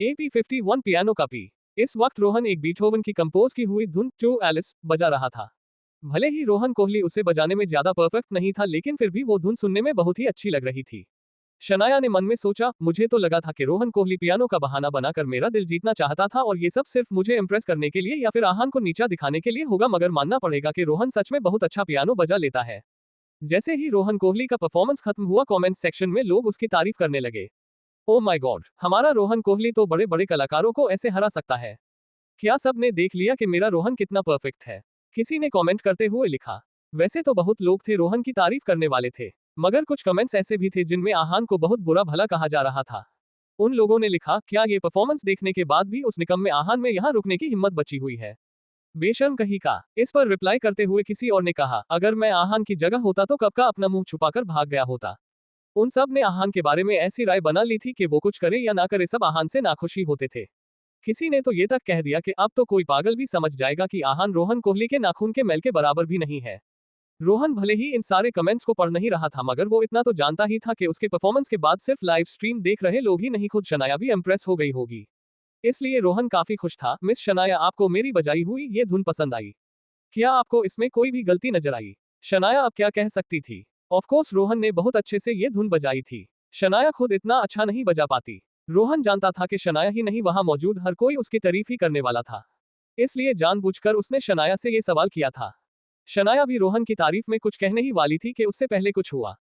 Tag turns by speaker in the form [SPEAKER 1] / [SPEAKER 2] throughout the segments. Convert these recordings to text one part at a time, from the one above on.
[SPEAKER 1] AP51 piano का P. इस वक्त रोहन एक बीथोवन की कंपोज की हुई धुन टू एलिस बजा रहा था। भले ही रोहन कोहली उसे बजाने में ज्यादा परफेक्ट नहीं था, लेकिन फिर भी वो धुन सुनने में बहुत ही अच्छी लग रही थी। शनाया ने मन में सोचा, मुझे तो लगा था कि रोहन कोहली पियानो का बहाना बनाकर मेरा दिल जीतना चाहता था और ये सब सिर्फ मुझे इम्प्रेस करने के लिए या फिर आहान को नीचा दिखाने के लिए होगा, मगर मानना पड़ेगा कि रोहन सच में बहुत अच्छा पियानो बजा लेता है। जैसे ही रोहन कोहली का परफॉर्मेंस खत्म हुआ, कमेंट सेक्शन में लोग उसकी तारीफ करने लगे। ओ माय गॉड, हमारा रोहन कोहली तो बड़े बड़े कलाकारों को ऐसे हरा सकता है। क्या सबने देख लिया कि मेरा रोहन कितना परफेक्ट है? किसी ने कमेंट करते हुए लिखा। वैसे तो बहुत लोग थे रोहन की तारीफ करने वाले थे, मगर कुछ कमेंट्स ऐसे भी थे जिनमें आहान को बहुत बुरा भला कहा जा रहा था। उन लोगों ने लिखा, क्या ये परफॉर्मेंस देखने के बाद भी उस निकम्मे आहान में यहाँ रुकने की हिम्मत बची हुई है? बेशर्म कहीं का। इस पर रिप्लाई करते हुए किसी और ने कहा, अगर मैं आहान की जगह होता तो कब का अपना मुंह छुपाकर भाग गया होता। उन सब ने आहान के बारे में ऐसी राय बना ली थी कि वो कुछ करे या ना करे, सब आहान से नाखुशी होते थे। किसी ने तो ये तक कह दिया कि अब तो कोई पागल भी समझ जाएगा कि आहान रोहन कोहली के नाखून के मैल के बराबर भी नहीं है। रोहन भले ही इन सारे कमेंट्स को पढ़ नहीं रहा था, मगर वो इतना तो जानता ही था कि उसके परफॉर्मेंस के बाद सिर्फ लाइव स्ट्रीम देख रहे लोग ही नहीं, खुद शनाया भी इम्प्रेस हो गई होगी। इसलिए रोहन काफी खुश था। मिस शनाया, आपको मेरी बजाई हुई ये धुन पसंद आई? क्या आपको इसमें कोई भी गलती नजर आई? शनाया अब क्या कह सकती थी। ऑफ कोर्स रोहन ने बहुत अच्छे से ये धुन बजाई थी। शनाया खुद इतना अच्छा नहीं बजा पाती। रोहन जानता था कि शनाया ही नहीं, वहां मौजूद हर कोई उसकी तारीफ ही करने वाला था। इसलिए जानबूझकर उसने शनाया से ये सवाल किया था। शनाया भी रोहन की तारीफ में कुछ कहने ही वाली थी कि उससे पहले कुछ हुआ।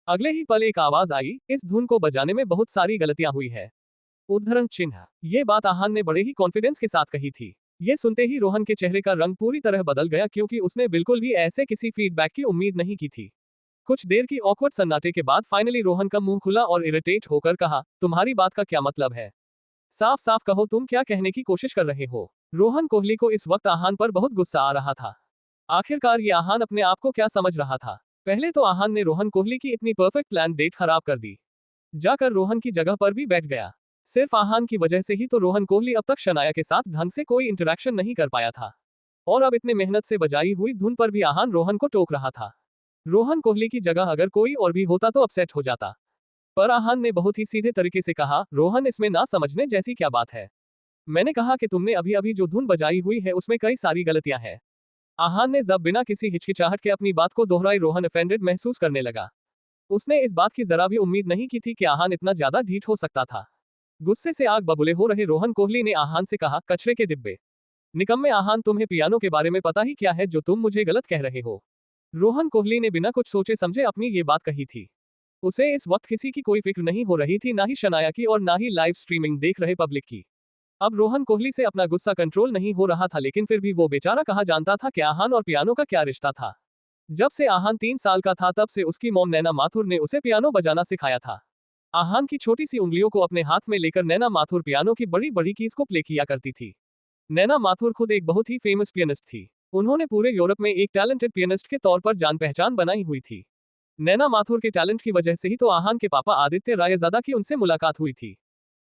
[SPEAKER 1] अगले ही पल एक आवाज आई, इस धुन को बजाने में बहुत सारी गलतियां हुई है। उद्धरण चिन्ह। ये बात आहान ने बड़े ही कॉन्फिडेंस के साथ कही थी। ये सुनते ही रोहन के चेहरे का रंग पूरी तरह बदल गया, क्योंकि उसने बिल्कुल भी ऐसे किसी फीडबैक की उम्मीद नहीं की थी। कुछ देर की ऑकवर्ड सन्नाटे के बाद फाइनली रोहन का मुंह खुला और इरिटेट होकर कहा, तुम्हारी बात का क्या मतलब है? साफ साफ कहो, तुम क्या कहने की कोशिश कर रहे हो? रोहन कोहली को इस वक्त आहान पर बहुत गुस्सा आ रहा था। आखिरकार ये आहान अपने आप को क्या समझ रहा था? पहले तो आहान ने रोहन कोहली की इतनी परफेक्ट प्लान डेट खराब कर दी, जाकर रोहन की जगह पर भी बैठ गया। सिर्फ आहान की वजह से ही तो रोहन कोहली अब तक शनाया के साथ ढंग से कोई इंटरेक्शन नहीं कर पाया था, और अब इतने मेहनत से बजाई हुई धुन पर भी आहान रोहन को टोक रहा था। रोहन कोहली की जगह अगर कोई और भी होता तो अपसेट हो जाता, पर आहान ने बहुत ही सीधे तरीके से कहा, रोहन इसमें ना समझने जैसी क्या बात है? मैंने कहा कि तुमने अभी अभी जो धुन बजाई हुई है उसमें कई सारी गलतियां हैं। आहान ने जब बिना किसी हिचकिचाहट के अपनी बात को दोहराई, रोहन ऑफेंडेड महसूस करने लगा। उसने इस बात की जरा भी उम्मीद नहीं की थी कि आहान इतना ज्यादा ढीठ हो सकता था। गुस्से से आग बबूले हो रहे रोहन कोहली ने आहान से कहा, कचरे के डिब्बे, निकम्मे आहान, तुम्हें पियानो के बारे में पता ही क्या है जो तुम मुझे गलत कह रहे हो? रोहन कोहली ने बिना कुछ सोचे समझे अपनी ये बात कही थी। उसे इस वक्त किसी की कोई फिक्र नहीं हो रही थी, ना ही शनाया की और ना ही लाइव स्ट्रीमिंग देख रहे पब्लिक की। अब रोहन कोहली से अपना गुस्सा कंट्रोल नहीं हो रहा था, लेकिन फिर भी वो बेचारा कहाँ जानता था कि आहान और पियानो का क्या रिश्ता था। जब से आहान 3 साल का था तब से उसकी मॉम नैना माथुर ने उसे पियानो बजाना सिखाया था। आहान की छोटी सी उंगलियों को अपने हाथ में लेकर नैना माथुर पियानो की बड़ी बड़ी कीज को प्ले किया करती थी। नैना माथुर खुद एक बहुत ही फेमस पियानिस्ट थी। उन्होंने पूरे यूरोप में एक टैलेंटेड पियानिस्ट के तौर पर जान पहचान बनाई हुई थी। नैना माथुर के टैलेंट की वजह से ही तो आहान के पापा आदित्य रायज़ादा की उनसे मुलाकात हुई थी।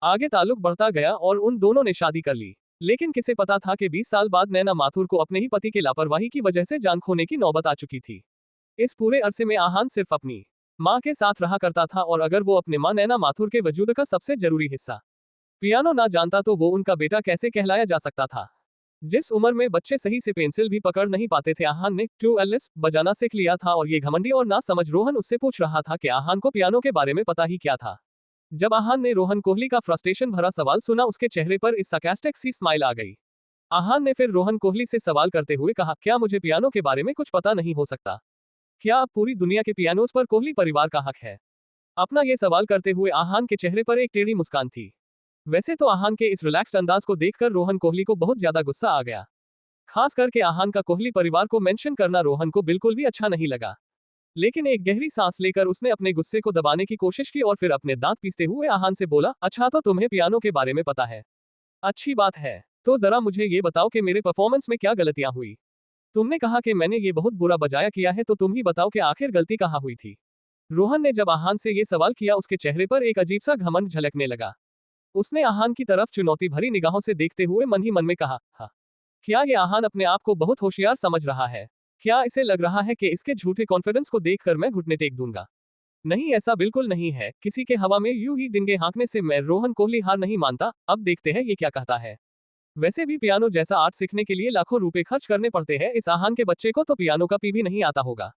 [SPEAKER 1] आगे ताल्लुक बढ़ता गया और उन दोनों ने शादी कर ली। लेकिन किसे पता था कि 20 साल बाद नैना माथुर को अपने ही पति के लापरवाही की वजह से जान खोने की नौबत आ चुकी थी। इस पूरे अरसे में आहान सिर्फ अपनी माँ के साथ रहा करता था, और अगर वो अपने माँ नैना माथुर के वजूद का सबसे जरूरी हिस्सा पियानो ना जानता तो वो उनका बेटा कैसे कहलाया जा सकता था? जिस उम्र में बच्चे सही से पेंसिल भी पकड़ नहीं पाते थे, आहान ने टू एलिस बजाना सीख लिया था, और ये घमंडी और ना समझ रोहन उससे पूछ रहा था कि आहान को पियानो के बारे में पता ही क्या था। जब आहान ने रोहन कोहली का फ्रस्ट्रेशन भरा सवाल सुना, उसके चेहरे पर इस sarcastic सी स्माइल आ गई। आहान ने फिर रोहन कोहली से सवाल करते हुए कहा, क्या मुझे पियानो के बारे में कुछ पता नहीं हो सकता? क्या अब पूरी दुनिया के पियानोज पर कोहली परिवार का हक है? अपना ये सवाल करते हुए आहान के चेहरे पर एक टेढ़ी मुस्कान थी। वैसे तो आहान के इस रिलैक्स्ड अंदाज को देखकर रोहन कोहली को बहुत ज्यादा गुस्सा आ गया। खास करके आहान का कोहली परिवार को मेंशन करना रोहन को बिल्कुल भी अच्छा नहीं लगा। लेकिन एक गहरी सांस लेकर उसने अपने गुस्से को दबाने की कोशिश की और फिर अपने दांत पीसते हुए आहान से बोला, अच्छा तो तुम्हें पियानो के बारे में पता है। अच्छी बात है, तो जरा मुझे ये बताओ कि मेरे परफॉर्मेंस में क्या गलतियां हुई? तुमने कहा कि मैंने ये बहुत बुरा बजाया किया है, तो तुम ही बताओ कि आखिर गलती कहाँ हुई थी? रोहन ने जब आहान से ये सवाल किया, उसके चेहरे पर एक अजीब सा घमंड झलकने लगा। उसने आहान की तरफ चुनौती भरी निगाहों से देखते हुए मन ही मन में कहा, हाँ, क्या ये आहान अपने आप को बहुत होशियार समझ रहा है? क्या इसे लग रहा है कि इसके झूठे कॉन्फिडेंस को देखकर मैं घुटने टेक दूंगा? नहीं, ऐसा बिल्कुल नहीं है, किसी के हवा में यूं ही डिंगे हाँकने से मैं रोहन कोहली हार नहीं मानता। अब देखते हैं ये क्या कहता है। वैसे भी पियानो जैसा आर्ट सीखने के लिए लाखों रुपए खर्च करने पड़ते हैं, इस आहान के बच्चे को तो पियानो का पी भी नहीं आता होगा।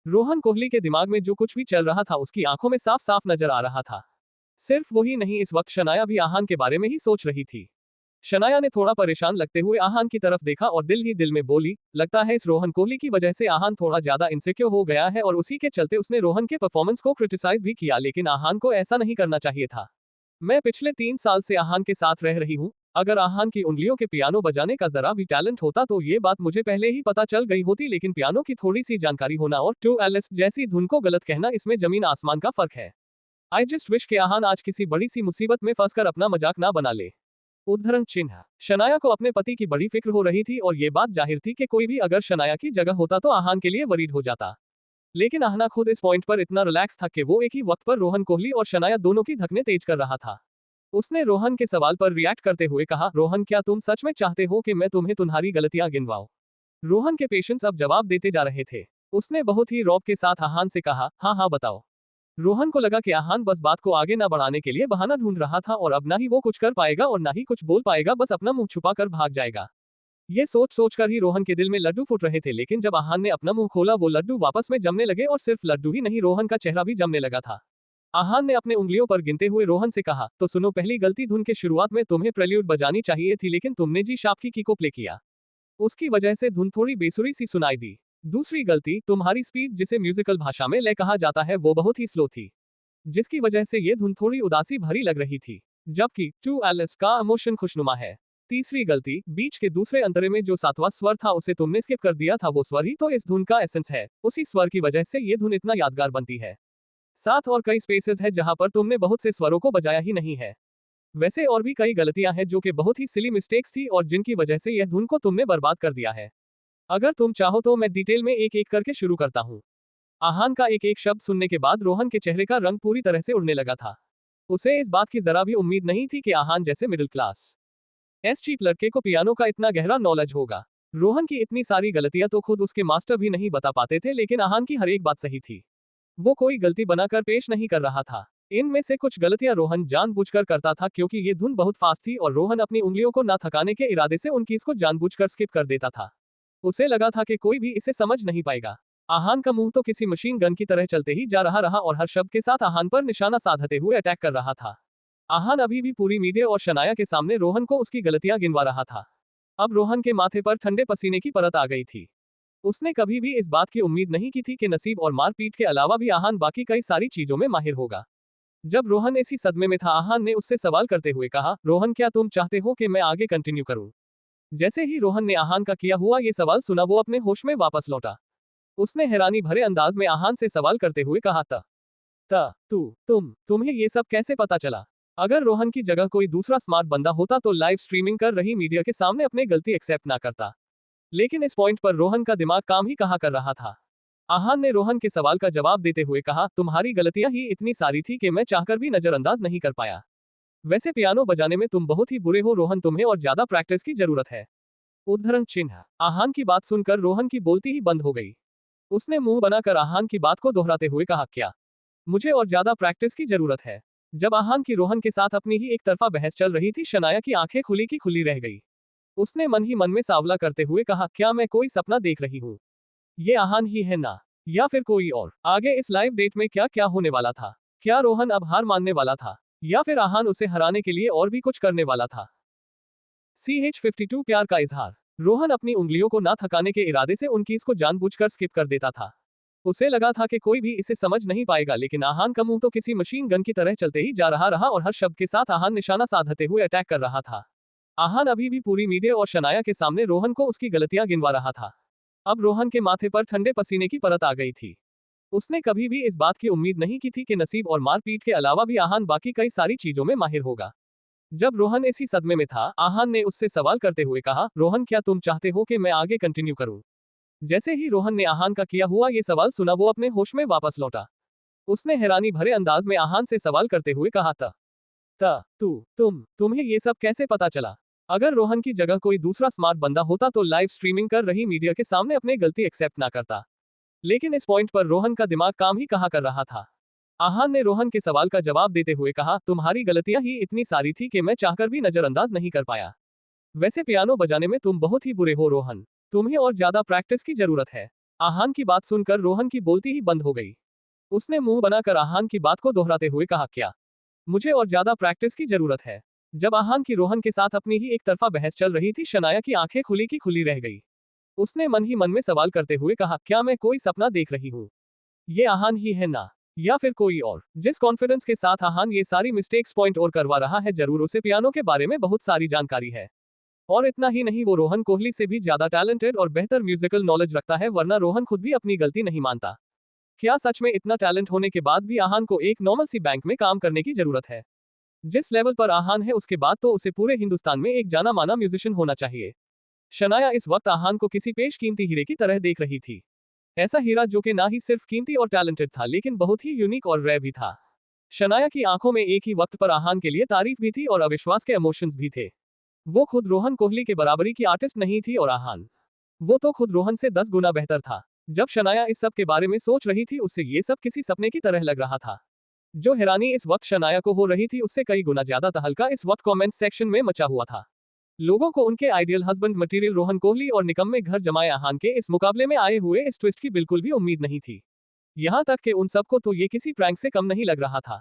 [SPEAKER 1] रोहन कोहली के दिमाग में जो कुछ भी चल रहा था उसकी आंखों में साफ साफ नजर आ रहा था। सिर्फ वही नहीं, इस वक्त शनाया भी आहान के बारे में ही सोच रही थी। शनाया ने थोड़ा परेशान लगते हुए आहान की तरफ देखा और दिल ही दिल में बोली, लगता है इस रोहन कोहली की वजह से आहान थोड़ा ज्यादा इनसिक्योर हो गया है और उसी के चलते उसने रोहन के परफॉर्मेंस को क्रिटिसाइज भी किया, लेकिन आहान को ऐसा नहीं करना चाहिए था। मैं पिछले 3 साल से आहान के साथ रह रही हूँ। अगर आहान की उंगलियों के पियानो बजाने का जरा भी टैलेंट होता तो ये बात मुझे पहले ही पता चल गई होती, लेकिन पियानो की थोड़ी सी जानकारी होना और टू एलिस जैसी धुन को गलत कहना, इसमें जमीन आसमान का फर्क है। आई जस्ट विश के आहान आज किसी बड़ी सी मुसीबत में फंसकर अपना मजाक ना बना ले। उद्धरण चिन्ह। शनाया को अपने पति की बड़ी फिक्र हो रही थी और ये बात जाहिर थी कि कोई भी अगर शनाया की जगह होता तो आहान के लिए वरीड हो जाता। लेकिन आहना खुद इस पॉइंट पर इतना रिलैक्स था कि वो एक ही वक्त पर रोहन कोहली और शनाया दोनों की धकने तेज कर रहा था। उसने रोहन के सवाल पर रिएक्ट करते हुए कहा, रोहन क्या तुम सच में चाहते हो कि मैं तुम्हें तुम्हारी गलतियां गिनवाऊं? रोहन के पेशेंट्स अब जवाब देते जा रहे थे। उसने बहुत ही रौब के साथ आहान से कहा, हाँ हाँ बताओ। रोहन को लगा कि आहान बस बात को आगे न बढ़ाने के लिए बहाना ढूंढ रहा था और अब ना ही वो कुछ कर पाएगा और ना ही कुछ बोल पाएगा, बस अपना मुंह छुपा कर भाग जाएगा। ये सोच सोचकर ही रोहन के दिल में लड्डू फूट रहे थे, लेकिन जब आहान ने अपना मुंह खोला वो लड्डू वापस में जमने लगे और सिर्फ लड्डू ही नहीं, रोहन का चेहरा भी जमने लगा था। आहान ने अपने उंगलियों पर गिनते हुए रोहन से कहा, तो सुनो, पहली गलती, धुन के शुरुआत में तुम्हें प्रेल्यूड बजानी चाहिए थी लेकिन तुमने जी शाप की को प्ले किया। उसकी वजह से धुन थोड़ी बेसुरी सी सुनाई दी। दूसरी गलती, तुम्हारी स्पीड, जिसे म्यूजिकल भाषा में लय कहा जाता है, वो बहुत ही स्लो थी, जिसकी वजह से ये धुन थोड़ी उदासी भरी लग रही थी, जबकि टू एलिस का इमोशन खुशनुमा है। तीसरी गलती, बीच के दूसरे अंतरे में जो सातवां स्वर था उसे तुमने स्किप कर दिया था, वो स्वर ही तो इस धुन का एसेंस है, उसी स्वर की वजह से ये धुन इतना यादगार बनती है। साथ और कई स्पेसेस है जहां पर तुमने बहुत से स्वरों को बजाया ही नहीं है। वैसे और भी कई गलतियां हैं जो कि बहुत ही सिली मिस्टेक्स थी और जिनकी वजह से यह धुन को तुमने बर्बाद कर दिया है। अगर तुम चाहो तो मैं डिटेल में एक एक करके शुरू करता हूँ। आहान का एक एक शब्द सुनने के बाद रोहन के चेहरे का रंग पूरी तरह से उड़ने लगा था। उसे इस बात की जरा भी उम्मीद नहीं थी कि आहान जैसे मिडिल क्लास चीप लड़के को पियानो का इतना गहरा नॉलेज होगा। रोहन की इतनी सारी गलतियां तो खुद उसके मास्टर भी नहीं बता पाते थे, लेकिन आहान की हर एक बात सही थी। वो कोई गलती बनाकर पेश नहीं कर रहा था। इनमें से कुछ गलतियां रोहन जानबूझकर करता था क्योंकि ये धुन बहुत फास्ट थी और रोहन अपनी उंगलियों को ना थकाने के इरादे से उन कीज को जानबूझकर स्किप कर देता था। उसे लगा था कि कोई भी इसे समझ नहीं पाएगा। आहान का मुंह तो किसी मशीन गन की तरह चलते ही जा रहा और हर शब्द के साथ आहान पर निशाना साधते हुए अटैक कर रहा था। आहान अभी भी पूरी मीडिया और शनाया के सामने रोहन को उसकी गलतियां गिनवा रहा था। अब रोहन के माथे पर ठंडे पसीने की परत आ गई थी। उसने कभी भी इस बात की उम्मीद नहीं की थी कि नसीब और मारपीट के अलावा भी आहान बाकी कई सारी चीजों में माहिर होगा। जब रोहन इसी सदमे में था, आहान ने उससे सवाल करते हुए कहा, रोहन क्या तुम चाहते हो कि मैं आगे कंटिन्यू करूं? जैसे ही रोहन ने आहान का किया हुआ ये सवाल सुना, वो अपने होश में वापस लौटा। उसने हैरानी भरे अंदाज में आहान से सवाल करते हुए कहा, तुम्हें ये सब कैसे पता चला? अगर रोहन की जगह कोई दूसरा स्मार्ट बंदा होता तो लाइव स्ट्रीमिंग कर रही मीडिया के सामने अपनी गलती एक्सेप्ट ना करता, लेकिन इस पॉइंट पर रोहन का दिमाग काम ही कहा कर रहा था। आहान ने रोहन के सवाल का जवाब देते हुए कहा, तुम्हारी गलतियां ही इतनी सारी थी कि मैं चाहकर भी नजरअंदाज नहीं कर पाया। वैसे पियानो बजाने में तुम बहुत ही बुरे हो रोहन, तुम्हें और ज्यादा प्रैक्टिस की जरूरत है। उद्धरण चिन्ह। आहान की बात सुनकर रोहन की बोलती ही बंद हो गई। उसने मुंह बनाकर आहान की बात को दोहराते हुए कहा, क्या मुझे और ज्यादा प्रैक्टिस की जरूरत है? जब आहान की रोहन के साथ अपनी ही एक तरफा बहस चल रही थी, शनाया की आंखें खुली की खुली रह गई। उसने मन ही मन में सावला करते हुए कहा, क्या मैं कोई सपना देख रही हूँ? ये आहान ही है ना, या फिर कोई और? आगे इस लाइव डेट में क्या क्या होने वाला था? क्या रोहन अब हार मानने वाला था या फिर आहान उसे हराने के लिए और भी कुछ करने वाला था? CH52 प्यार का इजहार। रोहन अपनी उंगलियों को ना थकाने के इरादे से उन कीज को जानबूझकर स्किप कर देता था। उसे लगा था कि कोई भी इसे समझ नहीं पाएगा, लेकिन आहान का मुंह तो किसी मशीन गन की तरह चलते ही जा रहा और हर शब्द के साथ आहान निशाना साधते हुए अटैक कर रहा था। आहान अभी भी पूरी मीडिया और शनाया के सामने रोहन को उसकी गलतियां गिनवा रहा था। अब रोहन के माथे पर ठंडे पसीने की परत आ गई थी। उसने कभी भी इस बात की उम्मीद नहीं की थी कि नसीब और मारपीट के अलावा भी आहान बाकी कई सारी चीजों में माहिर होगा। जब रोहन इसी सदमे में था, आहान ने उससे सवाल करते हुए कहा, रोहन क्या तुम चाहते हो कि मैं आगे कंटिन्यू करूं? जैसे ही रोहन ने आहान का किया हुआ ये सवाल सुना, वो अपने होश में वापस लौटा। उसने हैरानी भरे अंदाज में आहान से सवाल करते हुए कहा, तुम्हें ये सब कैसे पता चला? अगर रोहन की जगह कोई दूसरा स्मार्ट बंदा होता तो लाइव स्ट्रीमिंग कर रही मीडिया के सामने अपनी गलती एक्सेप्ट ना करता, लेकिन इस पॉइंट पर रोहन का दिमाग काम ही कहा कर रहा था। आहान ने रोहन के सवाल का जवाब देते हुए कहा, तुम्हारी गलतियां ही इतनी सारी थी कि मैं चाहकर भी नजरअंदाज नहीं कर पाया। वैसे पियानो बजाने में तुम बहुत ही बुरे हो रोहन, तुम्हें और ज्यादा प्रैक्टिस की जरूरत है। आहान की बात सुनकर रोहन की बोलती ही बंद हो गई। उसने मुंह बनाकर आहान की बात को दोहराते हुए कहा, क्या मुझे और ज्यादा प्रैक्टिस की जरूरत है? जब आहान की रोहन के साथ अपनी ही एक तरफा बहस चल रही थी, शनाया की आंखें खुली की खुली रह गई। उसने मन ही मन में सवाल करते हुए कहा, क्या मैं कोई सपना देख रही हूँ? ये आहान ही है ना, या फिर कोई और? जिस कॉन्फिडेंस के साथ आहान ये सारी मिस्टेक्स पॉइंट और करवा रहा है, जरूर उसे पियानो के बारे में बहुत सारी जानकारी है। और इतना ही नहीं, वो रोहन कोहली से भी ज्यादा टैलेंटेड और बेहतर म्यूजिकल नॉलेज रखता है, वरना रोहन खुद भी अपनी गलती नहीं मानता। क्या सच में इतना टैलेंट होने के बाद भी आहान को एक नॉर्मल सी बैंक में काम करने की जरूरत है? जिस लेवल पर आहान है उसके बाद तो उसे पूरे हिंदुस्तान में एक जाना माना म्यूजिशियन होना चाहिए। शनाया इस वक्त आहान को किसी पेशकीमती हीरे की तरह देख रही थी। ऐसा हीरा जो कि ना ही सिर्फ कीमती और टैलेंटेड था, लेकिन बहुत ही यूनिक और रेयर भी था। शनाया की आंखों में एक ही वक्त पर आहान के लिए तारीफ भी थी और अविश्वास के इमोशंस भी थे। वो खुद रोहन कोहली के बराबरी की आर्टिस्ट नहीं थी और आहान, वो तो खुद रोहन से 10 गुना बेहतर था। जब शनाया इस सब के बारे में सोच रही थी, उससे ये सब किसी सपने की तरह लग रहा था। जो हैरानी इस वक्त शनाया को हो रही थी, उससे कई गुना ज्यादा तहलका इस वक्त कमेंट सेक्शन में मचा हुआ था। लोगों को उनके ideal husband material Rohan Kohli और निकम्मे घर जमाए आहान के इस मुकाबले में आए हुए इस ट्विस्ट की बिल्कुल भी उम्मीद नहीं थी। यहाँ तक कि उन सबको तो ये किसी प्रैंक से कम नहीं लग रहा था।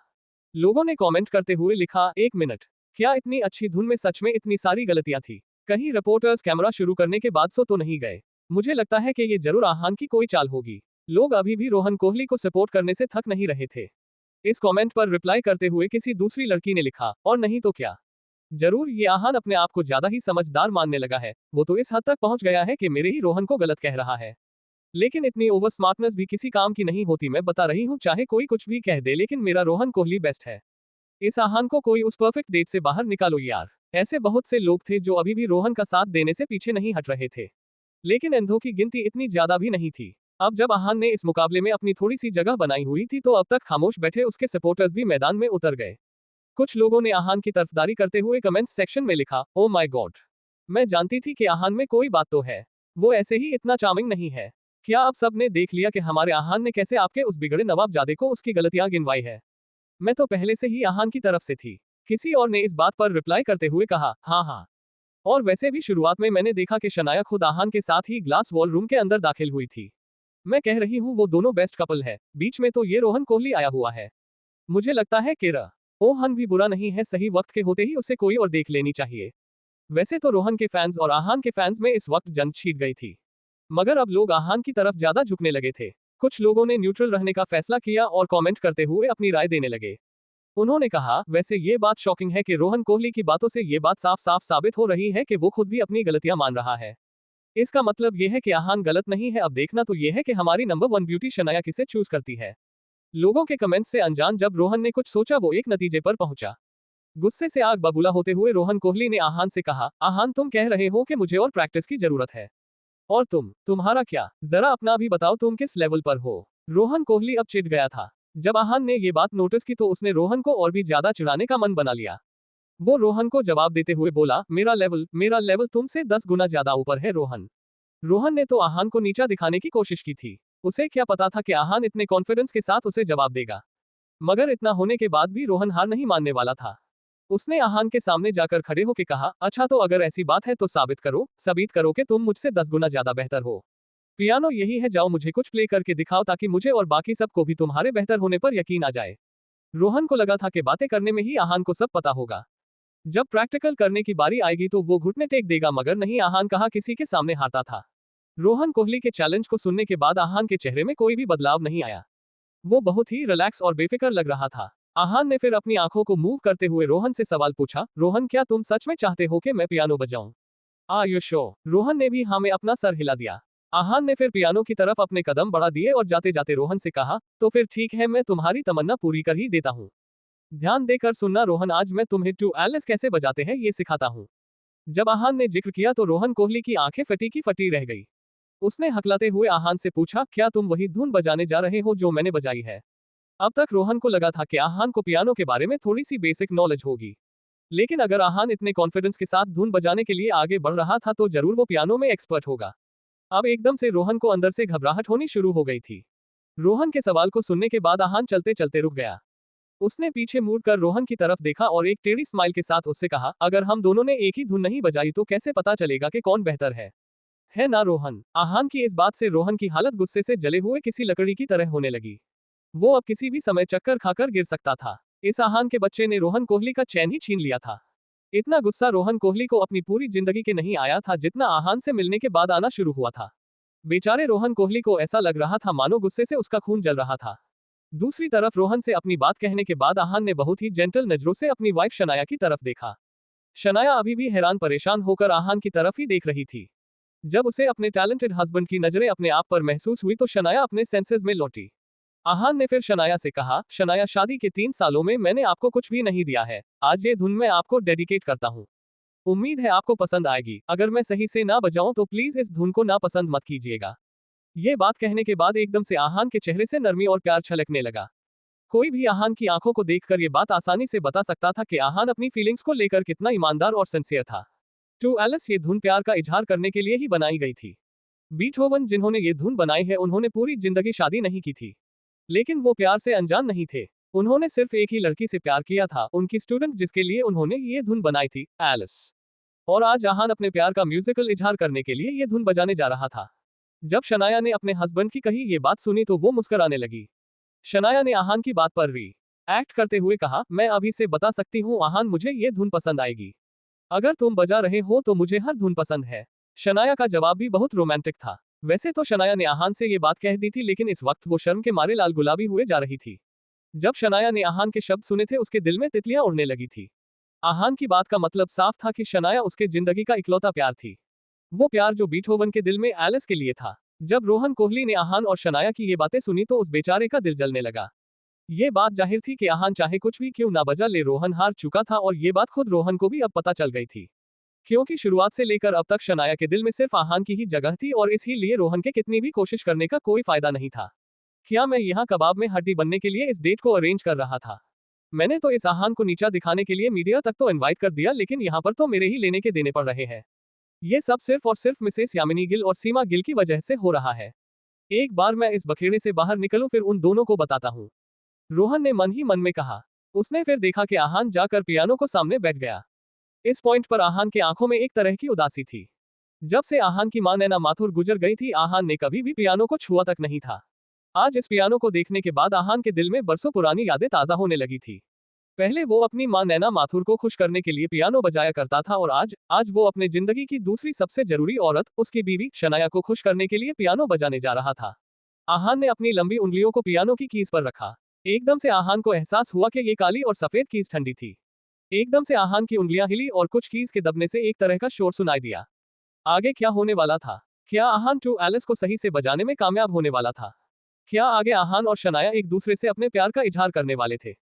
[SPEAKER 1] लोगों ने कमेंट करते हुए लिखा, 1 मिनट, क्या इतनी अच्छी धुन में सच में इतनी सारी गलतियां थी? कहीं रिपोर्टर्स कैमरा शुरू करने के बाद सो तो नहीं गए? मुझे लगता है कि ये जरूर आहान की कोई चाल होगी। लोग अभी भी रोहन कोहली को सपोर्ट करने से थक नहीं रहे थे। इस कमेंट पर रिप्लाई करते हुए किसी दूसरी लड़की ने लिखा, और नहीं तो क्या, जरूर ये आहान अपने आप को ज्यादा ही समझदार मानने लगा है। वो तो इस हद तक पहुंच गया है कि मेरे ही रोहन को गलत कह रहा है। लेकिन इतनी ओवर स्मार्टनेस भी किसी काम की नहीं होती। मैं बता रही हूँ, चाहे कोई कुछ भी कह दे, लेकिन मेरा रोहन कोहली बेस्ट है। इस आहान को कोई उस परफेक्ट डेट से बाहर निकालो यार। ऐसे बहुत से लोग थे जो अभी भी रोहन का साथ देने से पीछे नहीं हट रहे थे, लेकिन अंधों की गिनती इतनी ज्यादा भी नहीं थी। अब जब आहान ने इस मुकाबले में अपनी थोड़ी सी जगह बनाई हुई थी, तो अब तक खामोश बैठे उसके सपोर्टर्स भी मैदान में उतर गए। कुछ लोगों ने आहान की तरफदारी करते हुए कमेंट सेक्शन में लिखा, ओ माय गॉड, मैं जानती थी कि आहान में कोई बात तो है, वो ऐसे ही इतना चार्मिंग नहीं है। क्या अब सब ने देख लिया कि हमारे आहान ने कैसे आपके उस बिगड़े नवाबजादे को उसकी गलतियां गिनवाई है? मैं तो पहले से ही आहान की तरफ से थी। किसी और ने इस बात पर रिप्लाई करते हुए कहा, हाँ हाँ, और वैसे भी शुरुआत में मैंने देखा कि शनाया खुद आहान के साथ ही ग्लास वॉल रूम के अंदर दाखिल हुई थी। मैं कह रही हूँ वो दोनों बेस्ट कपल है, बीच में तो ये रोहन कोहली आया हुआ है। मुझे लगता है कि रोहन भी बुरा नहीं है, सही वक्त के होते ही उसे कोई और देख लेनी चाहिए। वैसे तो रोहन के फैंस और आहान के फैंस में इस वक्त जंग छिड़ गई थी, मगर अब लोग आहान की तरफ ज्यादा झुकने लगे थे। कुछ लोगों ने न्यूट्रल रहने का फैसला किया और कमेंट करते हुए अपनी राय देने लगे। उन्होंने कहा, वैसे ये बात शॉकिंग है कि रोहन कोहली की बातों से ये बात साफ साफ साबित हो रही है कि वो खुद भी अपनी गलतियां मान रहा है। इसका मतलब ये है कि आहान गलत नहीं है। अब देखना तो ये है कि हमारी नंबर 1 ब्यूटी शनाया किसे चूज करती है। लोगों के कमेंट से अनजान जब रोहन ने कुछ सोचा, वो एक नतीजे पर पहुंचा। गुस्से से आग बबूला होते हुए रोहन कोहली ने आहान से कहा, आहान तुम कह रहे हो कि मुझे और प्रैक्टिस की जरूरत है, और तुम्हारा क्या? जरा अपना भी बताओ, तुम किस लेवल पर हो? रोहन कोहली अब चिढ़ गया था। जब आहान ने ये बात नोटिस की तो उसने रोहन को और भी ज्यादा चिढ़ाने का मन बना लिया। वो रोहन को जवाब देते हुए बोला, मेरा लेवल तुमसे 10 गुना ज्यादा ऊपर है रोहन। रोहन ने तो आहान को नीचा दिखाने की कोशिश की थी। उसे क्या पता था कि आहान इतने कॉन्फिडेंस के साथ उसे जवाब देगा। मगर इतना होने के बाद भी रोहन हार नहीं मानने वाला था। उसने आहान के सामने जाकर खड़े होकर कहा, अच्छा तो अगर ऐसी बात है तो साबित करो कि तुम मुझसे 10 गुना ज्यादा बेहतर हो। पियानो यही है, जाओ मुझे कुछ प्ले करके दिखाओ ताकि मुझे और बाकी सबको भी तुम्हारे बेहतर होने पर यकीन आ जाए। रोहन को लगा था कि बातें करने में ही आहान को सब पता होगा। जब प्रैक्टिकल करने की बारी आएगी तो वो घुटने टेक देगा, मगर नहीं, आहान कहा किसी के सामने हारता था। रोहन कोहली के चैलेंज को सुनने के बाद आहान के चेहरे में कोई भी बदलाव नहीं आया। वो बहुत ही रिलैक्स और बेफिक्र लग रहा था। आहान ने फिर अपनी आंखों को मूव करते हुए रोहन से सवाल पूछा, रोहन क्या तुम सच में चाहते हो कि मैं पियानो बजाऊं? Are you sure? रोहन ने भी हाँ में अपना सर हिला दिया। आहान ने फिर पियानो की तरफ अपने कदम बढ़ा दिए और जाते जाते रोहन से कहा, तो फिर ठीक है, मैं तुम्हारी तमन्ना पूरी कर ही देता हूँ। ध्यान देकर सुनना रोहन, आज मैं तुम्हें टू एलिस कैसे बजाते हैं ये सिखाता हूँ। जब आहान ने जिक्र किया तो रोहन कोहली की आंखें फटी की फटी रह गई। उसने हकलाते हुए आहान से पूछा, क्या तुम वही धुन बजाने जा रहे हो जो मैंने बजाई है? अब तक रोहन को लगा था कि आहान को पियानो के बारे में थोड़ी सी बेसिक नॉलेज होगी, लेकिन अगर आहान इतने कॉन्फिडेंस के साथ धुन बजाने के लिए आगे बढ़ रहा था तो जरूर वो पियानो में एक्सपर्ट होगा। अब एकदम से रोहन को अंदर से घबराहट होनी शुरू हो गई थी। रोहन के सवाल को सुनने के बाद आहान चलते चलते रुक गया। उसने पीछे मुड़कर रोहन की तरफ देखा और एक टेढ़ी स्माइल के साथ उससे कहा, अगर हम दोनों ने एक ही धुन नहीं बजाई तो कैसे पता चलेगा कि कौन बेहतर है ना रोहन? आहान की इस बात से रोहन की हालत गुस्से से जले हुए किसी लकड़ी की तरह होने लगी। वो अब किसी भी समय चक्कर खाकर गिर सकता था। इस आहान के बच्चे ने रोहन कोहली का चैन ही छीन लिया था। इतना गुस्सा रोहन कोहली को अपनी पूरी जिंदगी के नहीं आया था जितना आहान से मिलने के बाद आना शुरू हुआ था। बेचारे रोहन कोहली को ऐसा लग रहा था मानो गुस्से से उसका खून जल रहा था। दूसरी तरफ रोहन से अपनी बात कहने के बाद आहान ने बहुत ही जेंटल नजरों से अपनी वाइफ शनाया की तरफ देखा। शनाया अभी भी हैरान परेशान होकर आहान की तरफ ही देख रही थी। जब उसे अपने टैलेंटेड हस्बैंड की नजरें अपने आप पर महसूस हुई तो शनाया अपने सेंसेस में लौटी। आहान ने फिर शनाया से कहा, शनाया, शादी के 3 सालों में मैंने आपको कुछ भी नहीं दिया है। आज ये धुन मैं आपको डेडिकेट करता हूँ। उम्मीद है आपको पसंद आएगी। अगर मैं सही से ना बजाऊं तो प्लीज इस धुन को ना पसंद मत कीजिएगा। ये बात कहने के बाद एकदम से आहान के चेहरे से नरमी और प्यार छलकने लगा। कोई भी आहान की आंखों को देखकर ये बात आसानी से बता सकता था कि आहान अपनी फीलिंग्स को लेकर कितना ईमानदार और सिंसियर था। टू एलिस ये धुन प्यार का इजहार करने के लिए ही बनाई गई थी। बीथोवन जिन्होंने ये धुन बनाई है उन्होंने पूरी जिंदगी शादी नहीं की थी, लेकिन वो प्यार से अनजान नहीं थे। उन्होंने सिर्फ एक ही लड़की से प्यार किया था, उनकी स्टूडेंट जिसके लिए उन्होंने ये धुन बनाई थी, एलिस। और आज आहान अपने प्यार का म्यूजिकल इजहार करने के लिए ये धुन बजाने जा रहा था। जब शनाया ने अपने हस्बैंड की कही ये बात सुनी तो वो मुस्कुराने लगी। शनाया ने आहान की बात पर एक्ट करते हुए कहा, मैं अभी से बता सकती हूँ आहान, मुझे ये धुन पसंद आएगी। अगर तुम बजा रहे हो तो मुझे हर धुन पसंद है। शनाया का जवाब भी बहुत रोमांटिक था। वैसे तो शनाया ने आहान से ये बात कह दी थी, लेकिन इस वक्त वो शर्म के मारे लाल गुलाबी हुए जा रही थी। जब शनाया ने आहान के शब्द सुने थे उसके दिल में तितलियां उड़ने लगी थी। आहान की बात का मतलब साफ था कि शनाया उसके जिंदगी का इकलौता प्यार थी। वो प्यार जो बीथोवन के दिल में एलिस के लिए था। जब रोहन कोहली ने आहान और शनाया की ये बातें सुनी तो उस बेचारे का दिल जलने लगा। ये बात जाहिर थी कि आहान चाहे कुछ भी क्यों ना बजा ले, रोहन हार चुका था और ये बात खुद रोहन को भी अब पता चल गई थी। क्योंकि शुरुआत से लेकर अब तक शनाया के दिल में सिर्फ आहान की ही जगह थी और इसीलिए रोहन के कितनी भी कोशिश करने का कोई फायदा नहीं था। क्या मैं यहाँ कबाब में हड्डी बनने के लिए इस डेट को अरेंज कर रहा था? मैंने तो इस आहान को नीचा दिखाने के लिए मीडिया तक तो इनवाइट कर दिया, लेकिन यहाँ पर तो मेरे ही लेने के देने पड़ रहे हैं। ये सब सिर्फ और सिर्फ मिसेस यामिनी गिल और सीमा गिल की वजह से हो रहा है। एक बार मैं इस बखेड़े से बाहर निकलूं फिर उन दोनों को बताता हूँ, रोहन ने मन ही मन में कहा। उसने फिर देखा कि आहान जाकर पियानो को सामने बैठ गया। इस पॉइंट पर आहान के आंखों में एक तरह की उदासी थी। जब से आहान की मां नैना माथुर गुजर गई थी आहान ने कभी भी पियानो को छुआ तक नहीं था। आज इस पियानो को देखने के बाद आहान के दिल में बरसों पुरानी यादें ताजा होने लगी थी। पहले वो अपनी मां नैना माथुर को खुश करने के लिए पियानो बजाया करता था और आज वो अपने जिंदगी की दूसरी सबसे जरूरी औरत, उसकी बीवी शनाया को खुश करने के लिए पियानो बजाने जा रहा था। आहान ने अपनी लंबी उंगलियों को पियानो की कीज पर रखा। एकदम से आहान को एहसास हुआ कि ये काली और सफेद कीज ठंडी थी। एकदम से आहान की उंगलियां हिली और कुछ कीज के दबने से एक तरह का शोर सुनाई दिया। आगे क्या होने वाला था? क्या आहान टू एलिस को सही से बजाने में कामयाब होने वाला था? क्या आगे आहान और शनाया एक दूसरे से अपने प्यार का इजहार करने वाले थे?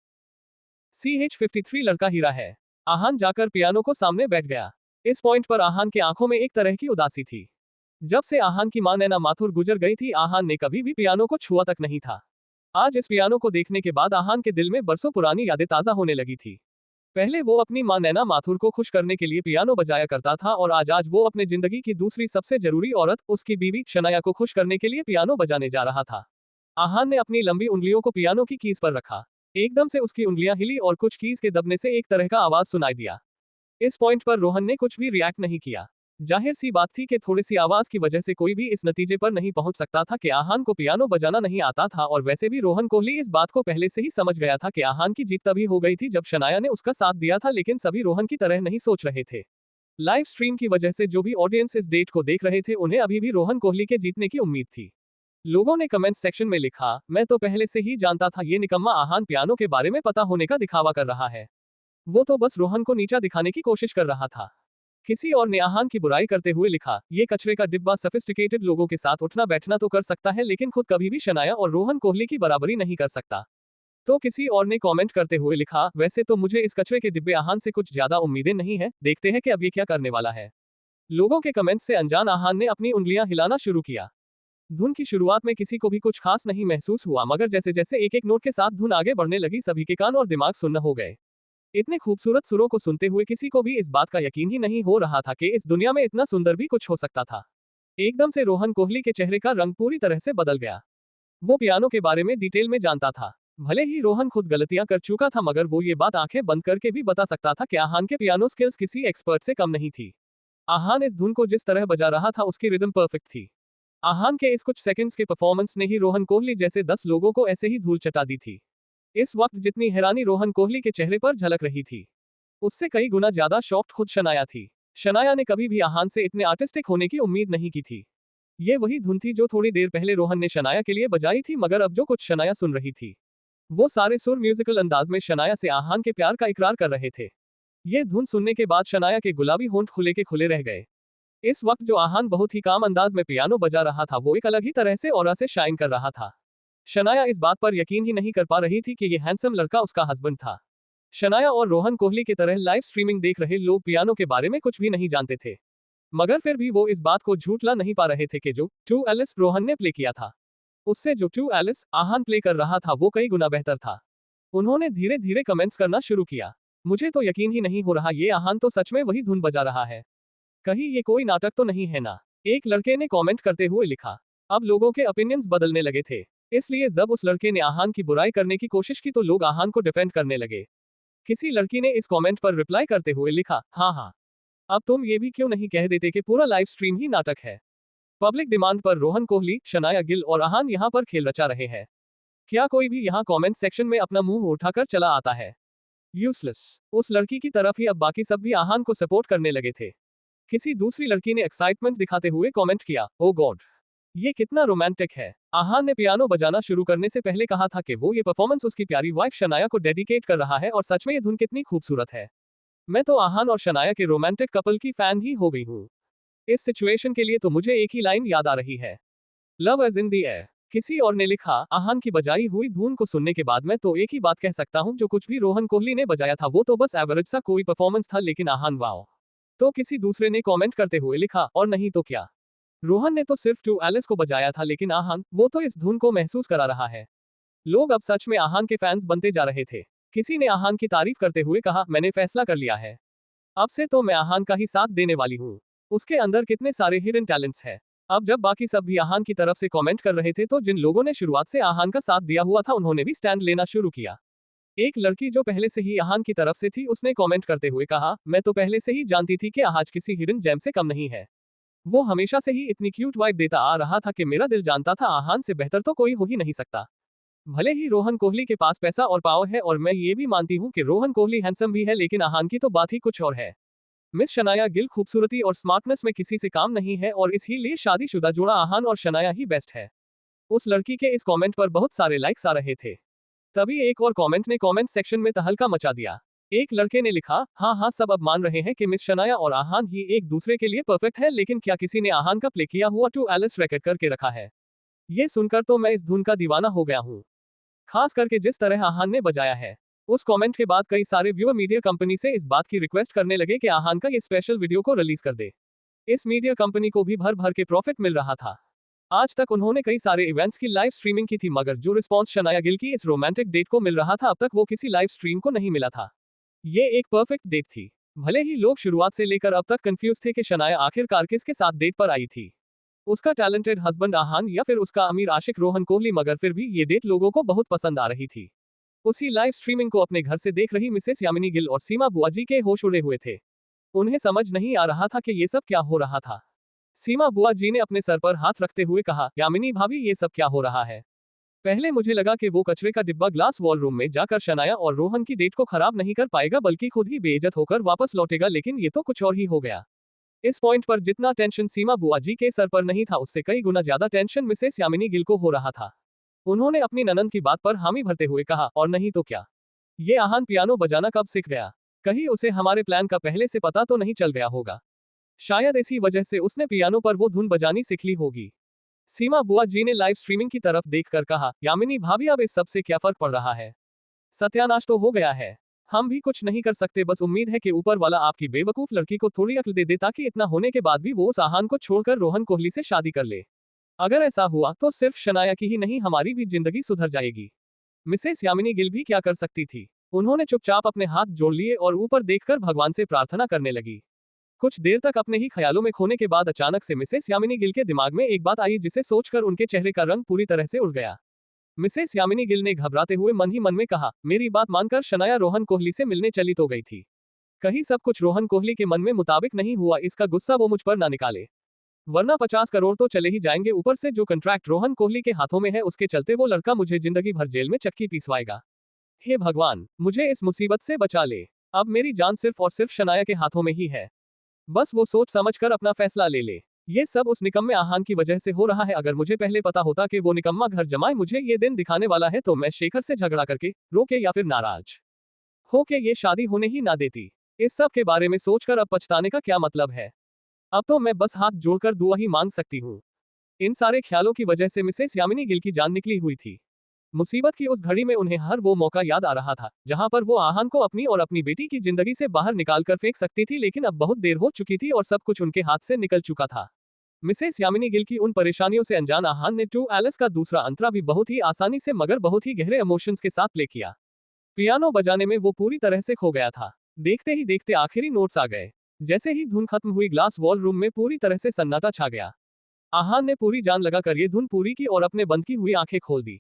[SPEAKER 1] CH53 लड़का हीरा है। आहान जाकर पियानो को सामने बैठ गया। इस पॉइंट पर आहान के आंखों में एक तरह की उदासी थी। जब से आहान की मां नैना माथुर गुजर गई थी आहान ने कभी भी पियानो को छुआ तक नहीं था। आज इस पियानो को देखने के बाद आहान के दिल में बरसों पुरानी यादें ताजा होने लगी थी। पहले वो अपनी मां नैना माथुर को खुश करने के लिए पियानो बजाया करता था और आज वो अपने जिंदगी की दूसरी सबसे जरूरी औरत, उसकी बीवी शनाया को खुश करने के लिए पियानो बजाने जा रहा था। आहान ने अपनी लंबी उंगलियों को पियानो की कीज पर रखा। एकदम से उसकी उंगलियां हिली और कुछ कीज के दबने से एक तरह का आवाज सुनाई दिया। इस पॉइंट पर रोहन ने कुछ भी रिएक्ट नहीं किया। जाहिर सी बात थी कि थोड़ी सी आवाज की वजह से कोई भी इस नतीजे पर नहीं पहुंच सकता था कि आहान को पियानो बजाना नहीं आता था, और वैसे भी रोहन कोहली इस बात को पहले से ही समझ गया था कि आहान की जीत तभी हो गई थी जब शनाया ने उसका साथ दिया था, लेकिन सभी रोहन की तरह नहीं सोच रहे थे। लाइव स्ट्रीम की वजह से जो भी ऑडियंस इस डेट को देख रहे थे उन्हें अभी भी रोहन कोहली के जीतने की उम्मीद थी। लोगों ने कमेंट सेक्शन में लिखा, मैं तो पहले से ही जानता था ये निकम्मा आहान पियानो के बारे में पता होने का दिखावा कर रहा है। वो तो बस रोहन को नीचा दिखाने की कोशिश कर रहा था। किसी और ने आहान की बुराई करते हुए लिखा, ये कचरे का डिब्बा सफिस्टिकेटेड लोगों के साथ उठना बैठना तो कर सकता है लेकिन खुद कभी भी शनाया और रोहन कोहली की बराबरी नहीं कर सकता। तो किसी और ने कमेंट करते हुए लिखा, वैसे तो मुझे इस कचरे के डिब्बे आहान से कुछ ज्यादा उम्मीदें नहीं है, देखते हैं कि अब ये क्या करने वाला है। लोगों के कमेंट से अनजान आहान ने अपनी उंगलियां हिलाना शुरू किया। धुन की शुरुआत में किसी को भी कुछ खास नहीं महसूस हुआ, मगर जैसे जैसे एक एक नोट के साथ धुन आगे बढ़ने लगी सभी के कान और दिमाग सुन्न हो गए। इतने खूबसूरत सुरों को सुनते हुए किसी को भी इस बात का यकीन ही नहीं हो रहा था कि इस दुनिया में इतना सुंदर भी कुछ हो सकता था। एकदम से रोहन कोहली के चेहरे का रंग पूरी तरह से बदल गया। वो पियानो के बारे में डिटेल में जानता था। भले ही रोहन खुद गलतियां कर चुका था मगर वो ये बात आंखें बंद करके भी बता सकता था कि आहान के पियानो स्किल्स किसी एक्सपर्ट से कम नहीं थी। आहान इस धुन को जिस तरह बजा रहा था उसकी रिदम परफेक्ट थी। आहान के इस कुछ सेकंड्स के परफॉर्मेंस ने ही रोहन कोहली जैसे 10 लोगों को ऐसे ही धूल चटा दी थी। इस वक्त जितनी हैरानी रोहन कोहली के चेहरे पर झलक रही थी, उससे कई गुना ज्यादा शॉक्ड खुद शनाया थी। शनाया ने कभी भी आहान से इतने आर्टिस्टिक होने की उम्मीद नहीं की थी। ये वही धुन थी जो थोड़ी देर पहले रोहन ने शनाया के लिए बजाई थी, मगर अब जो कुछ शनाया सुन रही थी वो सारे सुर म्यूजिकल अंदाज में शनाया से आहान के प्यार का इकरार कर रहे थे। ये धुन सुनने के बाद शनाया के गुलाबी होंठ खुले के खुले रह गए। इस वक्त जो आहान बहुत ही काम अंदाज में पियानो बजा रहा था वो एक अलग ही तरह से ऑरा से शाइन कर रहा था। शनाया इस बात पर यकीन ही नहीं कर पा रही थी कि ये हैंडसम लड़का उसका हस्बैंड था। शनाया और रोहन कोहली की तरह लाइव स्ट्रीमिंग देख रहे लोग पियानो के बारे में कुछ भी नहीं जानते थे, मगर फिर भी वो इस बात को झूठला नहीं पा रहे थे कि जो टू एलिस रोहन ने प्ले किया था उससे जो टू एलिस आहान प्ले कर रहा था वो कई गुना बेहतर था। उन्होंने धीरे धीरे कमेंट्स करना शुरू किया। मुझे तो यकीन ही नहीं हो रहा, ये आहान तो सच में वही धुन बजा रहा है, कहीं ये कोई नाटक तो नहीं है ना, एक लड़के ने कमेंट करते हुए लिखा। अब लोगों के ओपिनियंस बदलने लगे थे, इसलिए जब उस लड़के ने आहान की बुराई करने की कोशिश की तो लोग आहान को डिफेंड करने लगे। किसी लड़की ने इस कमेंट पर रिप्लाई करते हुए लिखा, हाँ, अब तुम ये भी क्यों नहीं कह देते कि पूरा लाइव स्ट्रीम ही नाटक है। पब्लिक डिमांड पर रोहन कोहली, शनाया गिल और आहान यहाँ पर खेल रचा रहे हैं। क्या कोई भी यहाँ कमेंट सेक्शन में अपना मुंह उठाकर चला आता है? यूजलेस। उस लड़की की तरफ ही अब बाकी सब भी आहान को सपोर्ट करने लगे थे। किसी दूसरी लड़की ने एक्साइटमेंट दिखाते हुए कमेंट किया, ओ गॉड, ये कितना रोमांटिक है। आहान ने पियानो बजाना शुरू करने से पहले कहा था कि वो ये परफॉर्मेंस उसकी प्यारी वाइफ शनाया को डेडिकेट कर रहा है और सच में ये धुन कितनी खूबसूरत है। मैं तो आहान और शनाया के रोमांटिक कपल की फैन ही हो गई हूँ। इस सिचुएशन के लिए तो मुझे एक ही लाइन याद आ रही है, love is in the air. किसी और ने लिखा, आहान की बजाई हुई धुन को सुनने के बाद मैं तो एक ही बात कह सकता हूँ, जो कुछ भी रोहन कोहली ने बजाया था वो तो बस एवरेज सा कोई परफॉर्मेंस था, लेकिन आहान वाओ। तो किसी दूसरे ने कमेंट करते हुए लिखा, और नहीं तो क्या, रोहन ने तो सिर्फ टू एलिस को बजाया था, लेकिन आहान वो तो इस धुन को महसूस करा रहा है। लोग अब सच में आहान के फैंस बनते जा रहे थे। किसी ने आहान की तारीफ करते हुए कहा, मैंने फैसला कर लिया है, अब से तो मैं आहान का ही साथ देने वाली हूँ। उसके अंदर कितने सारे हिडन टैलेंट्स है। अब जब बाकी सब भी आहान की तरफ से कमेंट कर रहे थे तो जिन लोगों ने शुरुआत से आहान का साथ दिया हुआ था उन्होंने भी स्टैंड लेना शुरू किया। एक लड़की जो पहले से ही आहान की तरफ से थी उसने कमेंट करते हुए कहा, मैं तो पहले से ही जानती थी कि आहाज किसी हिडन जेम से कम नहीं है। वो हमेशा से ही इतनी क्यूट वाइब देता आ रहा था कि मेरा दिल जानता था आहान से बेहतर तो कोई हो ही नहीं सकता। भले ही रोहन कोहली के पास पैसा और पावर है और मैं ये भी मानती हूँ कि रोहन कोहली हैंडसम भी है, लेकिन आहान की तो बात ही कुछ और है। मिस शनाया गिल खूबसूरती और स्मार्टनेस में किसी से काम नहीं है और इसीलिए शादीशुदा जोड़ा आहान और शनाया ही बेस्ट है। उस लड़की के इस कमेंट पर बहुत सारे लाइक्स आ रहे थे। तभी एक और कमेंट ने कमेंट सेक्शन में तहलका मचा दिया। एक लड़के ने लिखा, हाँ, सब अब मान रहे हैं कि मिस शनाया और आहान ही एक दूसरे के लिए परफेक्ट है, लेकिन क्या किसी ने आहान का प्ले किया हुआ टू एलिस रिकॉर्ड करके रखा है? ये सुनकर तो मैं इस धुन का दीवाना हो गया हूँ, खास करके जिस तरह आहान ने बजाया है। उस कमेंट के बाद कई सारे व्यूअर मीडिया कंपनी से इस बात की रिक्वेस्ट करने लगे कि आहान का ये स्पेशल वीडियो को रिलीज कर दे। इस मीडिया कंपनी को भी भर भर के प्रॉफिट मिल रहा था। आज तक उन्होंने कई सारे इवेंट्स की लाइव स्ट्रीमिंग की थी, मगर जो रिस्पॉन्स शनाया गिल की इस रोमांटिक डेट को मिल रहा था अब तक वो किसी लाइव स्ट्रीम को नहीं मिला था। ये एक परफेक्ट डेट थी। भले ही लोग शुरुआत से लेकर अब तक कंफ्यूज थे कि शनाया आखिरकार किसके साथ डेट पर आई थी, उसका टैलेंटेड हस्बैंड आहान या फिर उसका अमीर आशिक रोहन कोहली, मगर फिर भी ये डेट लोगों को बहुत पसंद आ रही थी। उसी लाइव स्ट्रीमिंग को अपने घर से देख रही मिसेस यामिनी गिल और सीमा बुआ जी के होश उड़े हुए थे। उन्हें समझ नहीं आ रहा था कि ये सब क्या हो रहा था। सीमा बुआ जी ने अपने सर पर हाथ रखते हुए कहा, यामिनी भाभी, ये सब क्या हो रहा है? पहले मुझे लगा कि वो कचरे का डिब्बा ग्लास वॉल रूम में जाकर शनाया और रोहन की डेट को खराब नहीं कर पाएगा बल्कि खुद ही बेइज्जत होकर वापस लौटेगा, लेकिन ये तो कुछ और ही हो गया। इस पॉइंट पर जितना टेंशन सीमा बुआ जी के सर पर नहीं था, उससे कई गुना ज्यादा टेंशन मिसेस यामिनी गिल को हो रहा था। उन्होंने अपनी ननंद की बात पर हामी भरते हुए कहा, और नहीं तो क्या, ये आहान पियानो बजाना कब सीख गया? कहीं उसे हमारे प्लान का पहले से पता तो नहीं चल गया होगा। शायद इसी वजह से उसने पियानो पर वो धुन बजानी सीख ली होगी। सीमा बुआ जी ने लाइव स्ट्रीमिंग की तरफ देखकर कहा, यामिनी भाभी, अब इस सब से क्या फर्क पड़ रहा है? सत्यानाश तो हो गया है। हम भी कुछ नहीं कर सकते, बस उम्मीद है कि ऊपर वाला आपकी बेवकूफ लड़की को थोड़ी अक्ल दे दे ताकि इतना होने के बाद भी वो उस आहान को छोड़कर रोहन कोहली से शादी कर ले। अगर ऐसा हुआ तो सिर्फ शनाया की ही नहीं, हमारी भी जिंदगी सुधर जाएगी। मिसेस यामिनी गिल भी क्या कर सकती थी? उन्होंने चुपचाप अपने हाथ जोड़ लिए और ऊपर देखकर भगवान से प्रार्थना करने लगी। कुछ देर तक अपने ही ख्यालों में खोने के बाद अचानक से मिसेस यामिनी गिल के दिमाग में एक बात आई, जिसे सोचकर उनके चेहरे का रंग पूरी तरह से उड़ गया। मिसेस यामिनी गिल ने घबराते हुए मन ही मन में कहा, मेरी बात मानकर शनाया रोहन कोहली से मिलने चली तो गई थी। कहीं सब कुछ रोहन कोहली के मन में मुताबिक नहीं हुआ, इसका गुस्सा वो मुझ पर ना निकाले, वरना 50 करोड़ तो चले ही जाएंगे। ऊपर से जो कंट्रैक्ट रोहन कोहली के हाथों में है उसके चलते वो लड़का मुझे जिंदगी भर जेल में चक्की पीसवाएगा। हे भगवान, मुझे इस मुसीबत से बचा ले। अब मेरी जान सिर्फ और सिर्फ शनाया के हाथों में ही है। बस वो सोच समझ कर अपना फैसला ले ले। ये सब उस निकम्मे आहान की वजह से हो रहा है। अगर मुझे पहले पता होता कि वो निकम्मा घर जमाए मुझे ये दिन दिखाने वाला है तो मैं शेखर से झगड़ा करके, रोके या फिर नाराज हो के ये शादी होने ही ना देती। इस सब के बारे में सोचकर अब पछताने का क्या मतलब है। अब तो मैं बस हाथ जोड़कर दुआ ही मांग सकती हूँ। इन सारे ख्यालों की वजह से मिसेस यामिनी गिल की जान निकली हुई थी। मुसीबत की उस घड़ी में उन्हें हर वो मौका याद आ रहा था जहां पर वो आहान को अपनी और अपनी बेटी की जिंदगी से बाहर निकाल कर फेंक सकती थी, लेकिन अब बहुत देर हो चुकी थी और सब कुछ उनके हाथ से निकल चुका था। मिसेस यामिनी गिल की उन परेशानियों से अनजान आहान ने टू एलिस का दूसरा अंतरा भी बहुत ही आसानी से मगर बहुत ही गहरे इमोशंस के साथ प्ले किया। पियानो बजाने में वो पूरी तरह से खो गया था। देखते ही देखते आखिरी नोट्स आ गए। जैसे ही धुन खत्म हुई ग्लास वॉल रूम में पूरी तरह से सन्नाटा छा गया। आहान ने पूरी जान लगाकर ये धुन पूरी की और अपने बंद की हुई आंखें खोल दी।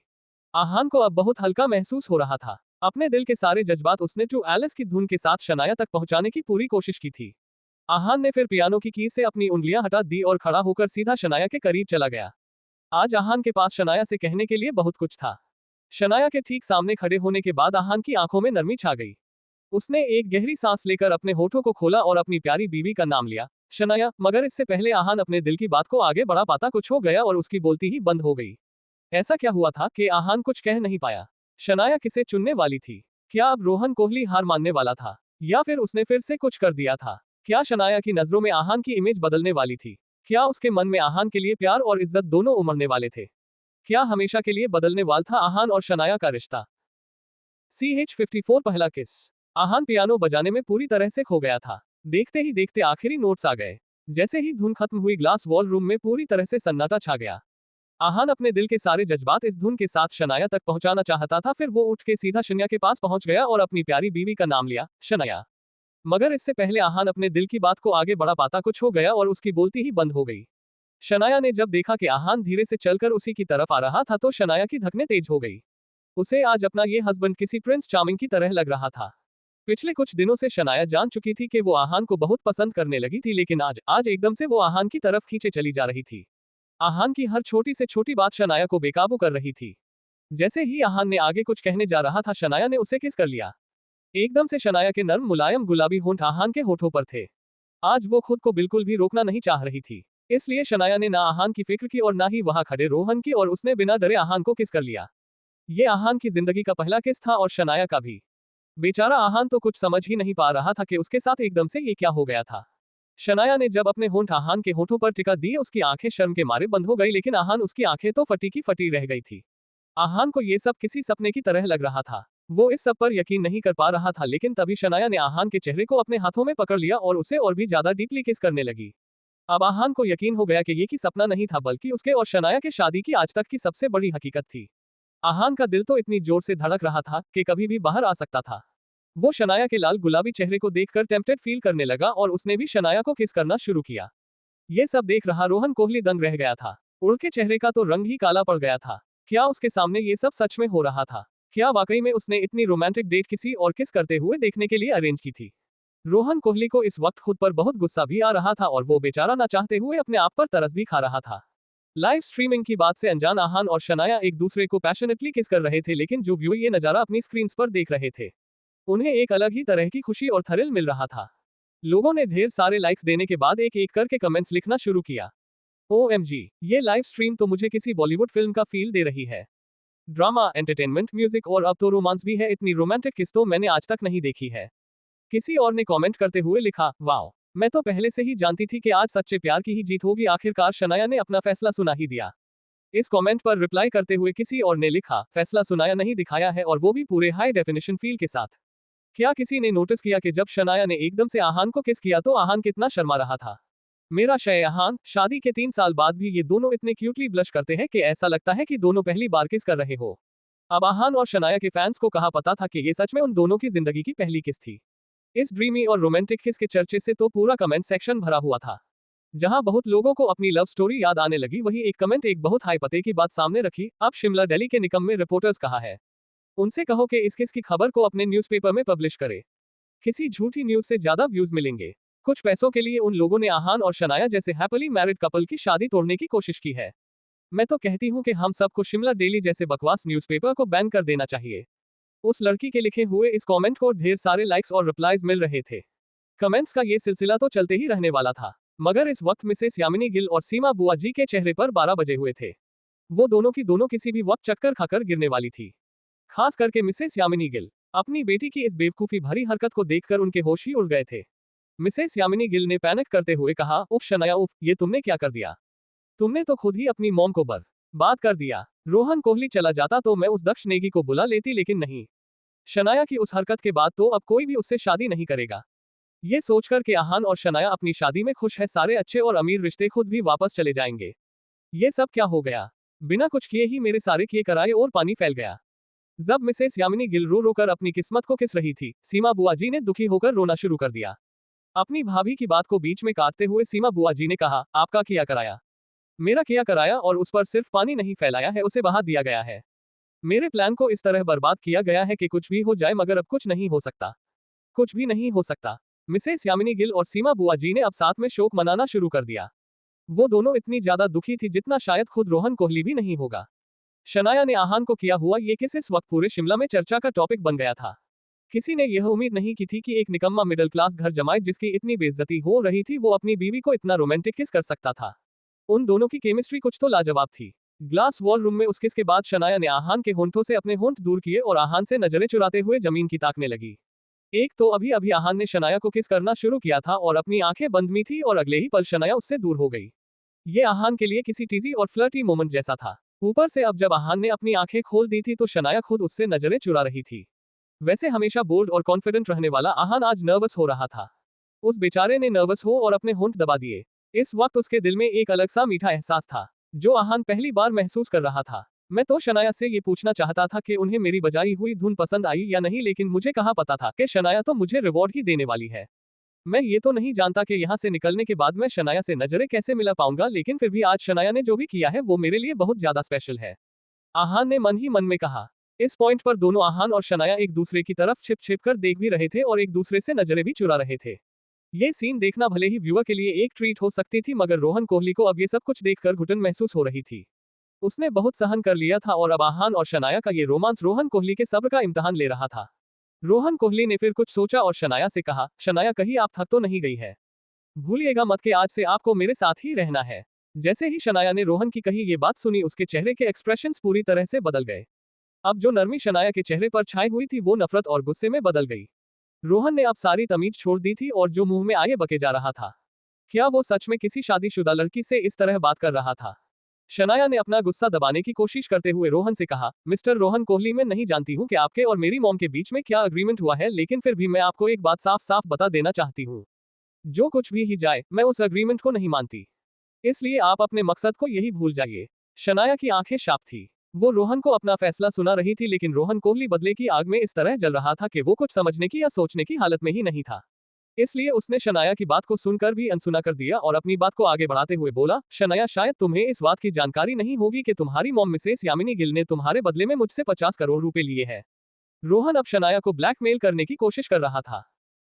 [SPEAKER 1] आहान को अब बहुत हल्का महसूस हो रहा था। अपने दिल के सारे जज्बात उसने टू एलिस की धुन के साथ शनाया तक पहुंचाने की पूरी कोशिश की थी। आहान ने फिर पियानो की कीज से अपनी उंगलियां हटा दी और खड़ा होकर सीधा शनाया के करीब चला गया। आज आहान के पास शनाया से कहने के लिए बहुत कुछ था। शनाया के ठीक सामने खड़े होने के बाद आहान की आंखों में नरमी छा गई। उसने एक गहरी सांस लेकर अपने होठों को खोला और अपनी प्यारी बीवी का नाम लिया, शनाया। मगर इससे पहले आहान अपने दिल की बात को आगे बढ़ा पाता कुछ हो गया और उसकी बोलती ही बंद हो गई। ऐसा क्या हुआ था कि आहान कुछ कह नहीं पाया। शनाया किसे चुनने वाली थी? क्या अब रोहन कोहली हार मानने वाला था या फिर उसने फिर से कुछ कर दिया था? क्या शनाया की नजरों में आहान की इमेज बदलने वाली थी? क्या उसके मन में आहान के लिए प्यार और इज्जत दोनों उमड़ने वाले थे? क्या हमेशा के लिए बदलने वाला था आहान और शनाया का रिश्ता? CH54 पहला किस। आहान पियानो बजाने में पूरी तरह से खो गया था। देखते ही देखते आखिरी नोट्स आ गए। जैसे ही धुन खत्म हुई ग्लास वॉल रूम में पूरी तरह से सन्नाटा छा गया। आहान अपने दिल के सारे जज्बात इस धुन के साथ शनाया तक पहुंचाना चाहता था। फिर वो उठ के सीधा शनाया के पास पहुंच गया और अपनी प्यारी बीवी का नाम लिया, शनाया। मगर इससे पहले आहान अपने दिल की बात को आगे बढ़ा पाता कुछ हो गया और उसकी बोलती ही बंद हो गई। शनाया ने जब देखा कि आहान धीरे से चलकर उसी की तरफ आ रहा था तो शनाया की धड़कनें तेज हो गई। उसे आज अपना ये हस्बैंड किसी प्रिंस चार्मिंग की तरह लग रहा था। पिछले कुछ दिनों से शनाया जान चुकी थी कि वो आहान को बहुत पसंद करने लगी थी, लेकिन आज एकदम से वो आहान की तरफ खींचे चली जा रही थी। आहान की हर छोटी से छोटी बात शनाया को बेकाबू कर रही थी। जैसे ही आहान ने आगे कुछ कहने जा रहा था शनाया ने उसे किस कर लिया। एकदम से शनाया के नर्म मुलायम गुलाबी होंठ आहान के होठों पर थे। आज वो खुद को बिल्कुल भी रोकना नहीं चाह रही थी, इसलिए शनाया ने ना आहान की फिक्र की और ना ही वहां खड़े रोहन की, और उसने बिना डरे आहान को किस कर लिया। ये आहान की जिंदगी का पहला किस था और शनाया का भी। बेचारा आहान तो कुछ समझ ही नहीं पा रहा था कि उसके साथ एकदम से ये क्या हो गया था। शनाया ने जब अपने होंठ आहान के होठों पर टिका दिए उसकी आंखें शर्म के मारे बंद हो गई, लेकिन आहान उसकी आंखें तो फटी की फटी रह गई थी। आहान को ये सब किसी सपने की तरह लग रहा था। वो इस सब पर यकीन नहीं कर पा रहा था, लेकिन तभी शनाया ने आहान के चेहरे को अपने हाथों में पकड़ लिया और उसे और भी ज्यादा डीपली किस करने लगी। अब आहान को यकीन हो गया कि ये की सपना नहीं था बल्कि उसके और शनाया के शादी की आज तक की सबसे बड़ी हकीकत थी। आहान का दिल तो इतनी जोर से धड़क रहा था कि कभी भी बाहर आ सकता था। वो शनाया के लाल गुलाबी चेहरे को देखकर टेम्पटेड फील करने लगा और उसने भी शनाया को किस करना शुरू किया। ये सब देख रहा रोहन कोहली दंग रह गया था। उनके चेहरे का तो रंग ही काला पड़ गया था। क्या उसके सामने ये सब सच में हो रहा था? क्या वाकई में उसने इतनी रोमांटिक डेट किसी और किस करते हुए देखने के लिए अरेंज की थी? रोहन कोहली को इस वक्त खुद पर बहुत गुस्सा भी आ रहा था और वो बेचारा ना चाहते हुए अपने आप पर तरस भी खा रहा था। लाइव स्ट्रीमिंग की बात से अनजान आहान और शनाया एक दूसरे को पैशनेटली किस कर रहे थे, लेकिन जो व्यू ये नजारा अपनी स्क्रीन पर देख रहे थे उन्हें एक अलग ही तरह की खुशी और थ्रिल मिल रहा था। लोगों ने ढेर सारे लाइक्स देने के बाद एक एक करके कमेंट्स लिखना शुरू किया। OMG, ये लाइव स्ट्रीम तो मुझे किसी बॉलीवुड फिल्म का फील दे रही है। ड्रामा, एंटरटेनमेंट, म्यूजिक और अब तो रोमांस भी है। इतनी रोमांटिक किस तो मैंने आज तक नहीं देखी है। किसी और ने कमेंट करते हुए लिखा, वाओ, मैं तो पहले से ही जानती थी कि आज सच्चे प्यार की ही जीत होगी। आखिरकार शनाया ने अपना फैसला सुना ही दिया। इस कमेंट पर रिप्लाई करते हुए किसी और ने लिखा, फैसला सुनाया नहीं दिखाया है और वो भी पूरे हाई डेफिनेशन फील के साथ। क्या किसी ने नोटिस किया कि जब शनाया ने एकदम से आहान को किस किया तो आहान कितना शर्मा रहा था? मेरा शय आहान, शादी के 3 साल बाद भी ये दोनों इतने क्यूटली ब्लश करते हैं कि ऐसा लगता है कि दोनों पहली बार किस कर रहे हो। अब आहान और शनाया के फैंस को कहा पता था कि ये सच में उन दोनों की जिंदगी की पहली किस थी। इस ड्रीमी और रोमांटिक किस के चर्चे से तो पूरा कमेंट सेक्शन भरा हुआ था। जहां बहुत लोगों को अपनी लव स्टोरी याद आने लगी, वही एक कमेंट एक बहुत हाई पते की बात सामने रखी। अब शिमला दिल्ली के निकम्मे रिपोर्टर्स कहा है, उनसे कहो कि इस किस की खबर को अपने न्यूज़पेपर में पब्लिश करे। किसी झूठी न्यूज से ज्यादा व्यूज मिलेंगे। कुछ पैसों के लिए उन लोगों ने आहान और शनाया जैसे हैप्पीली मैरिड कपल की शादी तोड़ने की कोशिश की है। मैं तो कहती हूँ कि हम सबको शिमला डेली जैसे बकवास न्यूज़पेपर को बैन कर देना चाहिए। उस लड़की के लिखे हुए इस कमेंट को ढेर सारे लाइक्स और रिप्लाईज मिल रहे थे। कमेंट्स का ये सिलसिला तो चलते ही रहने वाला था, मगर इस वक्त मिसेस यामिनी गिल और सीमा बुआ जी के चेहरे पर 12 बजे हुए थे। वो दोनों की दोनों किसी भी वक्त चक्कर खाकर गिरने वाली थी। खास करके मिसेस यामिनी गिल अपनी बेटी की इस बेवकूफी भरी हरकत को देखकर उनके होश ही उड़ गए थे। मिसेस यामिनी गिल ने पैनिक करते हुए कहा, उफ शनाया उफ, ये तुमने क्या कर दिया? तुमने तो खुद ही अपनी मॉम को बर्बाद कर दिया। रोहन कोहली चला जाता तो मैं उस दक्ष नेगी को बुला लेती, लेकिन नहीं। शनाया की उस हरकत के बाद तो अब कोई भी उससे शादी नहीं करेगा। ये सोचकर कि आहान और शनाया अपनी शादी में खुश है, सारे अच्छे और अमीर रिश्ते खुद भी वापस चले जाएंगे। ये सब क्या हो गया? बिना कुछ किए ही मेरे सारे किए कराए और पानी फैल गया। जब मिसेस यामिनी गिल रो रोकर अपनी किस्मत को किस रही थी, सीमा बुआ जी ने दुखी होकर रोना शुरू कर दिया। अपनी भाभी की बात को बीच में काटते हुए सीमा बुआ जी ने कहा, आपका किया कराया, मेरा किया कराया, और उस पर सिर्फ पानी नहीं फैलाया है, उसे बहा दिया गया है। मेरे प्लान को इस तरह बर्बाद किया गया है कि कुछ भी हो जाए मगर अब कुछ नहीं हो सकता। कुछ भी नहीं हो सकता। मिसेस यामिनी गिल और सीमा बुआ जी ने अब साथ में शोक मनाना शुरू कर दिया। वो दोनों इतनी ज्यादा दुखी थी जितना शायद खुद रोहन कोहली भी नहीं होगा। शनाया ने आहान को किया हुआ ये किस इस वक्त पूरे शिमला में चर्चा का टॉपिक बन गया था। किसी ने यह उम्मीद नहीं की थी कि एक निकम्मा मिडिल क्लास घर जमाई जिसकी इतनी बेइज्जती हो रही थी, वो अपनी बीवी को इतना रोमांटिक किस कर सकता था। उन दोनों की केमिस्ट्री कुछ तो लाजवाब थी। ग्लास वॉल रूम में उस किस के बाद शनाया ने आहान के होंठों से अपने होंठ दूर किए और आहान से नजरें चुराते हुए जमीन की ताकने लगी। एक तो अभी अभी आहान ने शनाया को किस करना शुरू किया था और अपनी आंखें बंद में थी, और अगले ही पल शनाया उससे दूर हो गई। ये आहान के लिए किसी टीजी और फ्लर्टी मोमेंट जैसा था। ऊपर से अब जब आहान ने अपनी आंखें खोल दी थी तो शनाया खुद उससे नजरें चुरा रही थी। वैसे हमेशा बोल्ड और कॉन्फिडेंट रहने वाला आहान आज नर्वस हो रहा था। उस बेचारे ने नर्वस हो और अपने होंठ दबा दिए। इस वक्त उसके दिल में एक अलग सा मीठा एहसास था जो आहान पहली बार महसूस कर रहा था। मैं तो शनाया से ये पूछना चाहता था कि उन्हें मेरी बजाई हुई धुन पसंद आई या नहीं, लेकिन मुझे कहाँ पता था कि शनाया तो मुझे रिवॉर्ड ही देने वाली है। मैं ये तो नहीं जानता कि यहाँ से निकलने के बाद मैं शनाया से नजरें कैसे मिला पाऊंगा, लेकिन फिर भी आज शनाया ने जो भी किया है वो मेरे लिए बहुत ज्यादा स्पेशल है, आहान ने मन ही मन में कहा। इस पॉइंट पर दोनों आहान और शनाया एक दूसरे की तरफ छिप छिप कर देख भी रहे थे और एक दूसरे से नजरें भी चुरा रहे थे। ये सीन देखना भले ही व्यूअर के लिए एक ट्रीट हो सकती थी, मगर रोहन कोहली को अब ये सब कुछ देखकर घुटन महसूस हो रही थी। उसने बहुत सहन कर लिया था और अब आहान और शनाया का ये रोमांस रोहन कोहली के सब्र का इम्तिहान ले रहा था। रोहन कोहली ने फिर कुछ सोचा और शनाया से कहा, शनाया कहीं आप थक तो नहीं गई है? भूलिएगा मत कि आज से आपको मेरे साथ ही रहना है। जैसे ही शनाया ने रोहन की कही ये बात सुनी, उसके चेहरे के एक्सप्रेशंस पूरी तरह से बदल गए। अब जो नरमी शनाया के चेहरे पर छाई हुई थी वो नफरत और गुस्से में बदल गई। रोहन ने अब सारी तमीज छोड़ दी थी और जो मुंह में आगे बके जा रहा था। क्या वो सच में किसी शादीशुदा लड़की से इस तरह बात कर रहा था? शनाया ने अपना गुस्सा दबाने की कोशिश करते हुए रोहन से कहा, मिस्टर रोहन कोहली, मैं नहीं जानती हूँ कि आपके और मेरी मॉम के बीच में क्या अग्रीमेंट हुआ है, लेकिन फिर भी मैं आपको एक बात साफ साफ बता देना चाहती हूँ। जो कुछ भी ही जाए, मैं उस अग्रीमेंट को नहीं मानती। इसलिए आप अपने मकसद को यही भूल जाइए। शनाया की आंखें साफ थी। वो रोहन को अपना फैसला सुना रही थी, लेकिन रोहन कोहली बदले की आग में इस तरह जल रहा था कि वो कुछ समझने की या सोचने की हालत में ही नहीं था। इसलिए उसने शनाया की बात को सुनकर भी अनसुना कर दिया और अपनी बात को आगे बढ़ाते हुए बोला, शनाया, शायद तुम्हें इस बात की जानकारी नहीं होगी कि तुम्हारी मॉम मिसेस यामिनी गिल ने तुम्हारे बदले में मुझसे 50 करोड़ रुपए लिए हैं। रोहन अब शनाया को ब्लैकमेल करने की कोशिश कर रहा था।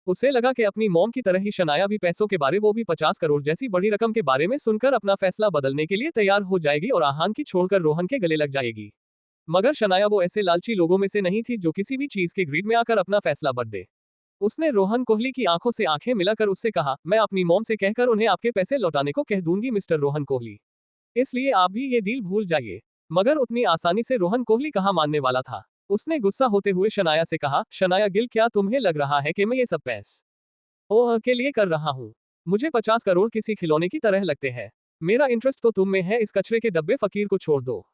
[SPEAKER 1] उसे लगा कि अपनी मॉम की तरह ही शनाया भी पैसों के बारे, वो भी 50 करोड़ जैसी बड़ी रकम के बारे में सुनकर अपना फैसला बदलने के लिए तैयार हो जाएगी और आहान की छोड़कर रोहन के गले लग जाएगी। मगर शनाया वो ऐसे लालची लोगों में से नहीं थी जो किसी भी चीज के ग्रीड में आकर अपना फैसला बदल दे। उसने रोहन कोहली की आंखों से आंखें मिलाकर उससे कहा, मैं अपनी मॉम से कहकर उन्हें आपके पैसे लौटाने को कह दूंगी मिस्टर रोहन कोहली। इसलिए आप भी ये डील भूल जाइए। मगर उतनी आसानी से रोहन कोहली कहाँ मानने वाला था। उसने गुस्सा होते हुए शनाया से कहा, शनाया गिल, क्या तुम्हें लग रहा है कि मैं ये सब पैसे के लिए कर रहा हूँ? मुझे 50 करोड़ किसी खिलौने की तरह लगते हैं। मेरा इंटरेस्ट तो तुम में है, इस कचरे के डब्बे फकीर को छोड़ दो।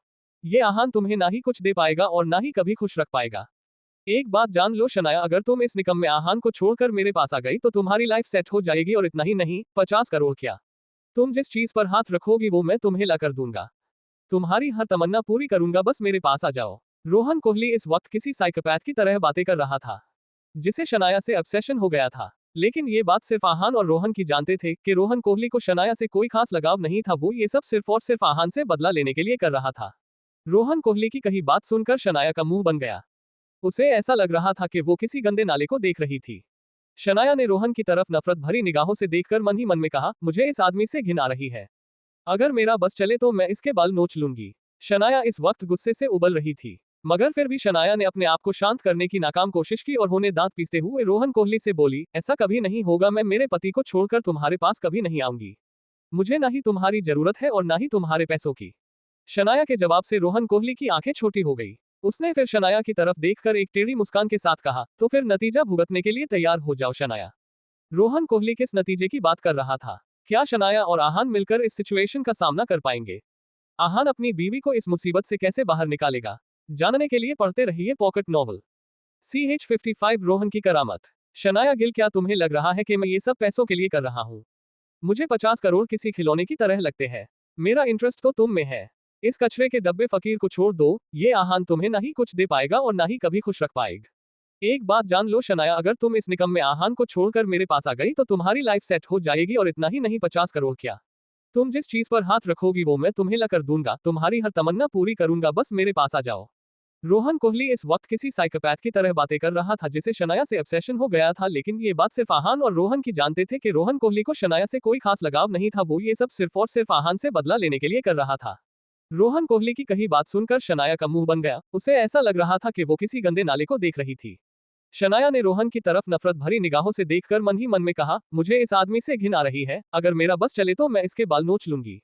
[SPEAKER 1] ये आहान तुम्हें ना ही कुछ दे पाएगा और ना ही कभी खुश रख पाएगा। एक बात जान लो शनाया, अगर तुम इस निकम्मे आहान को छोड़कर मेरे पास आ गई तो तुम्हारी लाइफ सेट हो जाएगी, और इतना ही नहीं, 50 करोड़ क्या, तुम जिस चीज पर हाथ रखोगी वो मैं तुम्हें ला कर दूंगा। तुम्हारी हर तमन्ना पूरी करूंगा, बस मेरे पास आ जाओ। रोहन कोहली इस वक्त किसी साइकोपैथ की तरह बातें कर रहा था, जिसे शनाया से ऑब्सेशन हो गया था। लेकिन ये बात सिर्फ आहान और रोहन की जानते थे कि रोहन कोहली को शनाया से कोई खास लगाव नहीं था, वो ये सब सिर्फ और सिर्फ आहान से बदला लेने के लिए कर रहा था। रोहन कोहली की कही बात सुनकर शनाया का मुंह बन गया। उसे ऐसा लग रहा था कि वो किसी गंदे नाले को देख रही थी। शनाया ने रोहन की तरफ नफरत भरी निगाहों से देखकर मन ही मन में कहा, मुझे इस आदमी से घिन आ रही है। अगर मेरा बस चले तो मैं इसके बाल नोच लूंगी। शनाया इस वक्त गुस्से से उबल रही थी, मगर फिर भी शनाया ने अपने आप को शांत करने की नाकाम कोशिश की और उन्हें दांत पीसते हुए रोहन कोहली से बोली, ऐसा कभी नहीं होगा, मैं मेरे पति को छोड़कर तुम्हारे पास कभी नहीं आऊंगी। मुझे ना ही तुम्हारी जरूरत है और ना ही तुम्हारे पैसों की। शनाया के जवाब से रोहन कोहली की आंखें छोटी हो गई। उसने फिर शनाया की तरफ देखकर एक टेढ़ी मुस्कान के साथ कहा, तो फिर नतीजा भुगतने के लिए तैयार हो जाओ शनाया। रोहन कोहली किस नतीजे की बात कर रहा था? क्या शनाया और आहान मिलकर इस सिचुएशन का सामना कर पाएंगे? आहान अपनी बीवी को इस मुसीबत से कैसे बाहर निकालेगा? जानने के लिए पढ़ते रहिए पॉकेट नॉवल। CH55 रोहन की करामत। शनाया गिल, क्या तुम्हें लग रहा है कि मैं ये सब पैसों के लिए कर रहा हूँ? मुझे 50 करोड़ किसी खिलौने की तरह लगते हैं। मेरा इंटरेस्ट तो तुम में है। इस कचरे के डब्बे फकीर को छोड़ दो, ये आहान तुम्हें ना ही कुछ दे पाएगा और ना ही कभी खुश रख पाएगा। एक बात जान लो शनाया, अगर तुम इस निकम्मे आहान को छोड़कर मेरे पास आ गई तो तुम्हारी लाइफ सेट हो जाएगी, और इतना ही नहीं 50 करोड़ क्या, तुम जिस चीज पर हाथ रखोगी वो मैं तुम्हें ला कर दूंगा, तुम्हारी हर तमन्ना पूरी करूंगा, बस मेरे पास आ जाओ। रोहन कोहली इस वक्त किसी साइकोपैथ की तरह बातें कर रहा था जिसे शनाया से ऑब्सेशन हो गया था, लेकिन ये बात सिर्फ आहान और रोहन की जानते थे कि रोहन कोहली को शनाया से कोई खास लगाव नहीं था, वो ये सब सिर्फ और सिर्फ आहान से बदला लेने के लिए कर रहा था। रोहन कोहली की कही बात सुनकर शनाया का मुंह बन गया। उसे ऐसा लग रहा था कि वो किसी गंदे नाले को देख रही थी। शनाया ने रोहन की तरफ नफरत भरी निगाहों से देखकर मन ही मन में कहा, मुझे इस आदमी से घिन आ रही है, अगर मेरा बस चले तो मैं इसके बाल नोच लूंगी।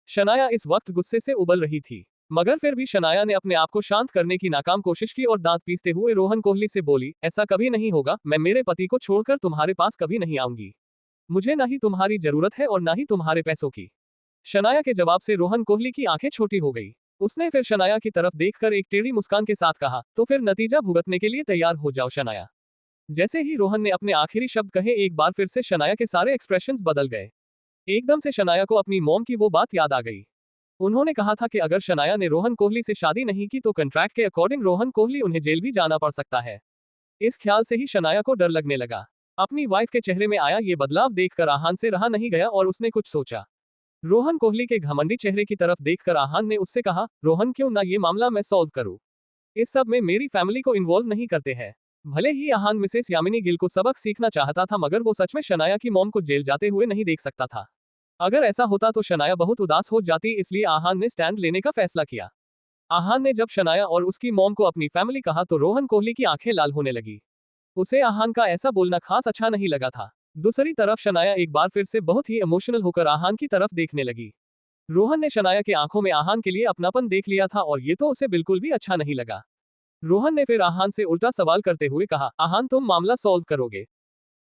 [SPEAKER 1] शनाया इस वक्त गुस्से से उबल रही थी, मगर फिर भी शनाया ने अपने आप को शांत करने की नाकाम कोशिश की और दांत पीसते हुए रोहन कोहली से बोली, ऐसा कभी नहीं होगा, मैं मेरे पति को छोड़कर तुम्हारे पास कभी नहीं आऊंगी। मुझे ना ही तुम्हारी जरूरत है और ना ही तुम्हारे पैसों की। शनाया के जवाब से रोहन कोहली की आंखें छोटी हो गई। उसने फिर शनाया की तरफ देखकर एक टेढ़ी मुस्कान के साथ कहा, तो फिर नतीजा भुगतने के लिए तैयार हो जाओ शनाया। जैसे ही रोहन ने अपने आखिरी शब्द कहे, एक बार फिर से शनाया के सारे एक्सप्रेशंस बदल गए। एकदम से शनाया को अपनी मॉम की वो बात याद आ गई। उन्होंने कहा था कि अगर शनाया ने रोहन कोहली से शादी नहीं की तो कंट्रैक्ट के अकॉर्डिंग रोहन कोहली उन्हें जेल भी जाना पड़ सकता है। इस ख्याल से ही शनाया को डर लगने लगा। अपनी वाइफ के चेहरे में आया ये बदलाव देखकर आहान से रहा नहीं गया और उसने कुछ सोचा। रोहन कोहली के घमंडी चेहरे की तरफ देखकर आहान ने उससे कहा, रोहन क्यों ना ये मामला मैं सॉल्व करूं? इस सब में मेरी फैमिली को इन्वॉल्व नहीं करते हैं। भले ही आहान मिसेस यामिनी गिल को सबक सीखना चाहता था, मगर वो सच में शनाया की मॉम को जेल जाते हुए नहीं देख सकता था। अगर ऐसा होता तो शनाया बहुत उदास हो जाती, इसलिए आहान ने स्टैंड लेने का फैसला किया। आहान ने जब शनाया और उसकी मॉम को अपनी फैमिली कहा तो रोहन कोहली की आंखें लाल होने लगी। उसे आहान का ऐसा बोलना खास अच्छा नहीं लगा था। दूसरी तरफ शनाया एक बार फिर से बहुत ही इमोशनल होकर आहान की तरफ देखने लगी। रोहन ने शनाया के आंखों में आहान के लिए अपनापन देख लिया था और ये तो उसे बिल्कुल भी अच्छा नहीं लगा। रोहन ने फिर आहान से उल्टा सवाल करते हुए कहा, आहान तुम मामला सॉल्व करोगे?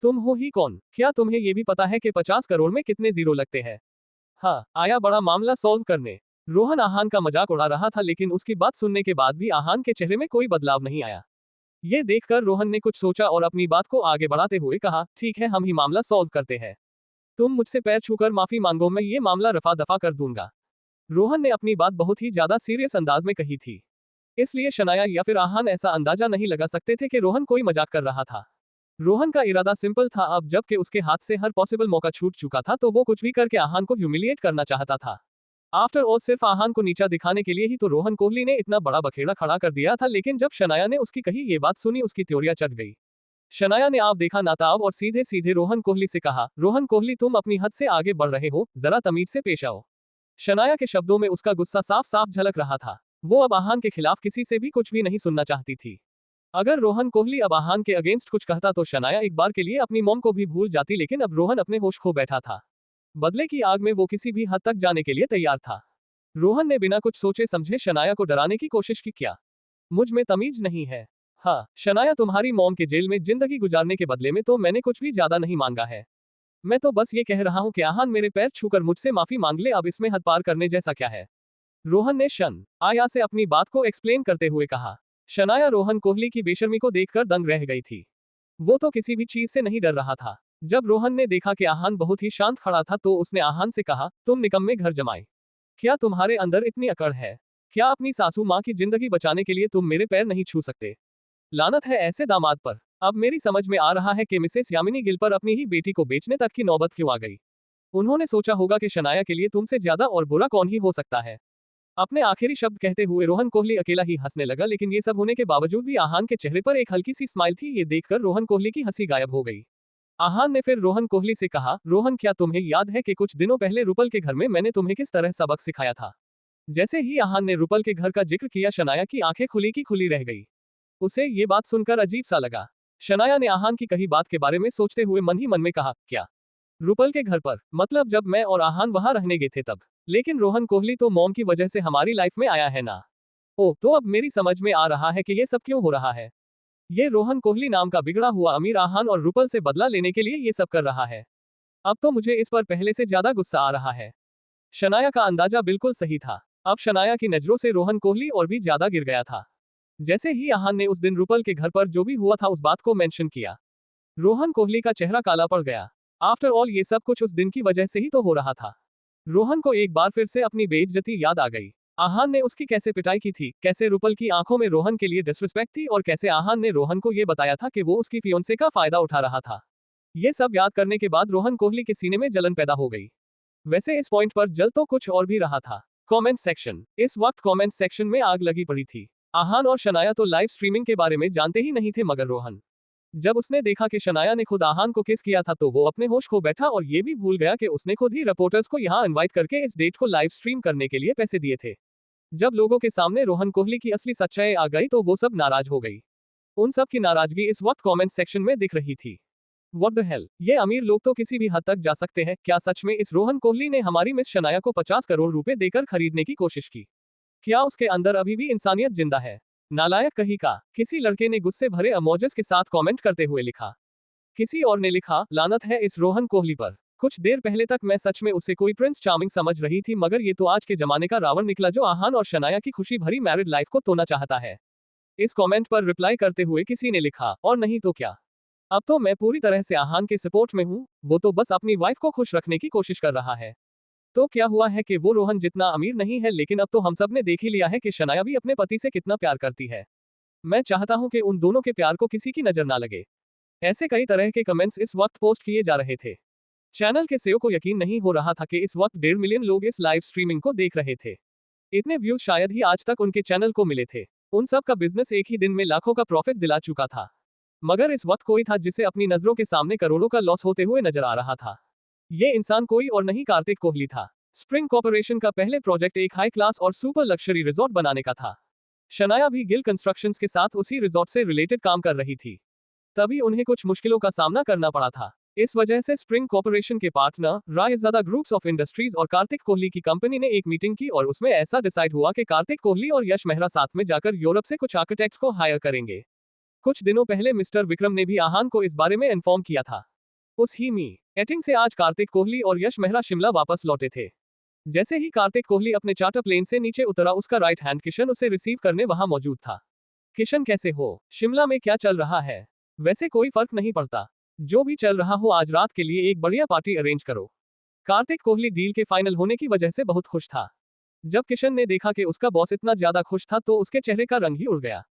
[SPEAKER 1] तुम हो ही कौन? क्या तुम्हें ये भी पता है कि 50 करोड़ में कितने जीरो लगते हैं? हाँ, आया बड़ा मामला सॉल्व करने। रोहन आहान का मजाक उड़ा रहा था, लेकिन उसकी बात सुनने के बाद भी आहान के चेहरे में कोई बदलाव नहीं आया। ये देखकर रोहन ने कुछ सोचा और अपनी बात को आगे बढ़ाते हुए कहा, ठीक है, हम ही मामला सॉल्व करते हैं। तुम मुझसे पैर छूकर माफी मांगो, मैं ये मामला रफा दफा कर दूंगा। रोहन ने अपनी बात बहुत ही ज्यादा सीरियस अंदाज में कही थी, इसलिए शनाया या फिर आहान ऐसा अंदाजा नहीं लगा सकते थे कि रोहन कोई मजाक कर रहा था। रोहन का इरादा सिंपल था, अब जबकि उसके हाथ से हर पॉसिबल मौका छूट चुका था तो वो कुछ भी करके आहान को ह्यूमिलिएट करना चाहता था। आफ्टर ऑल सिर्फ आहान को नीचा दिखाने के लिए ही तो रोहन कोहली ने इतना बड़ा बखेड़ा खड़ा कर दिया था, लेकिन जब शनाया ने उसकी कही ये बात सुनी उसकी त्योरियां चढ़ गई। शनाया ने आप देखा नाताब और सीधे सीधे रोहन कोहली से कहा, रोहन कोहली तुम अपनी हद से आगे बढ़ रहे हो, जरा तमीज से पेश आओ। शनाया के शब्दों में उसका गुस्सा साफ साफ झलक रहा था। वो अब आहान के खिलाफ किसी से भी कुछ भी नहीं सुनना चाहती थी। अगर रोहन कोहली अब आहान के अगेंस्ट कुछ कहता तो शनाया एक बार के लिए अपनी मॉम को भी भूल जाती, लेकिन अब रोहन अपने होश खो बैठा था। बदले की आग में वो किसी भी हद तक जाने के लिए तैयार था। रोहन ने बिना कुछ सोचे समझे शनाया को डराने की कोशिश की। क्या मुझ में तमीज नहीं है? हाँ शनाया, तुम्हारी मॉम के जेल में जिंदगी गुजारने के बदले में तो मैंने कुछ भी ज्यादा नहीं मांगा है। मैं तो बस ये कह रहा हूँ कि आहान मेरे पैर छूकर मुझसे माफी मांग ले, अब इसमें हद पार करने जैसा क्या है? रोहन ने आया से अपनी बात को एक्सप्लेन करते हुए कहा। शनाया रोहन कोहली की बेशर्मी को देखकर दंग रह गई थी। वो तो किसी भी चीज से नहीं डर रहा था। जब रोहन ने देखा कि आहान बहुत ही शांत खड़ा था तो उसने आहान से कहा, तुम निकम्मे घर जमाए, क्या तुम्हारे अंदर इतनी अकड़ है? क्या अपनी सासू माँ की जिंदगी बचाने के लिए तुम मेरे पैर नहीं छू सकते? लानत है ऐसे दामाद पर। अब मेरी समझ में आ रहा है कि मिसेस यामिनी गिल पर अपनी ही बेटी को बेचने तक की नौबत क्यों आ गई। उन्होंने सोचा होगा कि शनाया के लिए तुमसे ज्यादा और बुरा कौन ही हो सकता है। अपने आखिरी शब्द कहते हुए रोहन कोहली अकेला ही हंसने लगा, लेकिन ये सब होने के बावजूद भी आहान के चेहरे पर एक हल्की सी स्माइल थी। ये देखकर रोहन कोहली की हंसी गायब हो गई। आहान ने फिर रोहन कोहली से कहा, रोहन क्या तुम्हें याद है कि कुछ दिनों पहले रुपल के घर में मैंने तुम्हें किस तरह सबक सिखाया था। जैसे ही आहान ने रुपल के घर का जिक्र किया, शनाया की आंखें खुली की खुली रह गई। उसे ये बात सुनकर अजीब सा लगा। शनाया ने आहान की कही बात के बारे में सोचते हुए मन ही मन में कहा, क्या रुपल के घर पर, मतलब जब मैं और आहान वहां रहने गए थे तब। लेकिन रोहन कोहली तो मॉम की वजह से हमारी लाइफ में आया है ना। ओह, तो अब मेरी समझ में आ रहा है कि ये सब क्यों हो रहा है। ये रोहन कोहली नाम का बिगड़ा हुआ अमीर आहान और रुपल से बदला लेने के लिए ये सब कर रहा है। अब तो मुझे इस पर पहले से ज्यादा गुस्सा आ रहा है। शनाया का अंदाजा बिल्कुल सही था। अब शनाया की नजरों से रोहन कोहली और भी ज्यादा गिर गया था। जैसे ही आहान ने उस दिन रुपल के घर पर जो भी हुआ था उस बात को मेंशन किया, रोहन कोहली का चेहरा काला पड़ गया। आफ्टर ऑल ये सब कुछ उस दिन की वजह से ही तो हो रहा था। रोहन को एक बार फिर से अपनी बेइज्जती याद आ गई। आहान ने उसकी कैसे पिटाई की थी, कैसे रुपल की आंखों में रोहन के लिए डिसरिस्पेक्ट थी और कैसे आहान ने रोहन को ये बताया था कि वो उसकी फियोंसे का फायदा उठा रहा था। ये सब याद करने के बाद रोहन कोहली के सीने में जलन पैदा हो गई। वैसे इस पॉइंट पर जल तो कुछ और भी रहा था। Comment section. इस वक्त कमेंट सेक्शन में आग लगी पड़ी थी। आहान और शनाया तो लाइव स्ट्रीमिंग के बारे में जानते ही नहीं थे, मगर रोहन, जब उसने देखा कि शनाया ने खुद आहान को किस किया था तो वो अपने होश खो बैठा और ये भी भूल गया कि उसने खुद ही रिपोर्टर्स को यहाँ इनवाइट करके इस डेट को लाइव स्ट्रीम करने के लिए पैसे दिए थे। जब लोगों के सामने रोहन कोहली की असली सच्चाई आ गई तो वो सब नाराज हो गई। उन सब की नाराजगी इस वक्त कमेंट सेक्शन में दिख रही थी। व्हाट द हेल, ये अमीर लोग तो किसी भी हद तक जा सकते हैं। क्या सच में इस रोहन कोहली ने हमारी मिस शनाया को 50 करोड़ रुपए देकर खरीदने की कोशिश की? क्या उसके अंदर अभी भी इंसानियत जिंदा है? नालायक कहीं का, किसी लड़के ने गुस्से भरे इमोजीज के साथ कमेंट करते हुए लिखा। किसी और ने लिखा, लानत है इस रोहन कोहली पर। कुछ देर पहले तक मैं सच में उसे कोई प्रिंस चार्मिंग समझ रही थी, मगर ये तो आज के जमाने का रावण निकला जो आहान और शनाया की खुशी भरी मैरिड लाइफ को तोड़ना चाहता है। इस कमेंट पर रिप्लाई करते हुए किसी ने लिखा, और नहीं तो क्या, अब तो मैं पूरी तरह से आहान के सपोर्ट में हूँ। वो तो बस अपनी वाइफ को खुश रखने की कोशिश कर रहा है। तो क्या हुआ है कि वो रोहन जितना अमीर नहीं है, लेकिन अब तो हम सब ने देख ही लिया है कि शनाया भी अपने पति से कितना प्यार करती है। मैं चाहता हूं कि उन दोनों के प्यार को किसी की नजर ना लगे। ऐसे कई तरह के कमेंट्स इस वक्त पोस्ट किए जा रहे थे। चैनल के सीईओ को यकीन नहीं हो रहा था कि इस वक्त 1.5 मिलियन लोग इस लाइव स्ट्रीमिंग को देख रहे थे। इतने व्यूज शायद ही आज तक उनके चैनल को मिले थे। उन सब का बिजनेस एक ही दिन में लाखों का प्रॉफिट दिला चुका था। मगर इस वक्त कोई था जिसे अपनी नजरों के सामने करोड़ों का लॉस होते हुए नजर आ रहा था। ये इंसान कोई और नहीं, कार्तिक कोहली था। स्प्रिंग कॉर्पोरेशन का पहले प्रोजेक्ट एक हाई क्लास और सुपर लक्जरी रिजॉर्ट बनाने का था। शनाया भी गिल कंस्ट्रक्शंस के साथ उसी रिजॉर्ट से रिलेटेड काम कर रही थी। तभी उन्हें कुछ मुश्किलों का सामना करना पड़ा था। इस वजह से स्प्रिंग कॉर्पोरेशन के partner Raizada groups of industries और कार्तिक कोहली की कंपनी ने एक मीटिंग की और उसमें ऐसा डिसाइड हुआ कि कार्तिक कोहली और यश मेहरा साथ में जाकर यूरोप से कुछ आर्किटेक्ट्स को हायर करेंगे। कुछ दिनों पहले मिस्टर विक्रम ने भी आहान को इस बारे में इन्फॉर्म किया था। उस ही मीटिंग से आज कार्तिक कोहली और यश मेहरा शिमला वापस लौटे थे। जैसे ही कार्तिक कोहली अपने चार्टर प्लेन से नीचे उतरा, उसका राइट हैंड किशन उसे रिसीव करने वहां मौजूद था। किशन, कैसे हो? शिमला में क्या चल रहा है? वैसे कोई फर्क नहीं पड़ता, जो भी चल रहा हो आज रात के लिए एक बढ़िया पार्टी अरेंज करो। कार्तिक कोहली डील के फाइनल होने की वजह से बहुत खुश था। जब किशन ने देखा कि उसका बॉस इतना ज्यादा खुश था तो उसके चेहरे का रंग ही उड़ गया।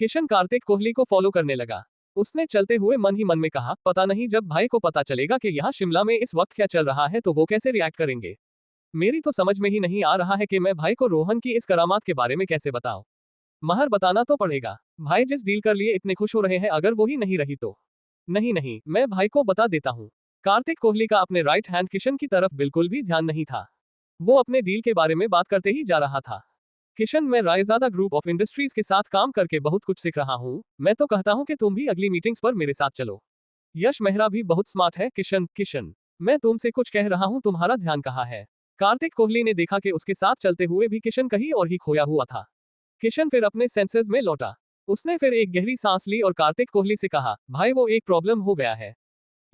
[SPEAKER 1] किशन कार्तिक कोहली को फॉलो करने लगा। उसने चलते हुए मन ही मन में कहा, पता नहीं जब भाई को पता चलेगा कि यहाँ शिमला में इस वक्त क्या चल रहा है तो वो कैसे रिएक्ट करेंगे। मेरी तो समझ में ही नहीं आ रहा है कि मैं भाई को रोहन की इस करामात के बारे में कैसे बताऊं। महर बताना तो पड़ेगा। भाई जिस डील कर लिए इतने खुश हो रहे हैं, अगर वो ही नहीं रही तो। नहीं नहीं, मैं भाई को बता देता हूँ। कार्तिक कोहली का अपने राइट हैंड किशन की तरफ बिल्कुल भी ध्यान नहीं था। वो अपने डील के बारे में बात करते ही जा रहा था। किशन, मैं रायज़ादा ग्रुप ऑफ इंडस्ट्रीज के साथ काम करके बहुत कुछ सीख रहा हूँ। मैं तो कहता हूँ कि तुम भी अगली मीटिंग्स पर मेरे साथ चलो। यश मेहरा भी बहुत स्मार्ट है। किशन, मैं तुमसे कुछ कह रहा हूँ, तुम्हारा ध्यान कहाँ है? कार्तिक कोहली ने देखा कि उसके साथ चलते हुए भी किशन कहीं और ही खोया हुआ था। किशन फिर अपने सेंसेस में लौटा। उसने फिर एक गहरी सांस ली और कार्तिक कोहली से कहा, भाई वो एक प्रॉब्लम हो गया है।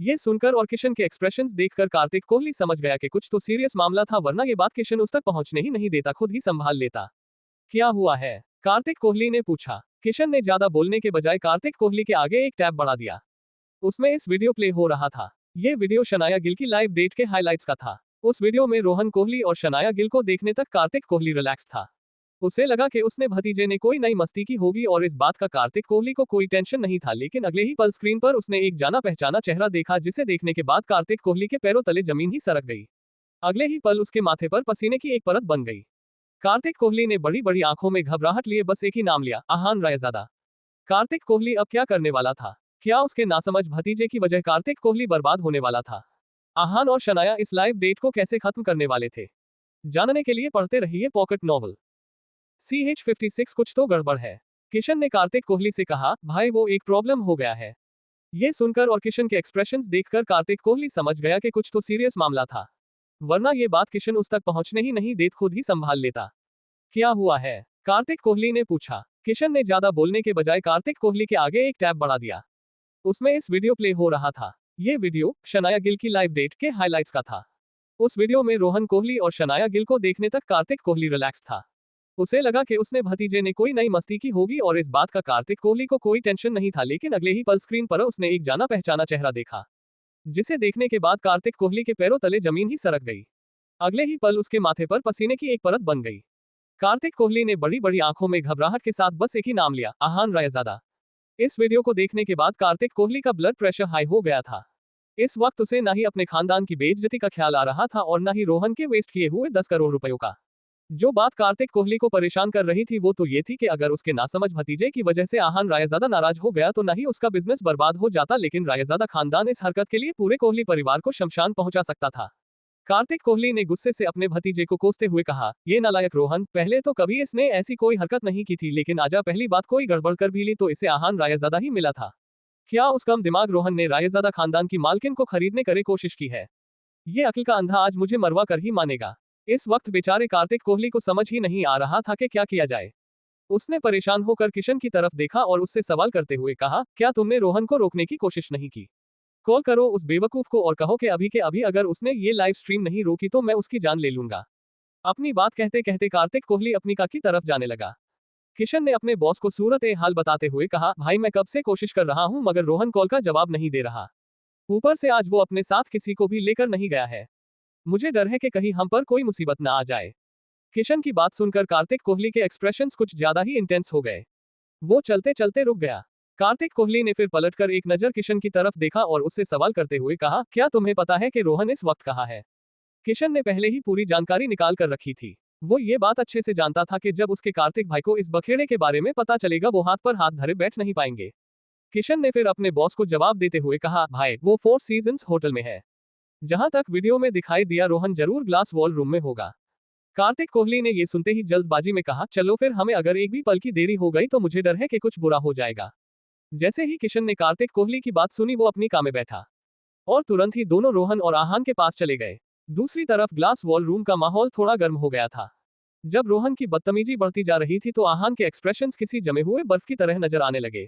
[SPEAKER 1] ये सुनकर और किशन के एक्सप्रेशंस देखकर कार्तिक कोहली समझ गया कि कुछ तो सीरियस मामला था, वरना ये बात किशन उस तक पहुंचने ही नहीं देता, खुद ही संभाल लेता। क्या हुआ है? कार्तिक कोहली ने पूछा। किशन ने ज्यादा बोलने के बजाय कार्तिक कोहली के आगे एक टैब बढ़ा दिया। उसमें इस वीडियो प्ले हो रहा था। ये वीडियो शनाया गिल की लाइव डेट के हाइलाइट्स का था। उस वीडियो में रोहन कोहली और शनाया गिल को देखने तक कार्तिक कोहली रिलैक्स था। उसे लगा कि उसने भतीजे ने कोई नई मस्ती की होगी और इस बात का कार्तिक कोहली को कोई टेंशन नहीं था, लेकिन अगले ही पल स्क्रीन पर उसने एक जाना पहचाना चेहरा देखा, जिसे देखने के बाद कार्तिक कोहली के पैरों तले जमीन ही सरक गई। अगले ही पल उसके माथे पर पसीने की एक परत बन गई। कार्तिक कोहली ने बड़ी बड़ी आंखों में घबराहट लिए बस एक ही नाम लिया, आहान रायजादा। कार्तिक कोहली अब क्या करने वाला था? क्या उसके नासमझ भतीजे की वजह कार्तिक कोहली बर्बाद होने वाला था? आहान और शनाया इस लाइव डेट को कैसे खत्म करने वाले थे? जानने के लिए पढ़ते रहिए पॉकेट नॉवल। CH56 कुछ तो गड़बड़ है। किशन ने कार्तिक कोहली से कहा, भाई वो एक प्रॉब्लम हो गया है। ये सुनकर और किशन के एक्सप्रेशंस देखकर कार्तिक कोहली समझ गया कि कुछ तो सीरियस मामला था, वरना ये बात किशन उस तक पहुंचने ही नहीं देत खुद ही संभाल लेता। क्या हुआ है? कार्तिक कोहली ने पूछा। किशन ने ज्यादा बोलने के बजाय कार्तिक कोहली के आगे एक टैब बढ़ा दिया। उसमें इस वीडियो प्ले हो रहा था। ये वीडियो शनाया गिल की लाइव डेट के हाइलाइट्स का था। उस वीडियो में रोहन कोहली और शनाया गिल को देखने तक कार्तिक कोहली रिलैक्स था। उसे लगा कि उसने भतीजे ने कोई नई मस्ती की होगी और इस बात का कार्तिक कोहली को कोई टेंशन नहीं था, लेकिन अगले ही पल स्क्रीन पर उसने एक जाना पहचाना चेहरा देखा, जिसे देखने के बाद कार्तिक कोहली के पैरों तले जमीन ही सरक गई। अगले ही पल उसके माथे पर पसीने की एक परत बन गई। कार्तिक कोहली ने बड़ी बड़ी आंखों में घबराहट के साथ बस एक ही नाम लिया, आहान रायजादा। इस वीडियो को देखने के बाद कार्तिक कोहली का ब्लड प्रेशर हाई हो गया था। इस वक्त उसे ना ही अपने खानदान की बेइज्जती का ख्याल आ रहा था और ना ही रोहन के वेस्ट किए हुए 10 करोड़ रुपयों का। जो बात कार्तिक कोहली को परेशान कर रही थी वो तो ये थी कि अगर उसके नासमझ भतीजे की वजह से आहान रायजादा नाराज हो गया तो ना ही उसका बिजनेस बर्बाद हो जाता, लेकिन रायजादा खानदान इस हरकत के लिए पूरे कोहली परिवार को शमशान पहुंचा सकता था। कार्तिक कोहली ने गुस्से से अपने भतीजे को कोसते हुए कहा, ये नालायक रोहन, पहले तो कभी इसने ऐसी कोई हरकत नहीं की थी, लेकिन आजा पहली बात कोई गड़बड़ कर भी ली तो इसे आहान रायजादा ही मिला था। क्या उस कम दिमाग रोहन ने रायजादा खानदान की मालकिन को खरीदने करे कोशिश की है? ये अक्ल का अंधा आज मुझे मरवा कर ही मानेगा। इस वक्त बेचारे कार्तिक कोहली को समझ ही नहीं आ रहा था कि क्या किया जाए। उसने परेशान होकर किशन की तरफ देखा और उससे सवाल करते हुए कहा, क्या तुमने रोहन को रोकने की कोशिश नहीं की? कॉल करो उस बेवकूफ को और कहो कि अभी के अभी अगर उसने ये लाइव स्ट्रीम नहीं रोकी तो मैं उसकी जान ले लूंगा। अपनी बात कहते कहते कार्तिक कोहली अपनी कार की तरफ जाने लगा। किशन ने अपने बॉस को सूरत ए हाल बताते हुए कहा, भाई मैं कब से कोशिश कर रहा हूं मगर रोहन कॉल का जवाब नहीं दे रहा। ऊपर से आज वो अपने साथ किसी को भी लेकर नहीं गया है। मुझे डर है कि कहीं हम पर कोई मुसीबत ना आ जाए। किशन की बात सुनकर कार्तिक कोहली के एक्सप्रेशंस कुछ ज्यादा ही इंटेंस हो गए। वो चलते चलते रुक गया। कार्तिक कोहली ने फिर पलटकर एक नजर किशन की तरफ देखा और उससे सवाल करते हुए कहा, क्या तुम्हें पता है कि रोहन इस वक्त कहाँ है? किशन ने पहले ही पूरी जानकारी निकाल कर रखी थी। वो ये बात अच्छे से जानता था कि जब उसके कार्तिक भाई को इस बखेड़े के बारे में पता चलेगा वो हाथ पर हाथ धरे बैठ नहीं पाएंगे। किशन ने फिर अपने बॉस को जवाब देते हुए कहा, भाई वो 4 सीजन्स होटल में है। जहां तक वीडियो में दिखाई दिया रोहन जरूर ग्लास वॉल रूम में होगा। कार्तिक कोहली ने ये सुनते ही जल्दबाजी में कहा, चलो फिर हमें अगर एक भी पल की देरी हो गई तो मुझे डर है कि कुछ बुरा हो जाएगा। जैसे ही किशन ने कार्तिक कोहली की बात सुनी वो अपनी कार में बैठा और तुरंत ही दोनों रोहन और आहान के पास चले गए। दूसरी तरफ ग्लास वॉल रूम का माहौल थोड़ा गर्म हो गया था। जब रोहन की बदतमीजी बढ़ती जा रही थी तो आहान के एक्सप्रेशंस किसी जमे हुए बर्फ की तरह नजर आने लगे।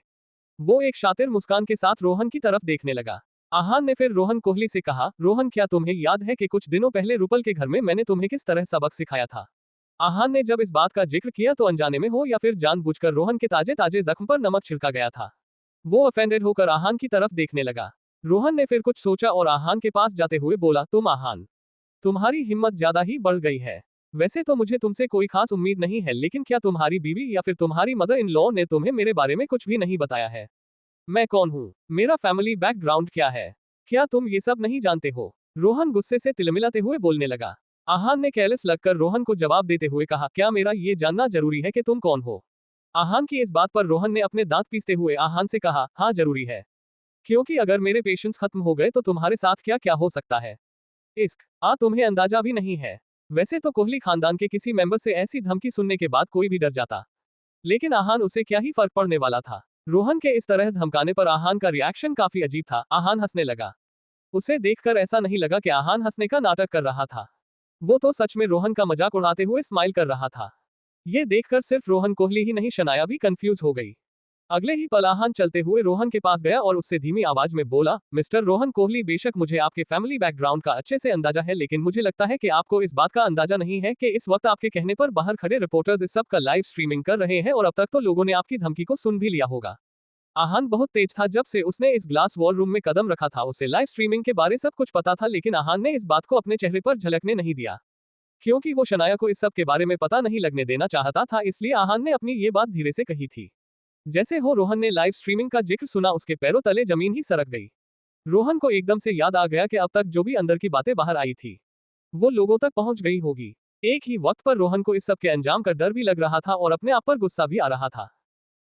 [SPEAKER 1] वो एक शातिर मुस्कान के साथ रोहन की तरफ देखने लगा। आहान ने फिर रोहन कोहली से कहा, रोहन क्या तुम्हें याद है कि कुछ दिनों पहले रूपल के घर में मैंने तुम्हें किस तरह सबक सिखाया था? आहान ने जब इस बात का जिक्र किया तो अनजाने में हो या फिर जानबूझकर रोहन के ताजे ताजे जख्म पर नमक छिड़का गया था। वो ऑफेंडेड होकर आहान की तरफ देखने लगा। रोहन ने फिर कुछ सोचा और आहान के पास जाते हुए बोला, तुम आहान, तुम्हारी हिम्मत ज्यादा ही बढ़ गई है। वैसे तो मुझे तुमसे कोई खास उम्मीद नहीं है, लेकिन क्या तुम्हारी बीवी या फिर तुम्हारी मदर इन लॉ ने तुम्हें मेरे बारे में कुछ भी नहीं बताया है? मैं कौन हूँ, मेरा फैमिली बैकग्राउंड क्या है, क्या तुम ये सब नहीं जानते हो? रोहन गुस्से से तिलमिलाते हुए बोलने लगा। आहान ने केयरलेस लगकर रोहन को जवाब देते हुए कहा, क्या मेरा ये जानना जरूरी है कि तुम कौन हो? आहान की इस बात पर रोहन ने अपने दांत पीसते हुए आहान से कहा, हाँ जरूरी है, क्योंकि अगर मेरे पेशेंस खत्म हो गए तो तुम्हारे साथ क्या क्या हो सकता है। इश्क तुम्हें अंदाजा भी नहीं है। वैसे तो कोहली खानदान के किसी मेंबर से ऐसी धमकी सुनने के बाद कोई भी डर जाता, लेकिन आहान उसे क्या ही फर्क पड़ने वाला था। रोहन के इस तरह धमकाने पर आहान का रिएक्शन काफी अजीब था। आहान हंसने लगा। उसे देखकर ऐसा नहीं लगा कि आहान हंसने का नाटक कर रहा था, वो तो सच में रोहन का मजाक उड़ाते हुए स्माइल कर रहा था। ये देखकर सिर्फ रोहन कोहली ही नहीं शनाया भी कंफ्यूज हो गई। अगले ही पल आहान चलते हुए रोहन के पास गया और उससे धीमी आवाज में बोला, मिस्टर रोहन कोहली, बेशक मुझे आपके फैमिली बैकग्राउंड का अच्छे से अंदाजा है, लेकिन मुझे लगता है कि आपको इस बात का अंदाजा नहीं है कि इस वक्त आपके कहने पर बाहर खड़े रिपोर्टर्स इस सब का लाइव स्ट्रीमिंग कर रहे हैं और अब तक तो लोगों ने आपकी धमकी को सुन भी लिया होगा। आहान बहुत तेज था। जब से उसने इस ग्लास वॉल रूम में कदम रखा था उसे लाइव स्ट्रीमिंग के बारे सब कुछ पता था, लेकिन आहान ने इस बात को अपने चेहरे पर झलकने नहीं दिया, क्योंकि वो शनाया को इस सब के बारे में पता नहीं लगने देना चाहता था, इसलिए आहान ने अपनी ये बात धीरे से कही थी। जैसे हो रोहन ने लाइव स्ट्रीमिंग का जिक्र सुना, उसके पैरों तले जमीन ही सरक गई। रोहन को एकदम से याद आ गया कि अब तक जो भी अंदर की बातें बाहर आई थी वो लोगों तक पहुंच गई होगी। एक ही वक्त पर रोहन को इस सब के अंजाम का डर भी लग रहा था और अपने आप पर गुस्सा भी आ रहा था।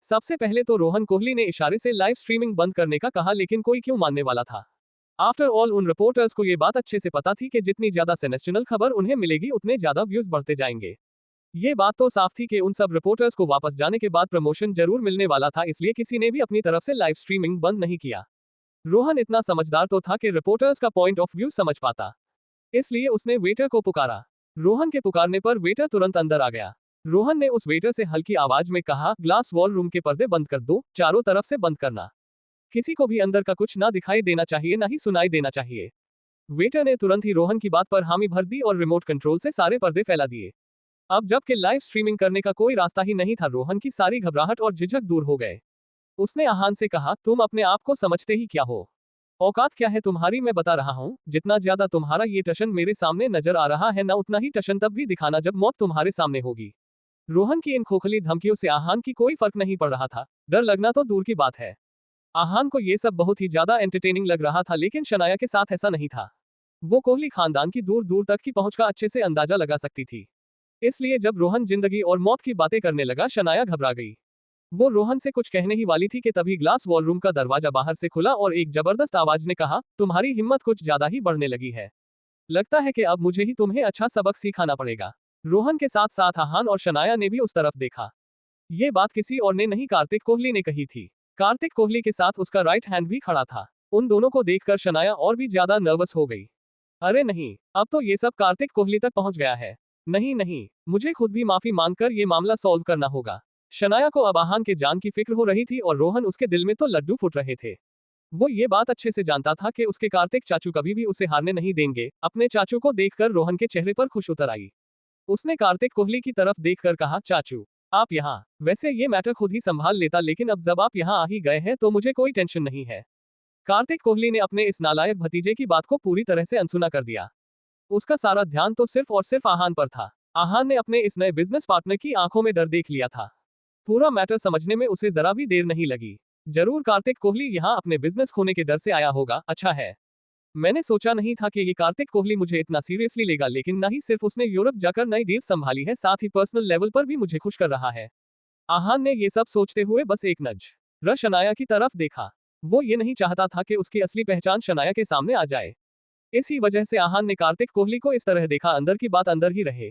[SPEAKER 1] सबसे पहले तो रोहन कोहली ने इशारे से लाइव स्ट्रीमिंग बंद करने का कहा, लेकिन कोई क्यों मानने वाला था। आफ्टर ऑल उन रिपोर्टर्स को ये बात अच्छे से पता थी कि जितनी ज्यादा सेंसेशनल खबर उन्हें मिलेगी उतने ज्यादा व्यूज बढ़ते जाएंगे। ये बात तो साफ थी कि उन सब रिपोर्टर्स को वापस जाने के बाद प्रमोशन जरूर मिलने वाला था, इसलिए किसी ने भी अपनी तरफ से लाइव स्ट्रीमिंग बंद नहीं किया। रोहन इतना समझदार तो था कि रिपोर्टर्स का पॉइंट ऑफ व्यू समझ पाता, इसलिए उसने वेटर को पुकारा। रोहन के पुकारने पर वेटर तुरंत अंदर आ गया। रोहन ने उस वेटर से हल्की आवाज में कहा, ग्लास वॉल रूम के पर्दे बंद कर दो, चारों तरफ से बंद करना। किसी को भी अंदर का कुछ ना दिखाई देना चाहिए, ना ही सुनाई देना चाहिए। वेटर ने तुरंत ही रोहन की बात पर हामी भर दी और रिमोट कंट्रोल से सारे पर्दे फैला दिए। अब जबकि लाइव स्ट्रीमिंग करने का कोई रास्ता ही नहीं था, रोहन की सारी घबराहट और झिझक दूर हो गए। उसने आहान से कहा, तुम अपने आप को समझते ही क्या हो? औकात क्या है तुम्हारी? मैं बता रहा हूँ, जितना ज्यादा तुम्हारा ये टशन मेरे सामने नजर आ रहा है ना, उतना ही टशन तब भी दिखाना जब मौत तुम्हारे सामने होगी। रोहन की इन खोखली धमकियों से आहान की कोई फर्क नहीं पड़ रहा था। डर लगना तो दूर की बात है, आहान को ये सब बहुत ही ज्यादा एंटरटेनिंग लग रहा था, लेकिन शनाया के साथ ऐसा नहीं था। वो कोहली खानदान की दूर दूर तक की पहुंच का अच्छे से अंदाजा लगा सकती थी। इसलिए जब रोहन जिंदगी और मौत की बातें करने लगा, शनाया घबरा गई। वो रोहन से कुछ कहने ही वाली थी कि तभी ग्लास वॉलरूम का दरवाजा बाहर से खुला और एक जबरदस्त आवाज ने कहा, तुम्हारी हिम्मत कुछ ज्यादा ही बढ़ने लगी है। लगता है कि अब मुझे ही तुम्हें अच्छा सबक सिखाना पड़ेगा। रोहन के साथ साथ आहान और शनाया ने भी उस तरफ देखा। ये बात किसी और ने नहीं, कार्तिक कोहली ने कही थी। कार्तिक कोहली के साथ उसका राइट हैंड भी खड़ा था। उन दोनों को देखकर शनाया और भी ज्यादा नर्वस हो गई। अरे नहीं, अब तो ये सब कार्तिक कोहली तक पहुंच गया है। नहीं नहीं, मुझे खुद भी माफी मांगकर ये मामला सॉल्व करना होगा। शनाया को अब आहान के जान की फिक्र हो रही थी और रोहन उसके दिल में तो लड्डू फूट रहे थे। वो ये बात अच्छे से जानता था कि उसके कार्तिक चाचू कभी भी उसे हारने नहीं देंगे। अपने चाचू को देखकर रोहन के चेहरे पर खुश उतर आई। उसने कार्तिक कोहली की तरफ देखकर कहा, चाचू आप यहाँ? वैसे ये मैटर खुद ही संभाल लेता, लेकिन अब जब आप यहाँ आ ही गए हैं तो मुझे कोई टेंशन नहीं है। कार्तिक कोहली ने अपने इस नालायक भतीजे की बात को पूरी तरह से अनसुना कर दिया। उसका सारा ध्यान तो सिर्फ और सिर्फ आहान पर था। आहान ने अपने इस नए बिजनेस पार्टनर की आंखों में डर देख लिया था। पूरा मैटर समझने में उसे जरा भी देर नहीं लगी। जरूर कार्तिक कोहली यहाँ अपने बिजनेस खोने के डर से आया होगा। अच्छा है, मैंने सोचा नहीं था कि ये कार्तिक कोहली मुझे इतना सीरियसली लेगा, लेकिन ना ही सिर्फ उसने यूरोप जाकर नई डील संभाली है, साथ ही पर्सनल लेवल पर भी मुझे खुश कर रहा है। आहान ने ये सब सोचते हुए बस एक नजर शनाया की तरफ देखा। वो ये नहीं चाहता था कि उसकी असली पहचान शनाया के सामने आ जाए। इसी वजह से आहान ने कार्तिक कोहली को इस तरह देखा, अंदर की बात अंदर ही रहे।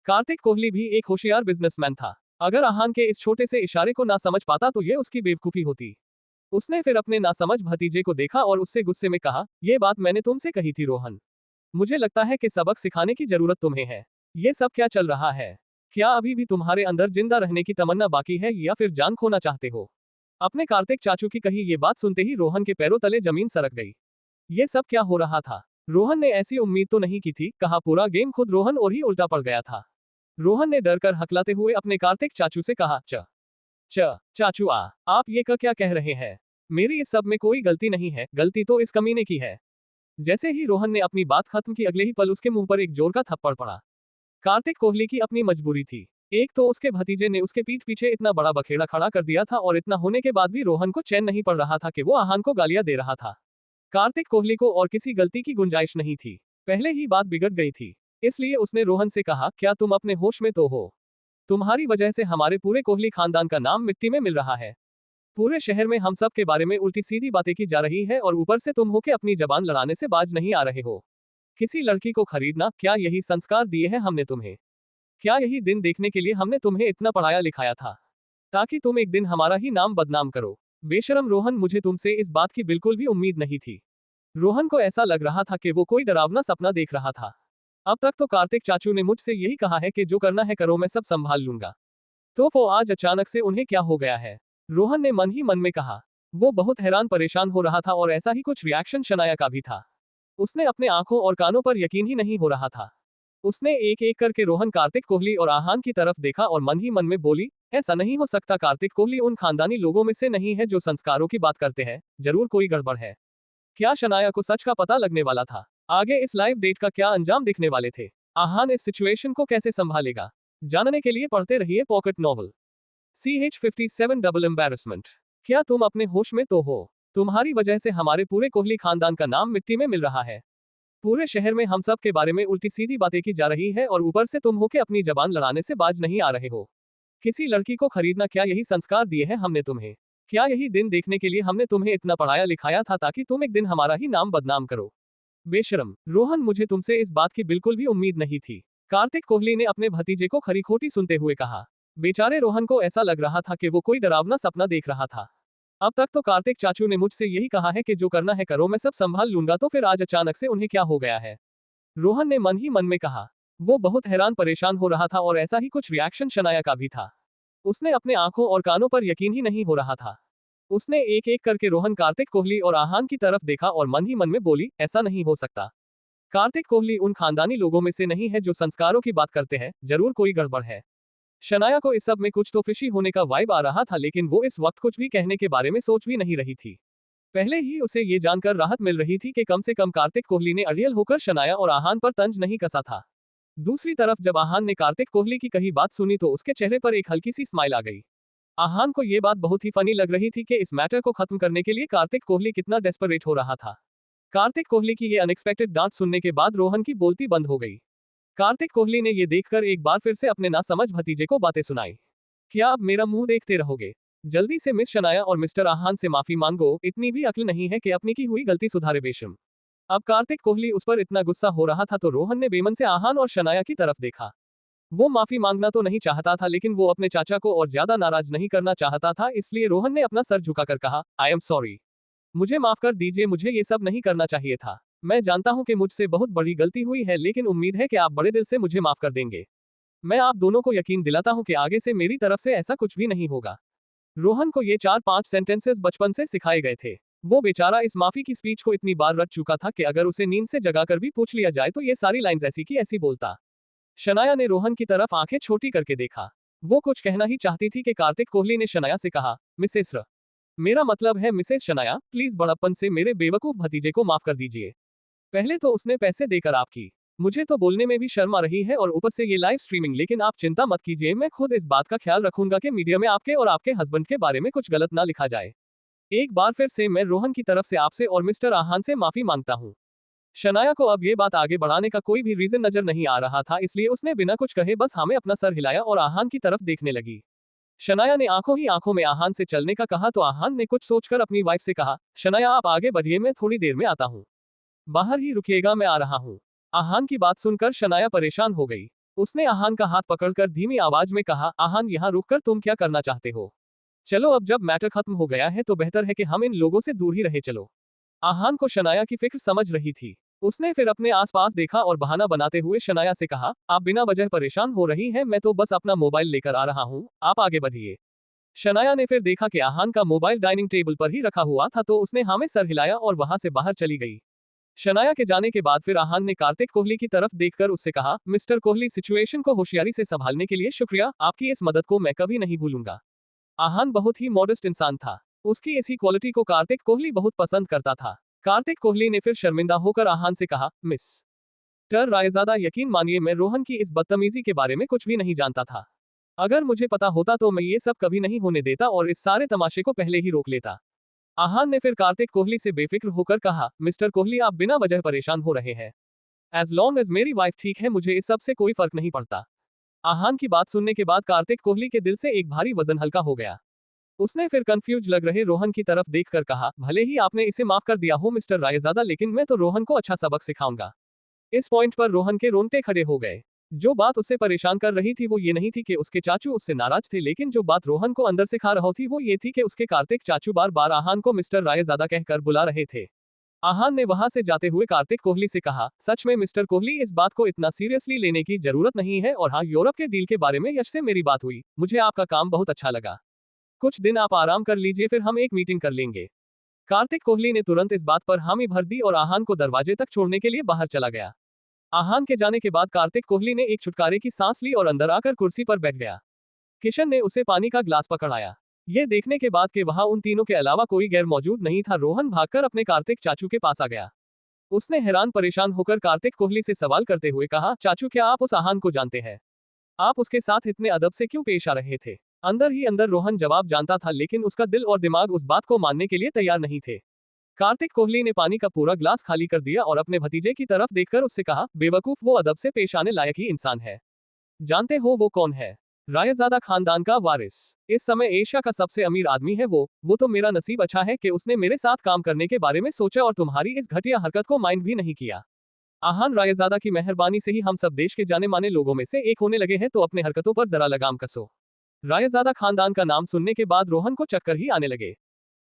[SPEAKER 1] कार्तिक कोहली भी एक होशियार बिजनेसमैन था। अगर आहान के इस छोटे से इशारे को ना समझ पाता तो ये उसकी बेवकूफी होती। उसने फिर अपने नासमझ भतीजे को देखा और उससे गुस्से में कहा, ये बात मैंने तुमसे कही थी रोहन। मुझे लगता है कि सबक सिखाने की जरूरत तुम्हें है। ये सब क्या चल रहा है? क्या अभी भी तुम्हारे अंदर जिंदा रहने की तमन्ना बाकी है या फिर जान खोना चाहते हो? अपने कार्तिक चाचू की कही ये बात सुनते ही रोहन के पैरों तले जमीन सरक गई। ये सब क्या हो रहा था? रोहन ने ऐसी उम्मीद तो नहीं की थी। कहा पूरा गेम खुद रोहन और ही उल्टा पड़ गया था। रोहन ने डर कर हकलाते हुए अपने कार्तिक चाचू से कहा, चाचू आप ये क्या कह रहे हैं? मेरी इस सब में कोई गलती नहीं है, गलती तो इस कमीने की है। जैसे ही रोहन ने अपनी बात खत्म की, अगले ही पल उसके मुंह पर एक जोर का थप्पड़ पड़ा। कार्तिक कोहली की अपनी मजबूरी थी। एक तो उसके भतीजे ने उसके पीठ पीछे इतना बड़ा बखेड़ा खड़ा कर दिया था और इतना होने के बाद भी रोहन को चैन नहीं पड़ रहा था कि वो आहान को गालियां दे रहा था। कार्तिक कोहली को और किसी गलती की गुंजाइश नहीं थी। पहले ही बात बिगड़ गई थी। इसलिए उसने रोहन से कहा, क्या तुम अपने होश में तो हो? तुम्हारी वजह से हमारे पूरे कोहली खानदान का नाम मिट्टी में मिल रहा है। पूरे शहर में हम सब के बारे में उल्टी सीधी बातें की जा रही है और ऊपर से तुम हो के अपनी जबान लड़ाने से बाज नहीं आ रहे हो। किसी लड़की को खरीदना, क्या यही संस्कार दिए हैं हमने तुम्हें? क्या यही दिन देखने के लिए हमने तुम्हें इतना पढ़ाया लिखाया था, ताकि तुम एक दिन हमारा ही नाम बदनाम करो? बेशरम रोहन, मुझे तुमसे इस बात की बिल्कुल भी उम्मीद नहीं थी। रोहन को ऐसा लग रहा था कि वो कोई डरावना सपना देख रहा था। अब तक तो कार्तिक चाचू ने मुझसे यही कहा है कि जो करना है करो, मैं सब संभाल लूंगा। तो वो आज अचानक से उन्हें क्या हो गया है? रोहन ने मन ही मन में कहा। वो बहुत हैरान परेशान हो रहा था और ऐसा ही कुछ रिएक्शन शनाया का भी था। उसने अपने आंखों और कानों पर यकीन ही नहीं हो रहा था। उसने एक एक करके रोहन, कार्तिक कोहली और आहान की तरफ देखा और मन ही मन में बोली, ऐसा नहीं हो सकता, कार्तिक कोहली उन खानदानी लोगों में से नहीं है जो संस्कारों की बात करते हैं। जरूर कोई गड़बड़ है। क्या शनाया को सच का पता लगने वाला था? आगे इस लाइव डेट का क्या अंजाम दिखने वाले थे? आहान इस सिचुएशन को कैसे संभालेगा? जानने के लिए पढ़ते रहिए pocket novel. CH57 double embarrassment. क्या तुम अपने होश में तो हो? तुम्हारी वजह से हमारे पूरे कोहली खानदान का नाम मिट्टी में मिल रहा है। पूरे शहर में हम सब के बारे में उल्टी सीधी बातें की जा रही है और ऊपर से तुम हो के अपनी जबान लड़ाने से बाज नहीं आ रहे हो। किसी लड़की को खरीदना, क्या यही संस्कार दिए हैं हमने तुम्हें? क्या यही दिन देखने के लिए हमने तुम्हें इतना पढ़ाया लिखाया था ताकि तुम एक दिन हमारा ही नाम बदनाम करो? बेशरम। रोहन, मुझे तुमसे इस बात की बिल्कुल भी उम्मीद नहीं थी। कार्तिक कोहली ने अपने भतीजे को खरी खोटी सुनते हुए कहा। बेचारे रोहन को ऐसा लग रहा था कि वो कोई डरावना सपना देख रहा था। अब तक तो कार्तिक चाचू ने मुझसे यही कहा है कि जो करना है करो, मैं सब संभाल लूंगा, तो फिर आज अचानक से उन्हें क्या हो गया है? रोहन ने मन ही मन में कहा। वो बहुत हैरान परेशान हो रहा था और ऐसा ही कुछ रिएक्शन शनाया का भी था। उसने अपने आंखों और कानों पर यकीन ही नहीं हो रहा था। उसने एक एक करके रोहन, कार्तिक कोहली और आहान की तरफ देखा और मन ही मन में बोली, ऐसा नहीं हो सकता। कार्तिक कोहली उन खानदानी लोगों में से नहीं है जो संस्कारों की बात करते हैं, जरूर कोई गड़बड़ है। शनाया को इस सब में कुछ तो फिशी होने का वाइब आ रहा था, लेकिन वो इस वक्त कुछ भी कहने के बारे में सोच भी नहीं रही थी। पहले ही उसे ये जानकर राहत मिल रही थी कि कम से कम कार्तिक कोहली ने अड़ियल होकर शनाया और आहान पर तंज नहीं कसा था। दूसरी तरफ जब आहान ने कार्तिक कोहली की कही बात सुनी तो उसके चेहरे पर एक हल्की सी स्माइल आ गई। आहान को ये बात बहुत ही फनी लग रही थी कि इस मैटर को खत्म करने के लिए कार्तिक कोहली कितना डेस्परेट हो रहा था। कार्तिक कोहली की ये अनएक्सपेक्टेड डांट सुनने के बाद रोहन की बोलती बंद हो गई। कार्तिक कोहली ने ये देखकर एक बार फिर से अपने नासमझ भतीजे को बातें सुनाई। क्या अब मेरा मुंह देखते रहोगे? जल्दी से मिस शनाया और मिस्टर आहान से माफी मांगो, इतनी भी अक्ल नहीं है कि अपनी की हुई गलती सुधारे बेशम। अब कार्तिक कोहली उस पर इतना गुस्सा हो रहा था तो रोहन ने बेमन से आहान और शनाया की तरफ देखा। वो माफी मांगना तो नहीं चाहता था, लेकिन वो अपने चाचा को और ज्यादा नाराज नहीं करना चाहता था, इसलिए रोहन ने अपना सर झुकाकर कहा, आई एम सॉरी। मुझे माफ कर दीजिए, मुझे ये सब नहीं करना चाहिए था। मैं जानता हूं कि मुझसे बहुत बड़ी गलती हुई है, लेकिन उम्मीद है कि आप बड़े दिल से मुझे माफ कर देंगे। मैं आप दोनों को यकीन दिलाता हूं कि आगे से मेरी तरफ से ऐसा कुछ भी नहीं होगा। रोहन को ये 4-5 सेंटेंसेस बचपन से सिखाए गए थे। वो बेचारा इस माफी की स्पीच को इतनी बार रट चुका था कि अगर उसे नींद से जगाकर भी पूछ लिया जाए तो ये सारी लाइंस ऐसी की ऐसी बोलता। शनाया ने रोहन की तरफ आंखें छोटी करके देखा। वो कुछ कहना ही चाहती थी कि कार्तिक कोहली ने शनाया से कहा, मिसेस र, मेरा मतलब है मिसेस शनाया, प्लीज बड़प्पन से मेरे बेवकूफ भतीजे को माफ कर दीजिए। पहले तो उसने पैसे देकर आपकी, मुझे तो बोलने में भी शर्म आ रही है और ऊपर से ये लाइव स्ट्रीमिंग, लेकिन आप चिंता मत कीजिए, मैं खुद इस बात का ख्याल रखूंगा कि मीडिया में आपके और आपके हस्बैंड के बारे में कुछ गलत ना लिखा जाए। एक बार फिर से मैं रोहन की तरफ से आपसे और मिस्टर आहान से माफी मांगता हूँ। शनाया को अब ये बात आगे बढ़ाने का कोई भी रीजन नजर नहीं आ रहा था, इसलिए उसने बिना कुछ कहे बस हमें अपना सर हिलाया और आहान की तरफ देखने लगी। शनाया ने आंखों ही आंखों में आहान से चलने का कहा तो आहान ने कुछ सोचकर अपनी वाइफ से कहा, शनाया आप आगे बढ़िए, मैं थोड़ी देर में आता हूँ। बाहर ही रुकिएगा, मैं आ रहा हूँ। आहान की बात सुनकर शनाया परेशान हो गई। उसने आहान का हाथ पकड़कर धीमी आवाज में कहा, आहान यहाँ रुककर तुम क्या करना चाहते हो? चलो अब जब मैटर खत्म हो गया है तो बेहतर है कि हम इन लोगों से दूर ही रहे चलो। आहान को शनाया की फिक्र समझ रही थी। उसने फिर अपने आसपास देखा और बहाना बनाते हुए शनाया से कहा, आप बिना वजह परेशान हो रही हैं, मैं तो बस अपना मोबाइल लेकर आ रहा हूँ, आप आगे बढ़िए। शनाया ने फिर देखा कि आहान का मोबाइल डाइनिंग टेबल पर ही रखा हुआ था तो उसने हाँ में सर हिलाया और वहां से बाहर चली गई। शनाया के जाने के बाद फिर आहान ने कार्तिक कोहली की तरफ देखकर उससे कहा, मिस्टर कोहली, सिचुएशन को होशियारी से संभालने के लिए शुक्रिया, आपकी इस मदद को मैं कभी नहीं भूलूंगा। आहान बहुत ही मॉडेस्ट इंसान था। उसकी इसी क्वालिटी को कार्तिक कोहली बहुत पसंद करता था। कार्तिक कोहली ने फिर शर्मिंदा होकर आहान से कहा, मिस्टर रायजादा, यकीन मानिए मैं रोहन की इस बदतमीजी के बारे में कुछ भी नहीं जानता था। अगर मुझे पता होता तो मैं ये सब कभी नहीं होने देता और इस सारे तमाशे को पहले ही रोक लेता। आहान ने फिर कार्तिक कोहली से बेफिक्र होकर कहा, मिस्टर कोहली, आप बिना वजह परेशान हो रहे हैं। एज लॉन्ग एज मेरी वाइफ ठीक है, मुझे इस सब से कोई फर्क नहीं पड़ता। आहान की बात सुनने के बाद कार्तिक कोहली के दिल से एक भारी वजन हल्का हो गया। उसने फिर कंफ्यूज लग रहे रोहन की तरफ देखकर कहा, भले ही आपने इसे माफ कर दिया हो मिस्टर रायजादा, लेकिन मैं तो रोहन को अच्छा सबक सिखाऊंगा। इस पॉइंट पर रोहन के रोंगटे खड़े हो गए। जो बात उसे परेशान कर रही थी वो ये नहीं थी कि उसके चाचू उससे नाराज थे, लेकिन जो बात रोहन को अंदर से खा रही थी वो ये थी कि उसके कार्तिक चाचू बार बार आहान को मिस्टर रायजादा कहकर बुला रहे थे। आहान ने वहां से जाते हुए कार्तिक कोहली से कहा, सच में मिस्टर कोहली, इस बात को इतना सीरियसली लेने की जरूरत नहीं है, और हाँ, यूरोप के डील के बारे में यश से मेरी बात हुई, मुझे आपका काम बहुत अच्छा लगा। कुछ दिन आप आराम कर लीजिए, फिर हम एक मीटिंग कर लेंगे। कार्तिक कोहली ने तुरंत इस बात पर हामी भर दी और आहान को दरवाजे तक छोड़ने के लिए बाहर चला गया। आहान के जाने के बाद कार्तिक कोहली ने एक छुटकारे की सांस ली और अंदर आकर कुर्सी पर बैठ गया। किशन ने उसे पानी का ग्लास पकड़ाया। ये देखने के बाद कि वहां उन तीनों के अलावा कोई गैर मौजूद नहीं था, रोहन भागकर अपने कार्तिक चाचू के पास आ गया। उसने हैरान परेशान होकर कार्तिक कोहली से सवाल करते हुए कहा, चाचू क्या आप उस आहान को जानते हैं? आप उसके साथ इतने अदब से क्यों पेश आ रहे थे? अंदर ही अंदर रोहन जवाब जानता था, लेकिन उसका दिल और दिमाग उस बात को मानने के लिए तैयार नहीं थे। कार्तिक कोहली ने पानी का पूरा ग्लास खाली कर दिया और अपने भतीजे की तरफ देखकर उससे कहा, बेवकूफ, वो अदब से पेश आने लायक ही इंसान है। जानते हो वो कौन है? रायजादा खानदान का वारिस। इस समय एशिया का सबसे अमीर आदमी है वो तो मेरा नसीब अच्छा है कि उसने मेरे साथ काम करने के बारे में सोचा और तुम्हारी इस घटिया हरकत को माइंड भी नहीं किया। आहान रायजादा की मेहरबानी से ही हम सब देश के जाने माने लोगों में से एक होने लगे हैं, तो अपने हरकतों पर जरा लगाम कसो। रायजादा खानदान का नाम सुनने के बाद रोहन को चक्कर ही आने लगे।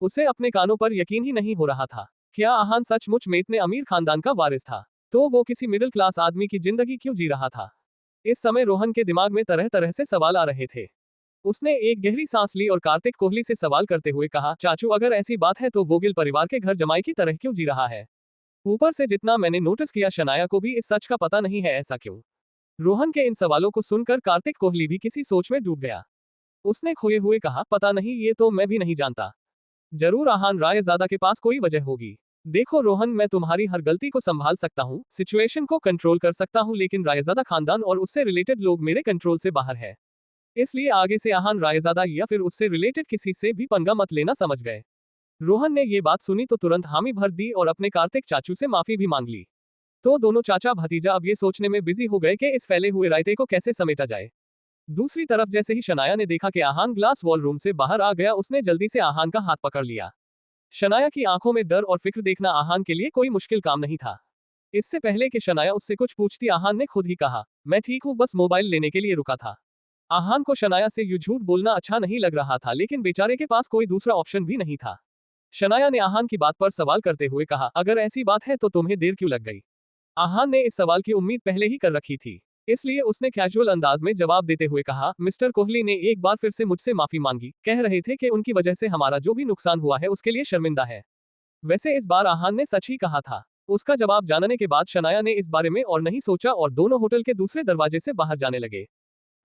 [SPEAKER 1] उसे अपने कानों पर यकीन ही नहीं हो रहा था। क्या आहान सचमुच में इतने अमीर खानदान का वारिस था? तो वो किसी मिडिल क्लास आदमी की जिंदगी क्यों जी रहा था? इस समय रोहन के दिमाग में तरह तरह से सवाल आ रहे थे। उसने एक गहरी सांस ली और कार्तिक कोहली से सवाल करते हुए कहा, चाचू अगर ऐसी बात है तो वो गिल परिवार के घर जमाई की तरह क्यों जी रहा है? ऊपर से जितना मैंने नोटिस किया शनाया को भी इस सच का पता नहीं है, ऐसा क्यों? रोहन के इन सवालों को सुनकर कार्तिक कोहली भी किसी सोच में डूब गया। उसने खोए हुए कहा, पता नहीं, ये तो मैं भी नहीं जानता। जरूर आहान रायजादा के पास कोई वजह होगी। देखो रोहन, मैं तुम्हारी हर गलती को संभाल सकता हूँ, सिचुएशन को कंट्रोल कर सकता हूँ, लेकिन रायजादा खानदान और उससे रिलेटेड लोग मेरे कंट्रोल से बाहर है। इसलिए आगे से आहान रायजादा या फिर उससे रिलेटेड किसी से भी पंगा मत लेना, समझ गए? रोहन ने ये बात सुनी तो तुरंत हामी भर दी और अपने कार्तिक चाचू से माफी भी मांग ली। तो दोनों चाचा भतीजा अब ये सोचने में बिजी हो गए कि इस फैले हुए रायते को कैसे समेटा जाए। दूसरी तरफ जैसे ही शनाया ने देखा कि आहान ग्लास वॉल रूम से बाहर आ गया, उसने जल्दी से आहान का हाथ पकड़ लिया। शनाया की आंखों में डर और फिक्र देखना आहान के लिए कोई मुश्किल काम नहीं था। इससे पहले कि शनाया उससे कुछ पूछती, आहान ने खुद ही कहा, मैं ठीक हूँ, बस मोबाइल लेने के लिए रुका था। आहान को शनाया से यूं झूठ बोलना अच्छा नहीं लग रहा था, लेकिन बेचारे के पास कोई दूसरा ऑप्शन भी नहीं था। शनाया ने आहान की बात पर सवाल करते हुए कहा, अगर ऐसी बात है तो तुम्हें देर क्यों लग गई? आहान ने इस सवाल की उम्मीद पहले ही कर रखी थी, इसलिए उसने कैजुअल अंदाज में जवाब देते हुए कहा, मिस्टर कोहली ने एक बार फिर से मुझसे माफी मांगी, कह रहे थे कि उनकी वजह से हमारा जो भी नुकसान हुआ है उसके लिए शर्मिंदा है। वैसे इस बार आहान ने सच ही कहा था। उसका जवाब जानने के बाद शनाया ने इस बारे में और नहीं सोचा और दोनों होटल के दूसरे दरवाजे से बाहर जाने लगे।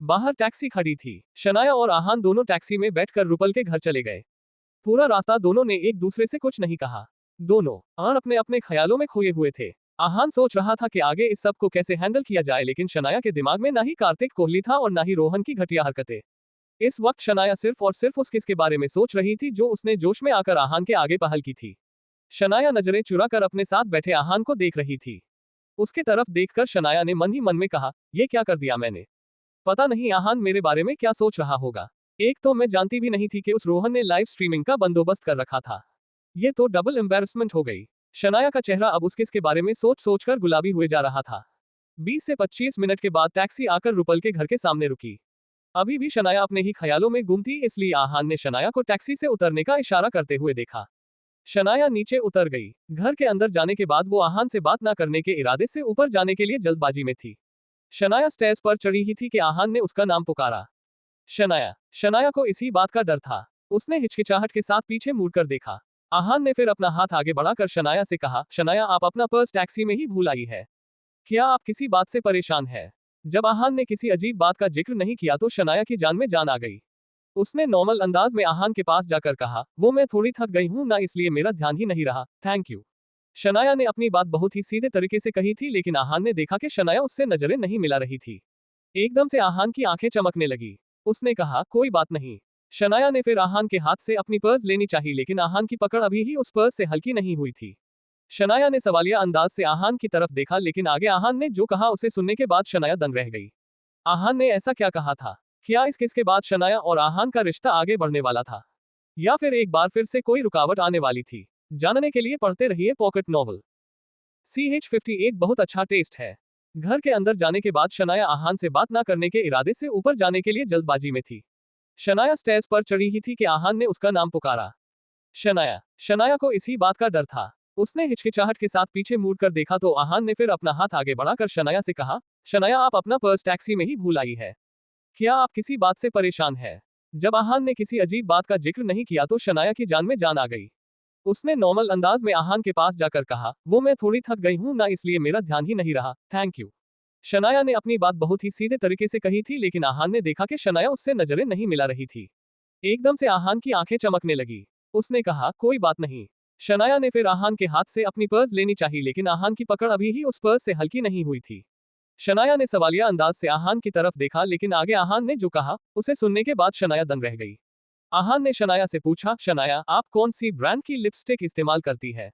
[SPEAKER 1] बाहर टैक्सी खड़ी थी। शनाया और आहान दोनों टैक्सी में बैठकर रुपल के घर चले गए। पूरा रास्ता दोनों ने एक दूसरे से कुछ नहीं कहा। दोनों अपने अपने ख्यालों में खोए हुए थे। आहान सोच रहा था कि आगे इस सब को कैसे हैंडल किया जाए, लेकिन शनाया के दिमाग में ना ही कार्तिक कोहली था और ना ही रोहन की घटिया हरकतें। इस वक्त शनाया सिर्फ और सिर्फ उस किस के बारे में सोच रही थी जो उसने जोश में आकर आहान के आगे पहल की थी। शनाया नजरें चुराकर अपने साथ बैठे आहान को देख रही थी। उसके तरफ देखकर शनाया ने मन ही मन में कहा, ये क्या कर दिया मैंने? पता नहीं आहान मेरे बारे में क्या सोच रहा होगा। एक तो मैं जानती भी नहीं थी कि उस रोहन ने लाइव स्ट्रीमिंग का बंदोबस्त कर रखा था। ये तो डबल एम्बैरेसमेंट हो गई। शनाया का चेहरा अब उस किस के बारे में सोच सोचकर गुलाबी हुए जा रहा था। 20 से 25 मिनट के बाद टैक्सी आकर रुपल के घर के सामने रुकी। अभी भी शनाया अपने ही ख्यालों में गुम थी, इसलिए आहान ने शनाया को टैक्सी से उतरने का इशारा करते हुए देखा। शनाया नीचे उतर गई। घर के अंदर जाने के बाद वो आहान से बात न करने के इरादे से ऊपर जाने के लिए जल्दबाजी में थी। शनाया स्टेज पर चढ़ी ही थी कि आहान ने उसका नाम पुकारा। शनाया को इसी बात का डर था। उसने हिचकिचाहट के साथ पीछे मुड़कर देखा। आहान ने फिर अपना हाथ आगे बढ़ाकर शनाया से कहा, शनाया आप अपना पर्स टैक्सी में ही भूल आई है। क्या आप किसी बात से परेशान है? जब आहान ने किसी अजीब बात का जिक्र नहीं किया तो शनाया की जान में जान आ गई। उसने नॉर्मल अंदाज में आहान के पास जाकर कहा, वो मैं थोड़ी थक गई हूं ना, इसलिए मेरा ध्यान ही नहीं रहा, थैंक यू। शनाया ने अपनी बात बहुत ही सीधे तरीके से कही थी, लेकिन आहान ने देखा कि शनाया उससे नजरें नहीं मिला रही थी। एकदम से आहान की आंखें चमकने लगी। उसने कहा, कोई बात नहीं। शनाया ने फिर आहान के हाथ से अपनी पर्स लेनी चाहिए, लेकिन आहान की पकड़ अभी ही उस पर्स से हल्की नहीं हुई थी। शनाया ने सवालिया अंदाज से आहान की तरफ देखा, लेकिन आगे आहान ने जो कहा उसे सुनने के बाद शनाया दंग रह गई। आहान ने ऐसा क्या कहा था? क्या इस किस के बाद शनाया और आहान का रिश्ता आगे बढ़ने वाला था, या फिर एक बार फिर से कोई रुकावट आने वाली थी? जानने के लिए पढ़ते रहिए पॉकेट नॉवल। CH58 बहुत अच्छा टेस्ट है। घर के अंदर जाने के बाद शनाया आहान से बात ना करने के इरादे से ऊपर जाने के लिए जल्दबाजी में थी। शनाया स्टेज पर चढ़ी ही थी कि आहान ने उसका नाम पुकारा। शनाया को इसी बात का डर था। उसने हिचकिचाहट के साथ पीछे मुड़कर देखा तो आहान ने फिर अपना हाथ आगे बढ़ाकर शनाया से कहा, शनाया आप अपना पर्स टैक्सी में ही भूल आई है। क्या आप किसी बात से परेशान है? जब आहान ने किसी अजीब बात का जिक्र नहीं किया तो शनाया की जान में जान आ गई। उसने नॉर्मल अंदाज में आहान के पास जाकर कहा, वो मैं थोड़ी थक गई हूं ना, इसलिए मेरा ध्यान ही नहीं रहा, थैंक यू। शनाया ने अपनी बात बहुत ही सीधे तरीके से कही थी, लेकिन आहान ने देखा कि शनाया उससे नजरें नहीं मिला रही थी। एकदम से आहान की आंखें चमकने लगी। उसने कहा, कोई बात नहीं। शनाया ने फिर आहान के हाथ से अपनी पर्स लेनी चाहिए लेकिन आहान की पकड़ अभी ही उस पर्स से हल्की नहीं हुई थी। शनाया ने सवालिया अंदाज से आहान की तरफ देखा लेकिन आगे आहान ने जो कहा उसे सुनने के बाद शनाया दंग रह गई। आहान ने शनाया से पूछा, शनाया आप कौन सी ब्रांड की लिपस्टिक इस्तेमाल करती है?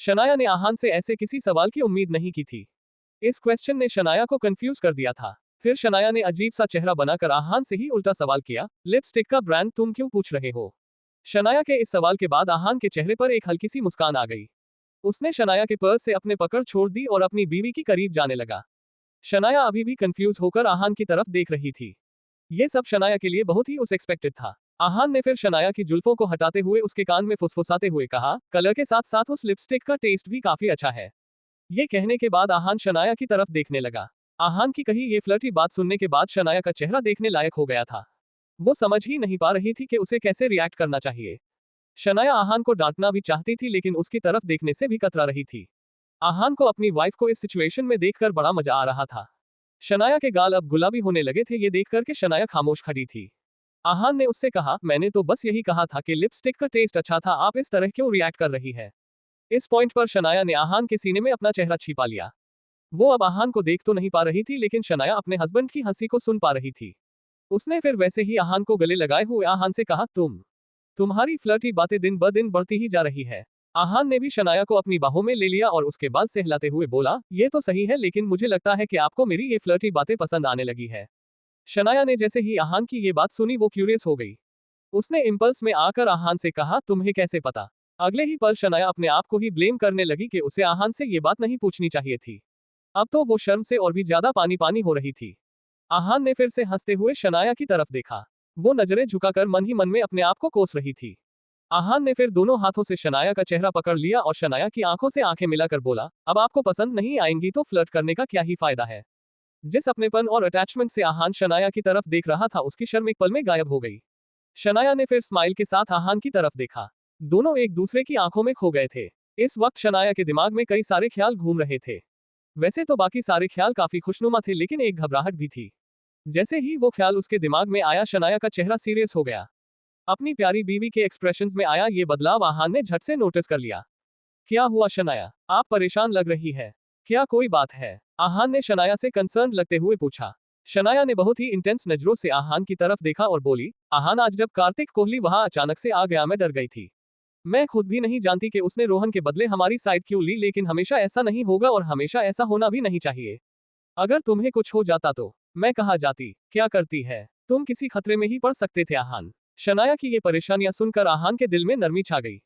[SPEAKER 1] शनाया ने आहान से ऐसे किसी सवाल की उम्मीद नहीं की थी। इस क्वेश्चन ने शनाया को कंफ्यूज कर दिया था। फिर शनाया ने अजीब सा चेहरा बनाकर आहान से ही उल्टा सवाल किया, लिपस्टिक का ब्रांड तुम क्यों पूछ रहे हो? शनाया के इस सवाल के बाद आहान के चेहरे पर एक हल्की सी मुस्कान आ गई। उसने शनाया के पर्स से अपने पकड़ छोड़ दी और अपनी बीवी की करीब जाने लगा। शनाया अभी भी कंफ्यूज होकर आहान की तरफ देख रही थी। ये सब शनाया के लिए बहुत ही अनएक्सपेक्टेड था। आहान ने फिर शनाया की जुल्फों को हटाते हुए उसके कान में फुसफुसाते हुए कहा, कलर के साथ साथ उस लिपस्टिक का टेस्ट भी काफी अच्छा है। ये कहने के बाद आहान शनाया की तरफ देखने लगा। आहान की कही ये फ्लर्टी बात सुनने के बाद शनाया का चेहरा देखने लायक हो गया था। वो समझ ही नहीं पा रही थी कि उसे कैसे रिएक्ट करना चाहिए। शनाया आहान को डांटना भी चाहती थी लेकिन उसकी तरफ देखने से भी कतरा रही थी। आहान को अपनी वाइफ को इस सिचुएशन में देखकर बड़ा मजा आ रहा था। शनाया के गाल अब गुलाबी होने लगे थे ये देखकर के शनाया खामोश खड़ी थी। आहान ने उससे कहा, मैंने तो बस यही कहा था कि लिपस्टिक का टेस्ट अच्छा था, आप इस तरह क्यों रिएक्ट कर रही है? इस पॉइंट पर शनाया ने आहान के सीने में अपना चेहरा छिपा लिया। वो अब आहान को देख तो नहीं पा रही थी लेकिन शनाया अपने हस्बैंड की हंसी को सुन पा रही थी। उसने फिर वैसे ही आहान को गले लगाए हुए आहान से कहा, तुम्हारी फ्लर्टी बातें दिन ब दिन बढ़ती ही जा रही है। आहान ने भी शनाया को अपनी बाहों में ले लिया और उसके बाल सहलाते हुए बोला, ये तो सही है लेकिन मुझे लगता है कि आपको मेरी ये फ्लर्टी बातें पसंद आने लगी है। शनाया ने जैसे ही आहान की ये बात सुनी वो क्यूरियस हो गई। उसने इम्पल्स में आकर आहान से कहा, तुम्हें कैसे पता? अगले ही पल शनाया अपने आप को ही ब्लेम करने लगी कि उसे आहान से ये बात नहीं पूछनी चाहिए थी। अब तो वो शर्म से और भी ज्यादा पानी पानी हो रही थी। आहान ने फिर से हंसते हुए शनाया की तरफ देखा। वो नजरें झुकाकर मन ही मन में अपने आप को कोस रही थी। आहान ने फिर दोनों हाथों से शनाया का चेहरा पकड़ लिया और शनाया की आंखों से आंखें मिलाकर बोला, अब आपको पसंद नहीं आएंगी तो फ्लर्ट करने का क्या ही फायदा है? जिस अपनेपन और अटैचमेंट से आहान शनाया की तरफ देख रहा था उसकी शर्म एक पल में गायब हो गई। शनाया ने फिर स्माइल के साथ आहान की तरफ देखा। दोनों एक दूसरे की आंखों में खो गए थे। इस वक्त शनाया के दिमाग में कई सारे ख्याल घूम रहे थे। वैसे तो बाकी सारे ख्याल काफी खुशनुमा थे लेकिन एक घबराहट भी थी। जैसे ही वो ख्याल उसके दिमाग में आया शनाया का चेहरा सीरियस हो गया। अपनी प्यारी बीवी के एक्सप्रेशंस में आया ये बदलाव आहान ने झट से नोटिस कर लिया। क्या हुआ शनाया, आप परेशान लग रही है, क्या कोई बात है? आहान ने शनाया से कंसर्न लगते हुए पूछा। शनाया ने बहुत ही इंटेंस नजरों से आहान की तरफ देखा और बोली, आहान आज जब कार्तिक कोहली वहां अचानक से आ गया मैं डर गई थी। मैं खुद भी नहीं जानती कि उसने रोहन के बदले हमारी साइड क्यों ली लेकिन हमेशा ऐसा नहीं होगा और हमेशा ऐसा होना भी नहीं चाहिए। अगर तुम्हें कुछ हो जाता तो मैं कहाँ जाती? क्या करती है? तुम किसी खतरे में ही पड़ सकते थे आहान। शनाया की ये परेशानियां सुनकर आहान के दिल में नरमी छा गई।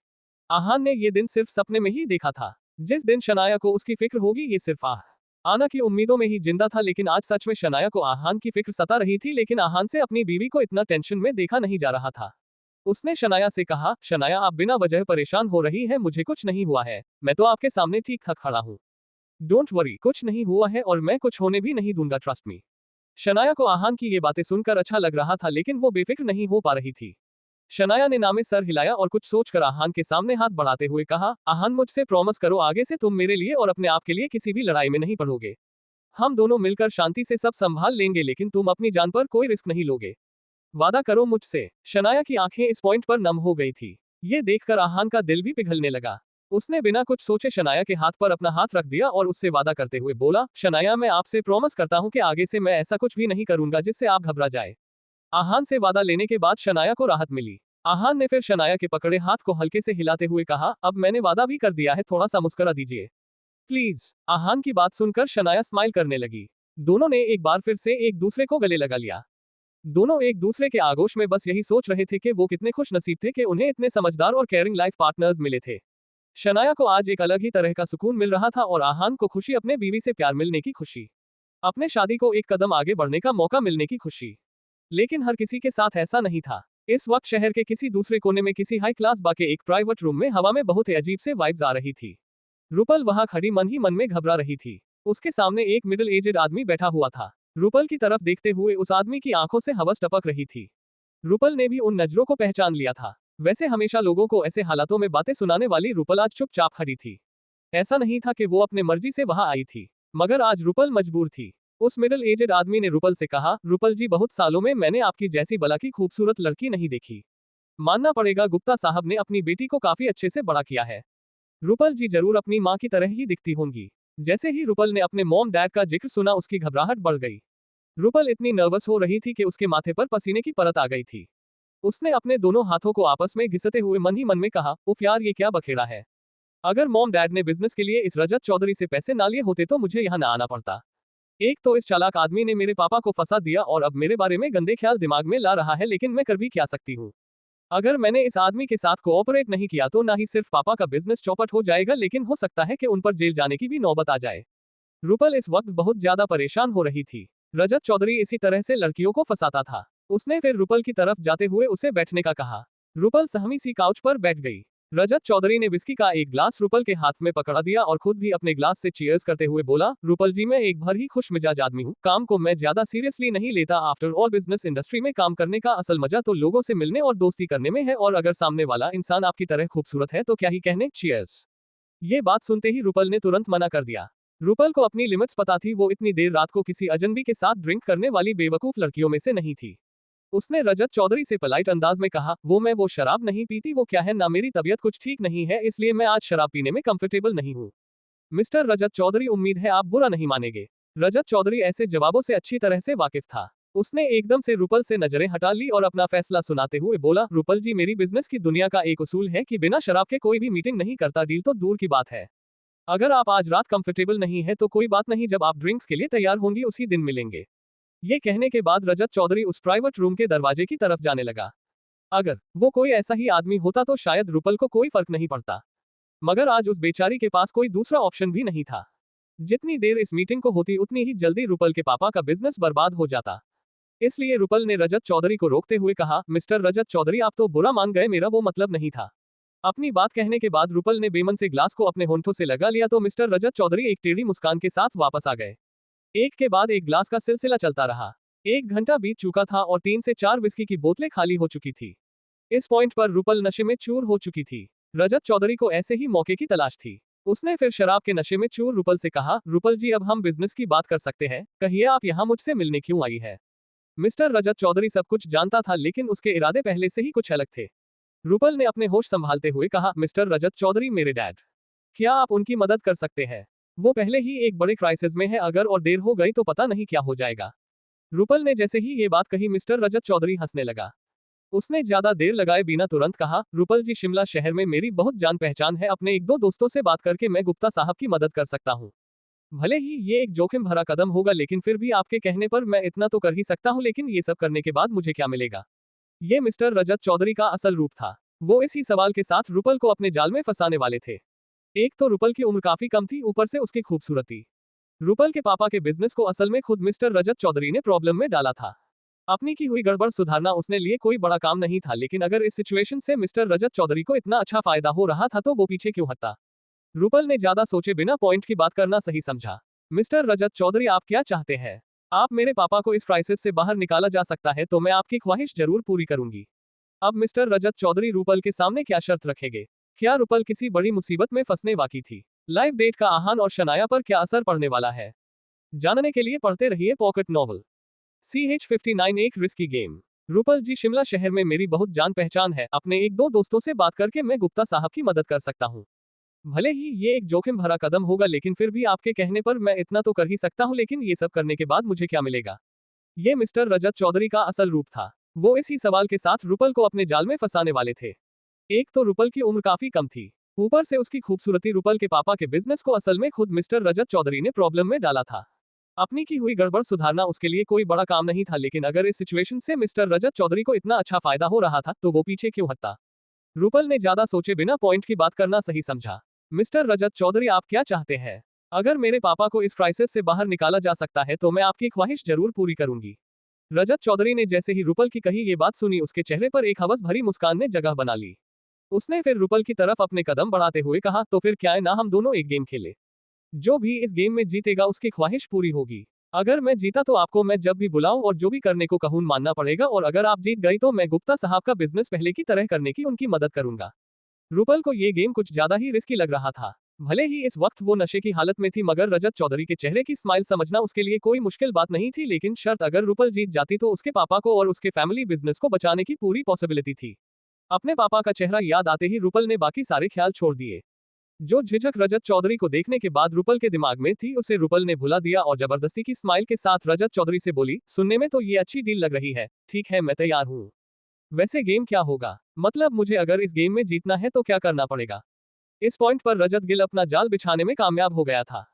[SPEAKER 1] आहान ने ये दिन सिर्फ सपने में ही देखा था। जिस दिन शनाया को उसकी फिक्र होगी ये सिर्फ आना की उम्मीदों में ही जिंदा था लेकिन आज सच में शनाया को आहान की फिक्र सता रही थी लेकिन आहान से अपनी बीवी को इतना टेंशन में देखा नहीं जा रहा था। उसने शनाया से कहा, शनाया आप बिना वजह परेशान हो रही है, मुझे कुछ नहीं हुआ है, मैं तो आपके सामने ठीक ठाक खड़ा हूँ। डोंट वरी, कुछ नहीं हुआ है और मैं कुछ होने भी नहीं दूंगा, ट्रस्ट मी। शनाया को आहान की ये बातें सुनकर अच्छा लग रहा था लेकिन वो बेफिक्र नहीं हो पा रही थी। शनाया ने नामे सर हिलाया और कुछ सोचकर आहान के सामने हाथ बढ़ाते हुए कहा, आहान मुझसे प्रॉमिस करो आगे से तुम मेरे लिए और अपने आप के लिए किसी भी लड़ाई में नहीं पड़ोगे। हम दोनों मिलकर शांति से सब संभाल लेंगे लेकिन तुम अपनी जान पर कोई रिस्क नहीं लोगे। वादा करो मुझसे। शनाया की आंखें इस पॉइंट पर नम हो गई थी। ये देखकर आहान का दिल भी पिघलने लगा। उसने बिना कुछ सोचे शनाया के हाथ पर अपना हाथ रख दिया और उससे वादा करते हुए बोला, शनाया मैं आपसे प्रॉमिस करता हूँ कि आगे से मैं ऐसा कुछ भी नहीं करूंगा जिससे आप घबरा जाए। आहान से वादा लेने के बाद शनाया को राहत मिली। आहान ने फिर शनाया के पकड़े हाथ को हल्के से हिलाते हुए कहा, अब मैंने वादा भी कर दिया है, थोड़ा सा मुस्कुरा दीजिए प्लीज। आहान की बात सुनकर शनाया स्माइल करने लगी। दोनों ने एक बार फिर से एक दूसरे को गले लगा लिया। दोनों एक दूसरे के आगोश में बस यही सोच रहे थे कि वो कितने खुश नसीब थे कि उन्हें इतने समझदार और केयरिंग लाइफ पार्टनर्स मिले थे। शनाया को आज एक अलग ही तरह का सुकून मिल रहा था और आहान को खुशी अपने बीवी से प्यार मिलने की खुशी, अपने शादी को एक कदम आगे बढ़ने का मौका मिलने की खुशी। लेकिन हर किसी के साथ ऐसा नहीं था। इस वक्त शहर के किसी दूसरे कोने में किसी हाई क्लास बार के एक प्राइवेट रूम में हवा में बहुत ही अजीब से वाइब्स आ रही थी। रूपल वहां खड़ी मन ही मन में घबरा रही थी। उसके सामने एक मिडिल एजेड आदमी बैठा हुआ था। रूपल की तरफ देखते हुए उस आदमी की आंखों से हवस टपक रही थी। रूपल ने भी उन नजरों को पहचान लिया था। वैसे हमेशा लोगों को ऐसे हालातों में बातें सुनाने वाली रूपल आज चुपचाप खड़ी थी। ऐसा नहीं था कि वो अपने मर्जी से वहां आई थी, मगर आज रूपल मजबूर थी। उस मिडिल एजेड आदमी ने रूपल से कहा, रूपल जी बहुत सालों में मैंने आपकी जैसी बला की खूबसूरत लड़की नहीं देखी। मानना पड़ेगा गुप्ता साहब ने अपनी बेटी को काफी अच्छे से बड़ा किया है। रुपल जी जरूर अपनी माँ की तरह ही दिखती होंगी। जैसे ही रुपल ने अपने मॉम डैड का जिक्र सुना उसकी घबराहट बढ़ गई। रुपल इतनी नर्वस हो रही थी कि उसके माथे पर पसीने की परत आ गई थी। उसने अपने दोनों हाथों को आपस में घिसते हुए मन ही मन में कहा, उफ यार ये क्या बखेड़ा है। अगर मॉम डैड ने बिजनेस के लिए इस रजत चौधरी से पैसे ना लिए होते तो मुझे यहाँ ना आना पड़ता। एक तो इस चालाक आदमी ने मेरे पापा को फंसा दिया और अब मेरे बारे में गंदे ख्याल दिमाग में ला रहा है, लेकिन मैं कर भी क्या सकती हूँ। अगर मैंने इस आदमी के साथ कोऑपरेट नहीं किया तो ना ही सिर्फ पापा का बिजनेस चौपट हो जाएगा, लेकिन हो सकता है कि उन पर जेल जाने की भी नौबत आ जाए। रुपल इस वक्त बहुत ज्यादा परेशान हो रही थी। रजत चौधरी इसी तरह से लड़कियों को फंसाता था। उसने फिर रुपल की तरफ जाते हुए उसे बैठने का कहा। रुपल सहमी सी काउच पर बैठ गई। रजत चौधरी ने विस्की का एक ग्लास रुपल के हाथ में पकड़ा दिया और खुद भी अपने ग्लास से चीयर्स करते हुए बोला, रुपल जी मैं एक भर ही खुश मिजाज आदमी हूँ, काम को मैं ज्यादा सीरियसली नहीं लेता। आफ्टर ऑल बिजनेस इंडस्ट्री में काम करने का असल मजा तो लोगों से मिलने और दोस्ती करने में है, और अगर सामने वाला इंसान आपकी तरह खूबसूरत है तो क्या ही कहने, चीयर्स। ये बात सुनते ही रुपल ने तुरंत मना कर दिया। रुपल को अपनी लिमिट्स पता थी, वो इतनी देर रात को किसी अजनबी के साथ ड्रिंक करने वाली बेवकूफ लड़कियों में से नहीं थी। उसने रजत चौधरी से पोलाइट अंदाज में कहा, वो शराब नहीं पीती, वो क्या है ना मेरी तबीयत कुछ ठीक नहीं है, इसलिए मैं आज शराब पीने में कंफर्टेबल नहीं हूँ। मिस्टर रजत चौधरी उम्मीद है आप बुरा नहीं मानेंगे। रजत चौधरी ऐसे जवाबों से अच्छी तरह से वाकिफ था। उसने एकदम से रुपल से नजरें हटा ली और अपना फैसला सुनाते हुए बोला, रुपल जी मेरी बिजनेस की दुनिया का एक उसूल है कि बिना शराब के कोई भी मीटिंग नहीं करता, डील तो दूर की बात है। अगर आप आज रात कंफर्टेबल नहीं है तो कोई बात नहीं, जब आप ड्रिंक्स के लिए तैयार होंगी उसी दिन मिलेंगे। ये कहने के बाद रजत चौधरी उस प्राइवेट रूम के दरवाजे की तरफ जाने लगा। अगर वो कोई ऐसा ही आदमी होता तो शायद रुपल को कोई फर्क नहीं पड़ता, मगर आज उस बेचारी के पास कोई दूसरा ऑप्शन भी नहीं था। जितनी देर इस मीटिंग को होती उतनी ही जल्दी रुपल के पापा का बिजनेस बर्बाद हो जाता। इसलिए रुपल ने रजत चौधरी को रोकते हुए कहा, मिस्टर रजत चौधरी आप तो बुरा मान गए, मेरा वो मतलब नहीं था। अपनी बात कहने के बाद रुपल ने बेमन से ग्लास को अपने होंठों से लगा लिया तो मिस्टर रजत चौधरी एक टेढ़ी मुस्कान के साथ वापस आ गए। एक के बाद एक ग्लास का सिलसिला चलता रहा। 1 घंटा बीत चुका था और 3 से 4 विस्की की बोतलें खाली हो चुकी थी। इस पॉइंट पर रुपल नशे में चूर हो चुकी थी। रजत चौधरी को ऐसे ही मौके की तलाश थी। उसने फिर शराब के नशे में चूर रुपल से कहा, रुपल जी अब हम बिजनेस की बात कर सकते हैं, कहिए आप यहाँ मुझसे मिलने क्यों आई है। मिस्टर रजत चौधरी सब कुछ जानता था, लेकिन उसके इरादे पहले से ही कुछ अलग थे। रुपल ने अपने होश संभालते हुए कहा, मिस्टर रजत चौधरी मेरे डैड, क्या आप उनकी मदद कर सकते हैं। वो पहले ही एक बड़े क्राइसिस में है, अगर और देर हो गई तो पता नहीं क्या हो जाएगा। रुपल ने जैसे ही ये बात कही मिस्टर रजत चौधरी हंसने लगा। उसने ज्यादा देर लगाए बिना तुरंत कहा, रुपल जी शिमला शहर में मेरी बहुत जान पहचान है, अपने 1-2 दोस्तों से बात करके मैं गुप्ता साहब की मदद कर सकता हूँ। भले ही ये एक जोखिम भरा कदम होगा, लेकिन फिर भी आपके कहने पर मैं इतना तो कर ही सकता हूँ, लेकिन ये सब करने के बाद मुझे क्या मिलेगा। ये मिस्टर रजत चौधरी का असल रूप था। वो इसी सवाल के साथ रुपल को अपने जाल में फंसाने वाले थे। एक तो रुपल की उम्र काफी कम थी, ऊपर से उसकी खूबसूरती। रुपल के पापा के बिजनेस को असल में खुद मिस्टर रजत चौधरी ने प्रॉब्लम में डाला था। अपनी की हुई गड़बड़ सुधारना उसने लिए कोई बड़ा काम नहीं था, लेकिन अगर इस सिचुएशन से मिस्टर रजत चौधरी को इतना अच्छा फायदा हो रहा था तो वो पीछे क्यों हटता। रुपल ने ज्यादा सोचे बिना पॉइंट की बात करना सही समझा। मिस्टर रजत चौधरी आप क्या चाहते हैं। आप मेरे पापा को इस क्राइसिस से बाहर निकाला जा सकता है तो मैं आपकी ख्वाहिश जरूर पूरी करूंगी। अब मिस्टर रजत चौधरी रुपल के सामने क्या शर्त रखेंगे। क्या रुपल किसी बड़ी मुसीबत में फंसने वाली थी। लाइव डेट का आहान और शनाया पर क्या असर पड़ने वाला है, जानने के लिए पढ़ते रहिए पॉकेट नॉवल। CH59 एक रिस्की गेम। रुपल जी शिमला शहर में मेरी बहुत जान पहचान है, अपने 1-2 दोस्तों से बात करके मैं गुप्ता साहब की मदद कर सकता हूँ। भले ही ये एक जोखिम भरा कदम होगा, लेकिन फिर भी आपके कहने पर मैं इतना तो कर ही सकता हूँ, लेकिन ये सब करने के बाद मुझे क्या मिलेगा। ये मिस्टर रजत चौधरी का असल रूप था। वो इसी सवाल के साथ रुपल को अपने जाल में फंसाने वाले थे। एक तो रुपल की उम्र काफी कम थी, ऊपर से उसकी खूबसूरती रुपल के पापा के बिजनेस को असल में खुद मिस्टर रजत चौधरी ने प्रॉब्लम में डाला था। अपनी की हुई गड़बड़ सुधारना उसके लिए कोई बड़ा काम नहीं था, लेकिन अगर इस सिचुएशन से मिस्टर रजत चौधरी को इतना अच्छा फायदा हो रहा था तो वो पीछे क्यों हटता। रुपल ने ज्यादा सोचे बिना पॉइंट की बात करना सही समझा। मिस्टर रजत चौधरी आप क्या चाहते हैं। अगर मेरे पापा को इस क्राइसिस से बाहर निकाला जा सकता है तो मैं आपकी ख्वाहिश जरूर पूरी करूंगी। रजत चौधरी ने जैसे ही रुपल की कही ये बात सुनी, उसके चेहरे पर एक हवस भरी मुस्कान ने जगह बना ली। उसने फिर रुपल की तरफ अपने कदम बढ़ाते हुए कहा, तो फिर क्या है ना हम दोनों एक गेम खेले। जो भी इस गेम में जीतेगा उसकी ख्वाहिश पूरी होगी। अगर मैं जीता तो आपको मैं जब भी बुलाऊं और जो भी करने को कहूं मानना पड़ेगा, और अगर आप जीत गई तो मैं गुप्ता साहब का बिजनेस पहले की तरह करने की उनकी मदद करूंगा। रुपल को ये गेम कुछ ज्यादा ही रिस्की लग रहा था। भले ही इस वक्त वो नशे की हालत में थी, मगर रजत चौधरी के चेहरे की स्माइल समझना उसके लिए कोई मुश्किल बात नहीं थी, लेकिन शर्त अगर रुपल जीत जाती तो उसके पापा को और उसके फैमिली बिजनेस को बचाने की पूरी पॉसिबिलिटी थी। अपने पापा का चेहरा याद आते ही रुपल ने बाकी सारे ख्याल छोड़ दिए। जो झिझक रजत चौधरी को देखने के बाद रुपल के दिमाग में थी उसे रुपल ने भुला दिया और जबरदस्ती की स्माइल के साथ रजत चौधरी से बोली, सुनने में तो ये अच्छी डील लग रही है, ठीक है मैं तैयार हूँ। वैसे गेम क्या होगा? मतलब मुझे अगर इस गेम में जीतना है तो क्या करना पड़ेगा? इस पॉइंट पर रजत गिल अपना जाल बिछाने में कामयाब हो गया था।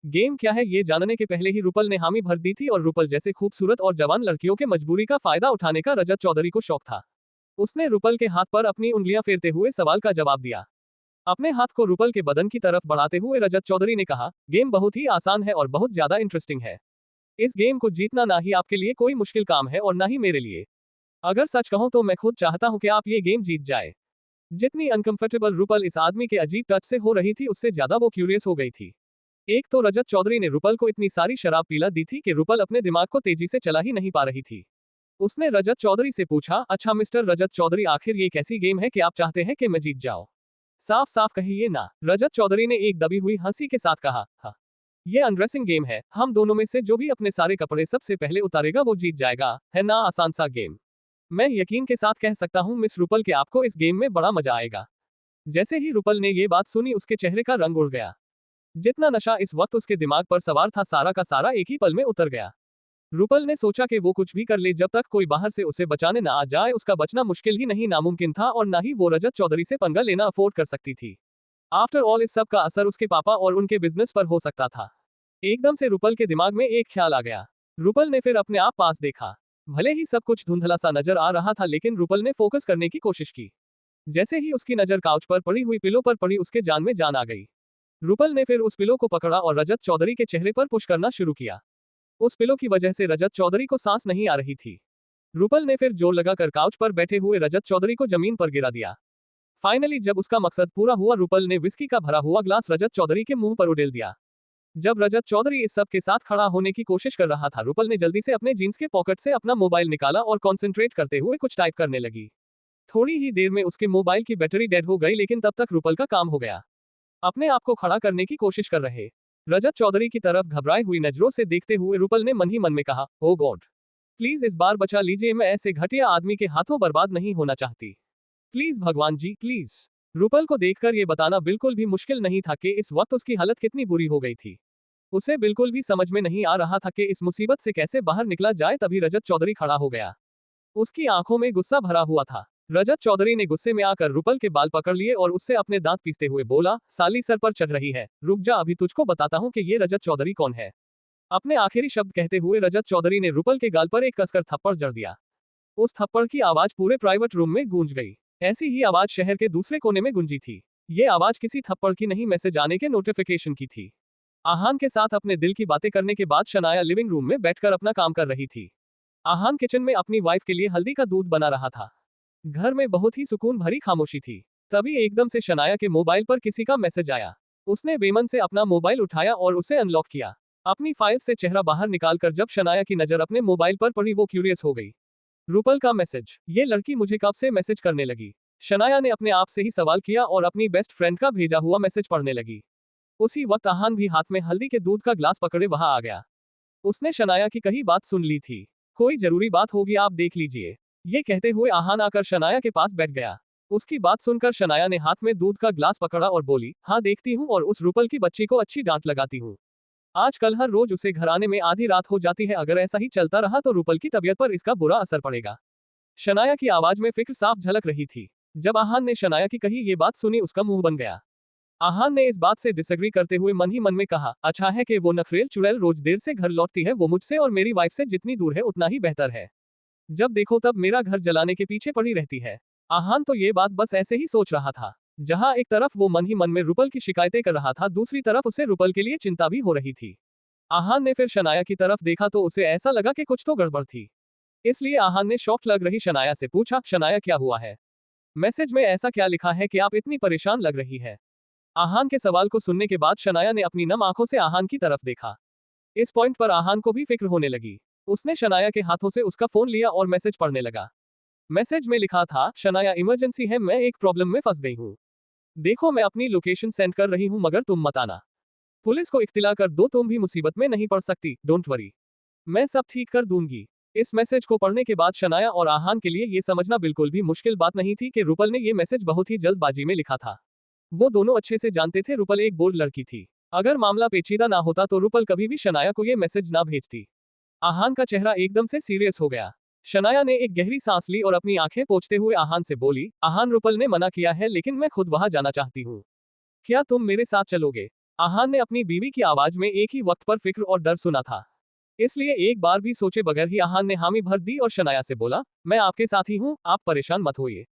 [SPEAKER 1] गेम क्या है ये जानने के पहले ही रुपल ने हामी भर दी थी और रुपल जैसे खूबसूरत और जवान लड़कियों के मजबूरी का फायदा उठाने का रजत चौधरी को शौक था। उसने रुपल के हाथ पर अपनी उंगलियां फेरते हुए सवाल का जवाब दिया। अपने हाथ को रुपल के बदन की तरफ बढ़ाते हुए रजत चौधरी ने कहा, गेम बहुत ही आसान है और बहुत ज्यादा इंटरेस्टिंग है। इस गेम को जीतना ना ही आपके लिए कोई मुश्किल काम है और ना ही मेरे लिए। अगर सच कहूं तो मैं खुद चाहता हूं कि आप ये गेम जीत जाए। जितनी अनकंफर्टेबल रुपल इस आदमी के अजीब टच से हो रही थी उससे ज्यादा वो क्यूरियस हो गई थी। एक तो रजत चौधरी ने रुपल को इतनी सारी शराब पिला दी थी कि रुपल अपने दिमाग को तेजी से चला ही नहीं पा रही थी। उसने रजत चौधरी से पूछा, अच्छा मिस्टर रजत चौधरी आखिर ये कैसी गेम है कि आप चाहते हैं कि मैं जीत जाऊं? साफ साफ कहिए ना। रजत चौधरी ने एक दबी हुई हंसी के साथ कहा, हाँ, ये अनड्रेसिंग गेम है, हम दोनों में से जो भी अपने सारे कपड़े सबसे पहले उतारेगा वो जीत जाएगा, है ना आसान सा गेम। मैं यकीन के साथ कह सकता हूँ मिस रुपल कि आपको इस गेम में बड़ा मजा आएगा। जैसे ही रुपल ने ये बात सुनी उसके चेहरे का रंग उड़ गया। जितना नशा इस वक्त उसके दिमाग पर सवार था सारा का सारा एक ही पल में उतर गया। रुपल ने सोचा कि वो कुछ भी कर ले जब तक कोई बाहर से उसे बचाने ना आ जाए उसका बचना मुश्किल ही नहीं नामुमकिन था और ना ही वो रजत चौधरी से पंगा लेना अफोर्ड कर सकती थी। आफ्टर ऑल इस सब का असर उसके पापा और उनके बिजनेस पर हो सकता था। एकदम से रुपल के दिमाग में एक ख्याल आ गया। रुपल ने फिर अपने आप पास देखा। भले ही सब कुछ धुंधला सा नजर आ रहा था लेकिन रुपल ने फोकस करने की कोशिश की। जैसे ही उसकी नजर काउच पर पड़ी हुई पिलो पर पड़ी उसके जान में जान आ गई। रुपल ने फिर उस पिलो को पकड़ा और रजत चौधरी के चेहरे पर पुश करना शुरू किया। उस पिलो की वजह से रजत चौधरी को सांस नहीं आ रही थी। रुपल ने फिर जोर लगाकर काउच पर बैठे हुए रजत चौधरी को जमीन पर गिरा दिया। फाइनली जब उसका मकसद पूरा हुआ रुपल ने विस्की का भरा हुआ ग्लास रजत चौधरी के मुंह पर उड़ेल दिया। जब रजत चौधरी इस सब के साथ खड़ा होने की कोशिश कर रहा था रुपल ने जल्दी से अपने जींस के पॉकेट से अपना मोबाइल निकाला और कॉन्सेंट्रेट करते हुए कुछ टाइप करने लगी। थोड़ी ही देर में उसके मोबाइल की बैटरी डेड हो गई लेकिन तब तक रुपल का काम हो गया। अपने आप को खड़ा करने की कोशिश कर रहे रजत चौधरी की तरफ घबराई हुई नजरों से देखते हुए रुपल ने मन ही मन में कहा, ओ गॉड, प्लीज इस बार बचा लीजिए, मैं ऐसे घटिया आदमी के हाथों बर्बाद नहीं होना चाहती। प्लीज भगवान जी प्लीज। रुपल को देखकर ये बताना बिल्कुल भी मुश्किल नहीं था कि इस वक्त उसकी हालत कितनी बुरी हो गई थी। उसे बिल्कुल भी समझ में नहीं आ रहा था कि इस मुसीबत से कैसे बाहर निकला जाए। तभी रजत चौधरी खड़ा हो गया। उसकी आंखों में गुस्सा भरा हुआ था। रजत चौधरी ने गुस्से में आकर रुपल के बाल पकड़ लिए और उससे अपने दांत पीसते हुए बोला, साली सर पर चढ़ रही है, रुक जा अभी तुझको बताता हूँ कि ये रजत चौधरी कौन है। अपने आखिरी शब्द कहते हुए रजत चौधरी ने रुपल के गाल पर एक कसकर थप्पड़ जड़ दिया। उस थप्पड़ की आवाज पूरे प्राइवेट रूम में गूंज गई। ऐसी ही आवाज शहर के दूसरे कोने में गूंजी थी। ये आवाज किसी थप्पड़ की नहीं, मैसेज आने के नोटिफिकेशन की थी। आहान के साथ अपने दिल की बातें करने के बाद शनाया लिविंग रूम में बैठकर अपना काम कर रही थी। आहान किचन में अपनी वाइफ के लिए हल्दी का दूध बना रहा था। घर में बहुत ही सुकून भरी खामोशी थी। तभी एकदम से शनाया के मोबाइल पर किसी का मैसेज आया। उसने बेमन से अपना मोबाइल उठाया और उसे अनलॉक किया। अपनी फाइल से चेहरा बाहर निकालकर जब शनाया की नजर अपने मोबाइल पर पड़ी वो क्यूरियस हो गई। रुपल का मैसेज, ये लड़की मुझे कब से मैसेज करने लगी? शनाया ने अपने आप से ही सवाल किया और अपनी बेस्ट फ्रेंड का भेजा हुआ मैसेज पढ़ने लगी। उसी वक्त आहान भी हाथ में हल्दी के दूध का ग्लास पकड़े वहां आ गया। उसने शनाया की कही बात सुन ली थी। कोई जरूरी बात होगी, आप देख लीजिए। ये कहते हुए आहान आकर शनाया के पास बैठ गया। उसकी बात सुनकर शनाया ने हाथ में दूध का ग्लास पकड़ा और बोली, हाँ देखती हूँ और उस रुपल की बच्ची को अच्छी डांट लगाती हूँ। आजकल हर रोज उसे घर आने में आधी रात हो जाती है, अगर ऐसा ही चलता रहा तो रुपल की तबीयत पर इसका बुरा असर पड़ेगा। शनाया की आवाज में फिक्र साफ झलक रही थी। जब आहान ने शनाया की कही ये बात सुनी उसका मुंह बन गया। आहान ने इस बात से डिसएग्री करते हुए मन ही मन में कहा, अच्छा है कि वो नखरेल चुड़ैल रोज देर से घर लौटती है, वो मुझसे और मेरी वाइफ से जितनी दूर है उतना ही बेहतर है। जब देखो तब मेरा घर जलाने के पीछे पड़ी रहती है। आहान तो ये बात बस ऐसे ही सोच रहा था। जहां एक तरफ वो मन ही मन में रुपल की शिकायतें कर रहा था, दूसरी तरफ उसे रुपल के लिए चिंता भी हो रही थी। आहान ने फिर शनाया की तरफ देखा तो उसे ऐसा लगा कि कुछ तो गड़बड़ थी। इसलिए आहान ने शॉक लग रही शनाया से पूछा, शनाया क्या हुआ है? मैसेज में ऐसा क्या लिखा है कि आप इतनी परेशान लग रही है? आहान के सवाल को सुनने के बाद शनाया ने अपनी नम आंखों से आहान की तरफ देखा। इस पॉइंट पर आहान को भी फिक्र होने लगी। उसने शनाया के हाथों से उसका फोन लिया और मैसेज पढ़ने लगा। मैसेज में लिखा था, शनाया इमरजेंसी है, मैं एक प्रॉब्लम में फंस गई हूँ। देखो मैं अपनी लोकेशन सेंड कर रही हूँ मगर तुम मत आना। पुलिस को इत्तिला कर दो, तुम भी मुसीबत में नहीं पड़ सकती, डोंट वरी, मैं सब ठीक कर दूंगी। इस मैसेज को पढ़ने के बाद शनाया और आहान के लिए ये समझना बिल्कुल भी मुश्किल बात नहीं थी कि रुपल ने ये मैसेज बहुत ही जल्दबाजी में लिखा था। वो दोनों अच्छे से जानते थे रुपल एक बोल्ड लड़की थी। अगर मामला पेचीदा ना होता तो रुपल कभी भी शनाया को ये मैसेज ना भेजती। आहान का चेहरा एकदम से सीरियस हो गया। शनाया ने एक गहरी सांस ली और अपनी आंखें पोंछते हुए आहान से बोली, आहान रुपल ने मना किया है लेकिन मैं खुद वहां जाना चाहती हूँ। क्या तुम मेरे साथ चलोगे? आहान ने अपनी बीवी की आवाज में एक ही वक्त पर फिक्र और डर सुना था। इसलिए एक बार भी सोचे बगैर ही आहान ने हामी भर दी और शनाया से बोला, मैं आपके साथ ही हूँ, आप परेशान मत होइए।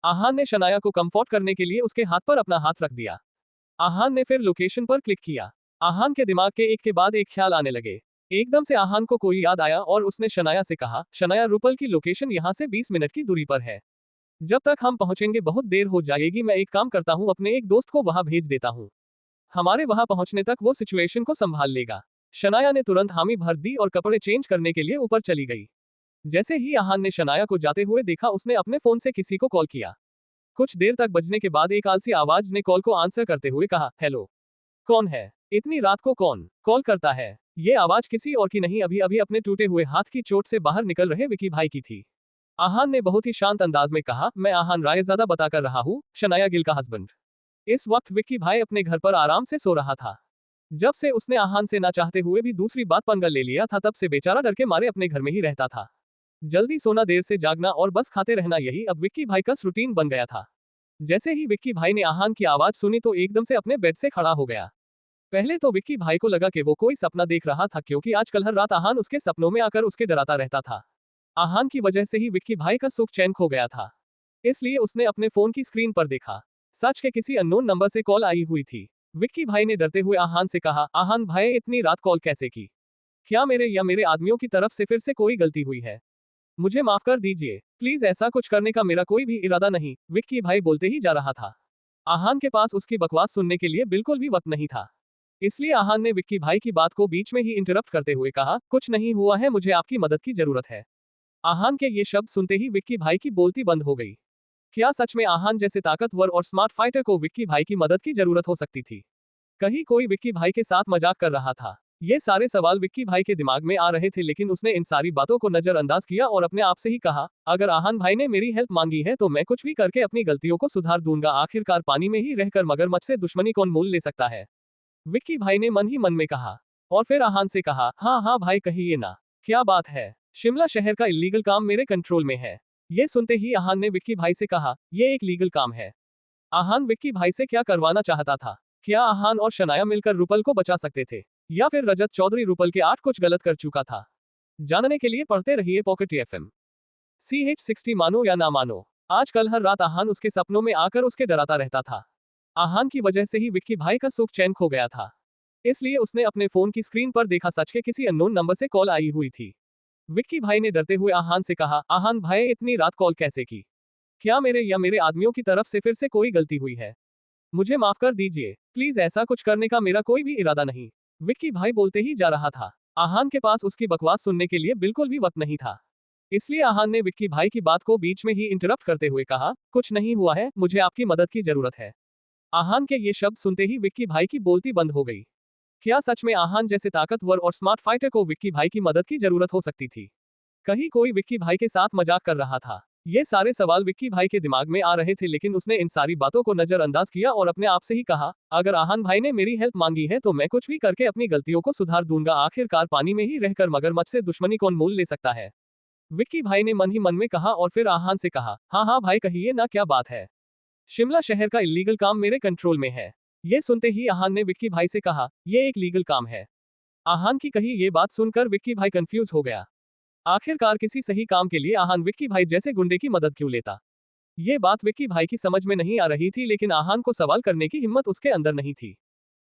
[SPEAKER 1] आहान ने शनाया को कंफर्ट करने के लिए उसके हाथ पर अपना हाथ रख दिया। आहान ने फिर लोकेशन पर क्लिक किया। आहान के दिमाग के एक के बाद एक ख्याल आने लगे। एकदम से आहान को कोई याद आया और उसने शनाया से कहा, शनाया रुपल की लोकेशन यहाँ से 20 मिनट की दूरी पर है। जब तक हम पहुंचेंगे बहुत देर हो जाएगी, मैं एक काम करता हूँ, अपने एक दोस्त को वहां भेज देता हूँ। हमारे वहां पहुंचने तक वो सिचुएशन को संभाल लेगा। शनाया ने तुरंत हामी भर दी और कपड़े चेंज करने के लिए ऊपर चली गई। जैसे ही आहान ने शनाया को जाते हुए देखा, उसने अपने फोन से किसी को कॉल किया। कुछ देर तक बजने के बाद एक आलसी आवाज ने कॉल को आंसर करते हुए कहा, हेलो। कौन है? इतनी रात को कौन कॉल करता है? ये आवाज किसी और की नहीं, अभी अभी अपने टूटे हुए हाथ की चोट से बाहर निकल रहे विकी भाई की थी। आहान ने बहुत ही शांत अंदाज में कहा, मैं आहान रायज़ादा बता कर रहा हूँ, शनाया गिल का हस्बैंड। इस वक्त विक्की भाई अपने घर पर आराम से सो रहा था। जब से उसने आहान से ना चाहते हुए भी दूसरी बात पंगा ले लिया था, तब से बेचारा डर के मारे अपने घर में ही रहता था। जल्दी सोना, देर से जागना और बस खाते रहना, यही अब विक्की भाई का रूटीन बन गया था। जैसे ही विक्की भाई ने आहान की आवाज सुनी तो एकदम से अपने बेड से खड़ा हो गया। पहले तो विक्की भाई को लगा कि वो कोई सपना देख रहा था, क्योंकि आजकल हर रात आहान उसके सपनों में आकर उसके डराता रहता था। आहान की वजह से ही विक्की भाई का सुख चैन खो गया था। इसलिए उसने अपने फोन की स्क्रीन पर देखा। सच के किसी अननोन नंबर से कॉल आई हुई थी। विक्की भाई ने डरते हुए आहान से कहा, आहान भाई इतनी रात कॉल कैसे की? क्या मेरे या मेरे आदमियों की तरफ से फिर से कोई गलती हुई है? मुझे माफ कर दीजिए प्लीज, ऐसा कुछ करने का मेरा कोई भी इरादा नहीं, विक्की भाई बोलते ही जा रहा था। आहान के पास उसकी बकवास सुनने के लिए बिल्कुल भी वक्त नहीं था। इसलिए आहान ने विक्की भाई की बात को बीच में ही इंटरप्ट करते हुए कहा, कुछ नहीं हुआ है, मुझे आपकी मदद की जरूरत है। आहान के ये शब्द सुनते ही विक्की भाई की बोलती बंद हो गई। क्या सच में आहान जैसे ताकतवर और स्मार्ट फाइटर को विक्की भाई की मदद की जरूरत हो सकती थी? कहीं कोई विक्की भाई के साथ मजाक कर रहा था? ये सारे सवाल विक्की भाई के दिमाग में आ रहे थे, लेकिन उसने इन सारी बातों को नजरअंदाज किया और अपने आप से ही कहा, अगर आहान भाई ने मेरी हेल्प मांगी है तो मैं कुछ भी करके अपनी गलतियों को सुधार दूंगा। आखिरकार पानी में ही रहकर मगरमच्छ से दुश्मनी कौन मोल ले सकता है? विक्की भाई ने मन ही मन में कहा। और फिर आहान से कहा, हाँ हाँ भाई कहिए ना, क्या बात है? शिमला शहर का इलीगल काम मेरे कंट्रोल में है। ये सुनते ही आहान ने विक्की भाई से कहा, ये एक लीगल काम है। आहान विक्की भाई से क्या करवाना चाहता था? क्या आहान और शनाया मिलकर रुपल को बचा सकते थे, या फिर रजत चौधरी रुपल के 8 कुछ गलत कर चुका था? जानने के लिए पढ़ते रहिए पॉकेट एफएम। CH60 मानो या ना मानो, आजकल हर रात आहान उसके सपनों में आकर उसके डराता रहता था। आहान की वजह से ही विक्की भाई का सुख चैन खो गया था। इसलिए उसने अपने फोन की स्क्रीन पर देखा, सच के किसी अननोन नंबर से कॉल आई हुई थी। विक्की भाई ने डरते हुए आहान से कहा, आहान भाई इतनी रात कॉल कैसे की? क्या मेरे या मेरे आदमियों की तरफ से फिर से कोई गलती हुई है? मुझे माफ कर दीजिए प्लीज, ऐसा कुछ करने का मेरा कोई भी इरादा नहीं, विक्की भाई बोलते ही जा रहा था। आहान के पास उसकी बकवास सुनने के लिए बिल्कुल भी वक्त नहीं था। इसलिए आहान ने विक्की भाई की बात को बीच में ही इंटरप्ट करते हुए कहा, कुछ नहीं हुआ है, मुझे आपकी मदद की जरूरत है। आहान के ये शब्द सुनते ही विक्की भाई की बोलती बंद हो गई। क्या सच में आहान जैसे ताकतवर और स्मार्ट फाइटर को विक्की भाई की मदद की जरूरत हो सकती थी? कहीं कोई विक्की भाई के साथ मजाक कर रहा था? ये सारे सवाल विक्की भाई के दिमाग में आ रहे थे, लेकिन उसने इन सारी बातों को नजरअंदाज किया और अपने आप से ही कहा, अगर आहान भाई ने मेरी हेल्प मांगी है तो मैं कुछ भी करके अपनी गलतियों को सुधार दूंगा। आखिरकार पानी में ही रहकर मगरमच्छ से दुश्मनी कौन मोल ले सकता है? विक्की भाई ने मन ही मन में कहा और फिर आहान से कहा, हाँ हाँ भाई कहिए ना, क्या बात है? शिमला शहर का इलीगल काम मेरे कंट्रोल में है। ये सुनते ही आहान ने विक्की भाई से कहा, ये एक लीगल काम है। आहान की कही ये बात सुनकर विक्की भाई कंफ्यूज हो गया। आखिरकार किसी सही काम के लिए आहान विक्की भाई जैसे गुंडे की मदद क्यों लेता? ये बात विक्की भाई की समझ में नहीं आ रही थी, लेकिन आहान को सवाल करने की हिम्मत उसके अंदर नहीं थी।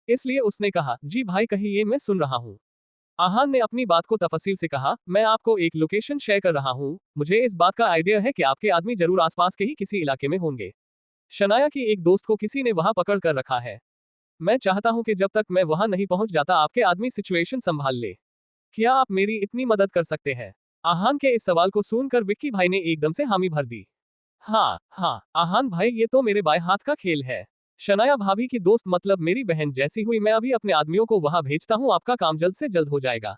[SPEAKER 1] इसलिए उसने कहा, जी भाई कहिए, मैं सुन रहा हूँ। आहान ने अपनी बात को तफसील से कहा, मैं आपको एक लोकेशन शेयर कर रहा हूँ, मुझे इस बात का आइडिया है कि आपके आदमी जरूर आसपास के ही किसी इलाके में होंगे। शनाया की एक दोस्त को किसी ने वहां पकड़ कर रखा है। मैं चाहता हूं कि जब तक मैं वहां नहीं पहुंच जाता आपके आदमी सिचुएशन संभाल ले। क्या आप मेरी इतनी मदद कर सकते हैं? आहान के इस सवाल को सुनकर विक्की भाई ने एकदम से हामी भर दी। हाँ हाँ आहान भाई, ये तो मेरे बाएं हाथ का खेल है। शनाया भाभी की दोस्त मतलब मेरी बहन जैसी हुई, मैं अभी अपने आदमियों को वहां भेजता हूँ, आपका काम जल्द से जल्द हो जाएगा।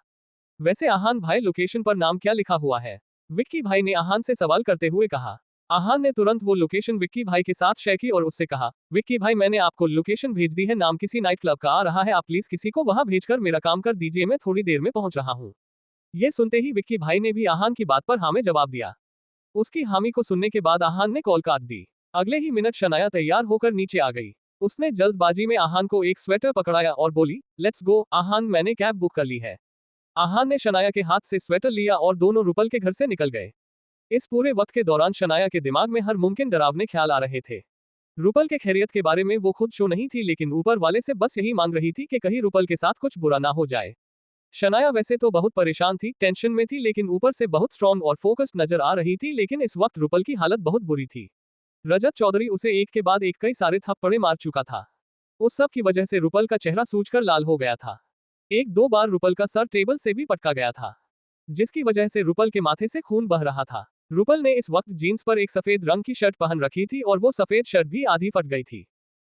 [SPEAKER 1] वैसे आहान भाई लोकेशन पर नाम क्या लिखा हुआ है? विक्की भाई ने आहान से सवाल करते हुए कहा। आहान ने तुरंत वो लोकेशन विक्की भाई के साथ शेयर की और उससे कहा, विक्की भाई मैंने आपको लोकेशन भेज दी है, नाम किसी नाइट क्लब का आ रहा है, आप प्लीज किसी को वहां भेजकर मेरा काम कर दीजिए, मैं थोड़ी देर में पहुंच रहा हूँ। ये सुनते ही विक्की भाई ने भी आहान की बात पर हाँ में जवाब दिया। उसकी हामी को सुनने के बाद आहान ने कॉल काट दी। अगले ही मिनट शनाया तैयार होकर नीचे आ गई। उसने जल्दबाजी में आहान को एक स्वेटर पकड़ाया और बोली, लेट्स गो आहान, मैंने कैब बुक कर ली है। आहान ने शनाया के हाथ से स्वेटर लिया और दोनों रुपल के घर से निकल गए। इस पूरे वक्त के दौरान शनाया के दिमाग में हर मुमकिन डरावने ख्याल आ रहे थे। रुपल के खैरियत के बारे में वो खुद शो नहीं थी, लेकिन ऊपर वाले से बस यही मांग रही थी कि कहीं रुपल के साथ कुछ बुरा ना हो जाए। शनाया वैसे तो बहुत परेशान थी, टेंशन में थी, लेकिन ऊपर से बहुत स्ट्रांग और फोकस्ड नजर आ रही थी। लेकिन इस वक्त रुपल की हालत बहुत बुरी थी। रजत चौधरी उसे एक के बाद एक कई सारे थप्पड़े मार चुका था। उस सब की वजह से रुपल का चेहरा सूजकर लाल हो गया था। एक दो बार रुपल का सर टेबल से भी पटका गया था, जिसकी वजह से रुपल के माथे से खून बह रहा था। रुपल ने इस वक्त जीन्स पर एक सफेद रंग की शर्ट पहन रखी थी और वो सफेद शर्ट भी आधी फट गई थी।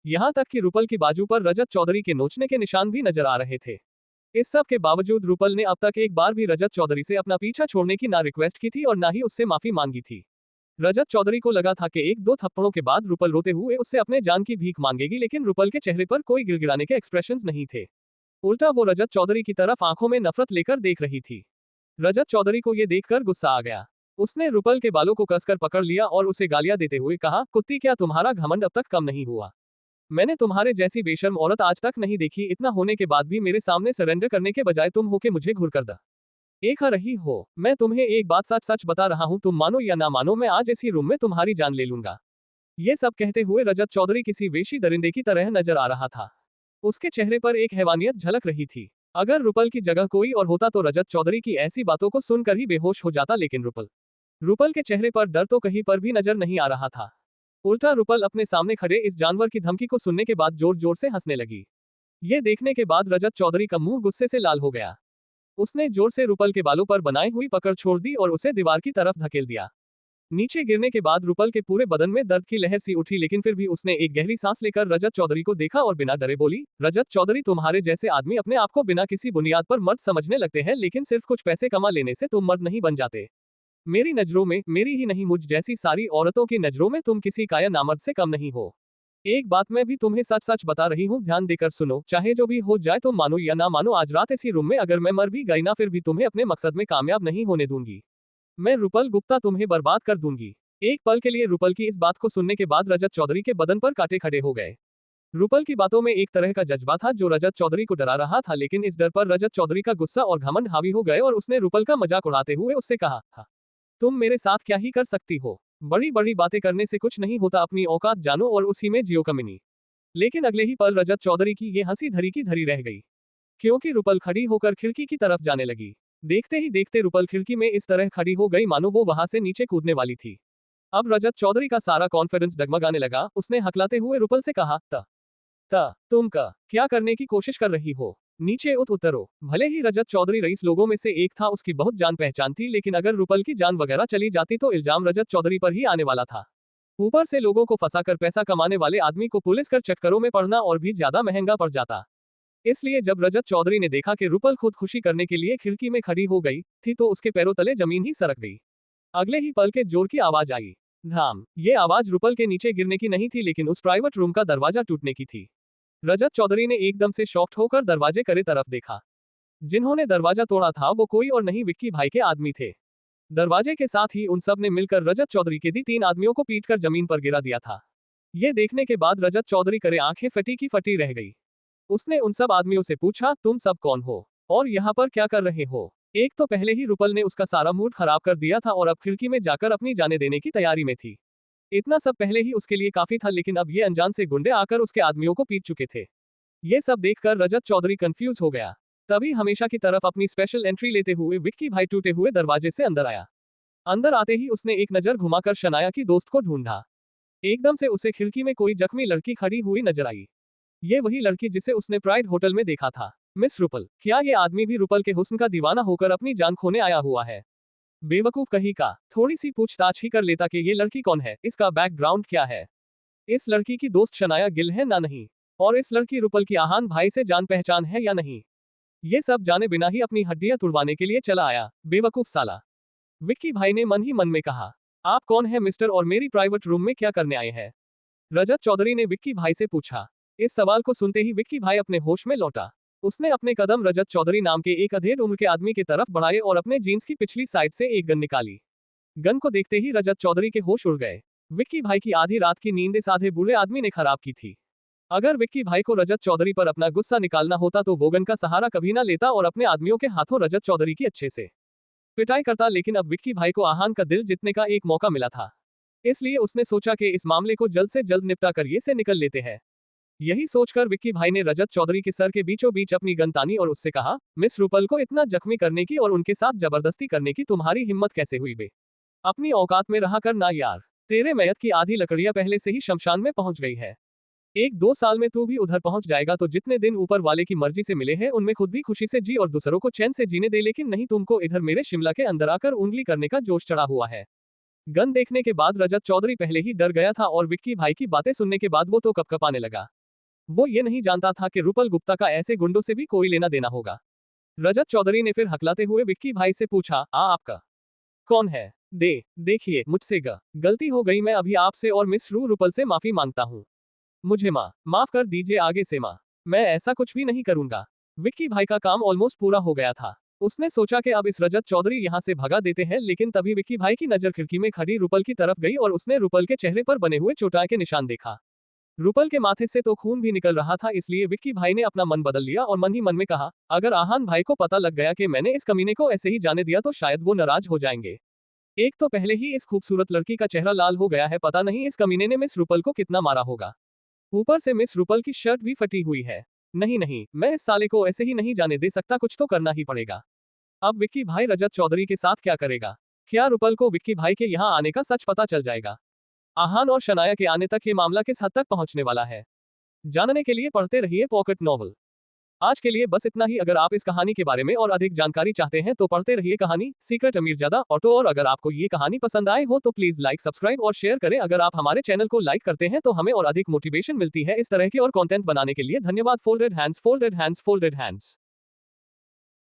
[SPEAKER 1] यहाँ तक कि रुपल की बाजू पर रजत चौधरी के नोचने के निशान भी नजर आ रहे थे। इस सब के बावजूद रुपल ने अब तक एक बार भी रजत चौधरी से अपना पीछा छोड़ने की ना रिक्वेस्ट की थी और ना ही उससे माफी मांगी थी। रजत चौधरी को लगा था कि एक दो थप्पड़ों के बाद रुपल रोते हुए उससे अपने जान की भीख मांगेगी, लेकिन रुपल के चेहरे पर कोई गिड़गिड़ाने के एक्सप्रेशंस नहीं थे। उल्टा वो रजत चौधरी की तरफ आंखों में नफरत लेकर देख रही थी। रजत चौधरी को ये देखकर गुस्सा आ गया। उसने रुपल के बालों को कसकर पकड़ लिया और उसे गालियां देते हुए कहा, कुत्ती क्या तुम्हारा घमंड अब तक कम नहीं हुआ? मैंने तुम्हारे जैसी बेशर्म औरत आज तक नहीं देखी, इतना होने के बाद भी मेरे सामने सरेंडर करने के बजाय तुम हो के मुझे घूर कर द एक रही हो। मैं तुम्हें एक बात सच सच बता रहा हूं, तुम मानो या ना मानो, मैं आज इसी रूम में तुम्हारी जान ले लूंगा। ये सब कहते हुए रजत चौधरी किसी वेशी दरिंदे की तरह नजर आ रहा था। उसके चेहरे पर एक हैवानियत झलक रही थी। अगर रुपल की जगह कोई और होता तो रजत चौधरी की ऐसी बातों को सुनकर ही बेहोश हो जाता, लेकिन रुपल के चेहरे पर डर तो कहीं पर भी नजर नहीं आ रहा था। उल्टा रुपल अपने सामने खड़े इस जानवर की धमकी को सुनने के बाद जोर जोर से हंसने लगी। ये देखने के बाद रजत चौधरी का मुंह गुस्से से लाल हो गया। उसने जोर से रुपल के बालों पर बनाई हुई पकड़ छोड़ दी और उसे दीवार की तरफ धकेल दिया। नीचे गिरने के बाद रुपल के पूरे बदन में दर्द की लहर सी उठी, लेकिन फिर भी उसने एक गहरी सांस लेकर रजत चौधरी को देखा और बिना डरे बोली, रजत चौधरी, तुम्हारे जैसे आदमी अपने आप को बिना किसी बुनियाद पर मर्द समझने लगते हैं, लेकिन सिर्फ कुछ पैसे कमा लेने से तुम मर्द नहीं बन जाते। मेरी नजरों में, मेरी ही नहीं मुझ जैसी सारी औरतों की नजरों में तुम किसी काया नामर्द से कम नहीं हो। एक बात मैं भी तुम्हें सच सच बता रही हूँ, ध्यान देकर सुनो, चाहे जो भी हो जाए, तुम मानो या ना मानो, आज रात इसी रूम में अगर मैं मर भी गई ना, फिर भी तुम्हें अपने मकसद में कामयाब नहीं होने दूंगी। मैं रुपल गुप्ता तुम्हें बर्बाद कर दूंगी। एक पल के लिए रुपल की इस बात को सुनने के बाद रजत चौधरी के बदन पर कांटे खड़े हो गए। रुपल की बातों में एक तरह का जज्बा था जो रजत चौधरी को डरा रहा था, लेकिन इस डर पर रजत चौधरी का गुस्सा और घमंड हावी हो गए और उसने रुपल का मजाक उड़ाते हुए उससे कहा, हाँ, तुम मेरे साथ क्या ही कर सकती हो? बड़ी बड़ी बातें करने से कुछ नहीं होता, अपनी औकात जानो और उसी में जियो कमीनी। लेकिन अगले ही पल रजत चौधरी की ये हंसी धरी की धरी रह गई, क्योंकि रुपल खड़ी होकर खिड़की की तरफ जाने लगी। देखते ही देखते रुपल खिड़की में इस तरह खड़ी हो गई मानो वो वहां से नीचे कूदने वाली थी। अब रजत चौधरी का सारा कॉन्फिडेंस डगमगाने लगा। उसने हकलाते हुए रुपल से कहा, तुम क्या करने की कोशिश कर रही हो? नीचे उतरो। भले ही रजत चौधरी रईस लोगों में से एक था, उसकी बहुत जान पहचान थी, लेकिन अगर रुपल की जान वगैरह चली जाती तो इल्जाम रजत चौधरी पर ही आने वाला था। ऊपर से लोगों को फंसाकर पैसा कमाने वाले आदमी को पुलिस कर चक्करों में पड़ना और भी ज्यादा महंगा पड़ जाता। इसलिए जब रजत चौधरी ने देखा कि रुपल खुदकुशी करने के लिए खिड़की में खड़ी हो गई थी तो उसके पैरों तले जमीन ही सरक गई। अगले ही पल के जोर की आवाज आई, धाम। ये आवाज रुपल के नीचे गिरने की नहीं थी, लेकिन उस प्राइवेट रूम का दरवाजा टूटने की थी। रजत चौधरी ने एकदम से शॉक्ड होकर दरवाजे करे तरफ देखा। जिन्होंने दरवाजा तोड़ा था वो कोई और नहीं, विक्की भाई के आदमी थे। दरवाजे के साथ ही उन सब ने मिलकर रजत चौधरी के 3 आदमियों को पीटकर जमीन पर गिरा दिया था। ये देखने के बाद रजत चौधरी करे आंखें फटी की फटी रह गई। उसने उन सब आदमियों से पूछा, तुम सब कौन हो और यहाँ पर क्या कर रहे हो? एक तो पहले ही रुपल ने उसका सारा मूड खराब कर दिया था और अब खिड़की में जाकर अपनी जाने देने की तैयारी में थी। इतना सब पहले ही उसके लिए काफी था, लेकिन अब ये अनजान से गुंडे आकर उसके आदमियों को पीट चुके थे। ये सब देखकर रजत चौधरी कंफ्यूज हो गया। तभी हमेशा की तरफ अपनी स्पेशल एंट्री लेते हुए विक्की भाई टूटे हुए दरवाजे से अंदर आया। अंदर आते ही उसने एक नजर घुमाकर शनाया की दोस्त को ढूंढा। एकदम से उसे खिड़की में कोई जख्मी लड़की खड़ी हुई नजर आई। ये वही लड़की जिसे उसने प्राइड होटल में देखा था। मिस रुपल, क्या ये आदमी भी रुपल के हुस्न का दीवाना होकर अपनी जान खोने आया हुआ है? बेवकूफ कहीं का, थोड़ी सी पूछताछ ही कर लेता कि ये लड़की कौन है, इसका बैकग्राउंड क्या है। इस लड़की की दोस्त शनाया गिल है ना नहीं, और इस लड़की रुपल की आहान भाई से जान पहचान है या नहीं। ये सब जाने बिना ही अपनी हड्डियां तुड़वाने के लिए चला आया, बेवकूफ साला। विक्की भाई ने मन ही मन में कहा। आप कौन है मिस्टर और मेरी प्राइवेट रूम में क्या करने आए हैं? रजत चौधरी ने विक्की भाई से पूछा। इस सवाल को सुनते ही विक्की भाई अपने होश में लौटा। उसने अपने कदम रजत चौधरी नाम के एक अधेड़ उम्र के आदमी की तरफ बढ़ाए और अपने जीन्स की पिछली साइड से एक गन निकाली। गन को देखते ही रजत चौधरी के होश उड़ गए। विक्की भाई की आधी रात की नींद इस आधे बूढ़े आदमी ने खराब की थी। अगर विक्की भाई को रजत चौधरी पर अपना गुस्सा निकालना होता तो वो गन का सहारा कभी ना लेता और अपने आदमियों के हाथों रजत चौधरी की अच्छे से पिटाई करता, लेकिन अब विक्की भाई को आहान का दिल जीतने का एक मौका मिला था। इसलिए उसने सोचा कि इस मामले को जल्द से जल्द निपटा कर ये से निकल लेते हैं। यही सोचकर विक्की भाई ने रजत चौधरी के सर के बीचों बीच अपनी गन तानी और उससे कहा, मिस रूपल को इतना जख्मी करने की और उनके साथ जबरदस्ती करने की तुम्हारी हिम्मत कैसे हुई बे? अपनी औकात में रहा कर ना यार। तेरे मैयत की आधी लकड़ियां पहले से ही शमशान में पहुंच गई है। 1-2 साल में तू भी उधर पहुंच जाएगा तो जितने दिन ऊपर वाले की मर्जी से मिले हैं उनमें खुद भी खुशी से जी और दूसरों को चैन से जीने दे, लेकिन नहीं, तुमको इधर मेरे शिमला के अंदर आकर उंगली करने का जोश चढ़ा हुआ है। गन देखने के बाद रजत चौधरी पहले ही डर गया था और विक्की भाई की बातें सुनने के बाद वो तो कपकपाने लगा। वो ये नहीं जानता था कि रूपल गुप्ता का ऐसे गुंडों से भी कोई लेना देना होगा। रजत चौधरी ने फिर हकलाते हुए विक्की भाई से पूछा, आपका कौन है? देखिए मुझसे गलती हो गई, मैं अभी आपसे और मिस रूपल से माफी मांगता हूँ। मुझे माफ कर दीजिए, आगे से मैं ऐसा कुछ भी नहीं करूंगा। विक्की भाई का काम ऑलमोस्ट पूरा हो गया था। उसने सोचा कि अब इस रजत चौधरी यहाँ से भगा देते हैं, लेकिन तभी विक्की भाई की नजर खिड़की में खड़ी रूपल की तरफ गई और उसने रूपल के चेहरे पर बने हुए चोटाई के निशान देखा। रूपल के माथे से तो खून भी निकल रहा था, इसलिए विक्की भाई ने अपना मन बदल लिया और मन ही मन में कहा, अगर आहान भाई को पता लग गया कि मैंने इस कमीने को ऐसे ही जाने दिया तो शायद वो नाराज हो जाएंगे। एक तो पहले ही इस खूबसूरत लड़की का चेहरा लाल हो गया है, पता नहीं इस कमीने ने मिस रूपल को कितना मारा होगा। ऊपर से मिस रूपल की शर्ट भी फटी हुई है। नहीं, मैं इस साले को ऐसे ही नहीं जाने दे सकता, कुछ तो करना ही पड़ेगा। अब विक्की भाई रजत चौधरी के साथ क्या करेगा? क्या रूपल को विक्की भाई के यहाँ आने का सच पता चल जाएगा? आहान और शनाया के आने तक ये मामला किस हद तक पहुंचने वाला है, जानने के लिए पढ़ते रहिए पॉकेट नॉवल। आज के लिए बस इतना ही। अगर आप इस कहानी के बारे में और अधिक जानकारी चाहते हैं तो पढ़ते रहिए कहानी सीक्रेट अमीरजादा ऑटो। और अगर आपको ये कहानी पसंद आए हो तो प्लीज लाइक, सब्सक्राइब और शेयर करें। अगर आप हमारे चैनल को लाइक करते हैं तो हमें और अधिक मोटिवेशन मिलती है इस तरह की और कंटेंट बनाने के लिए। धन्यवाद। Folded hands, folded hands, folded hands.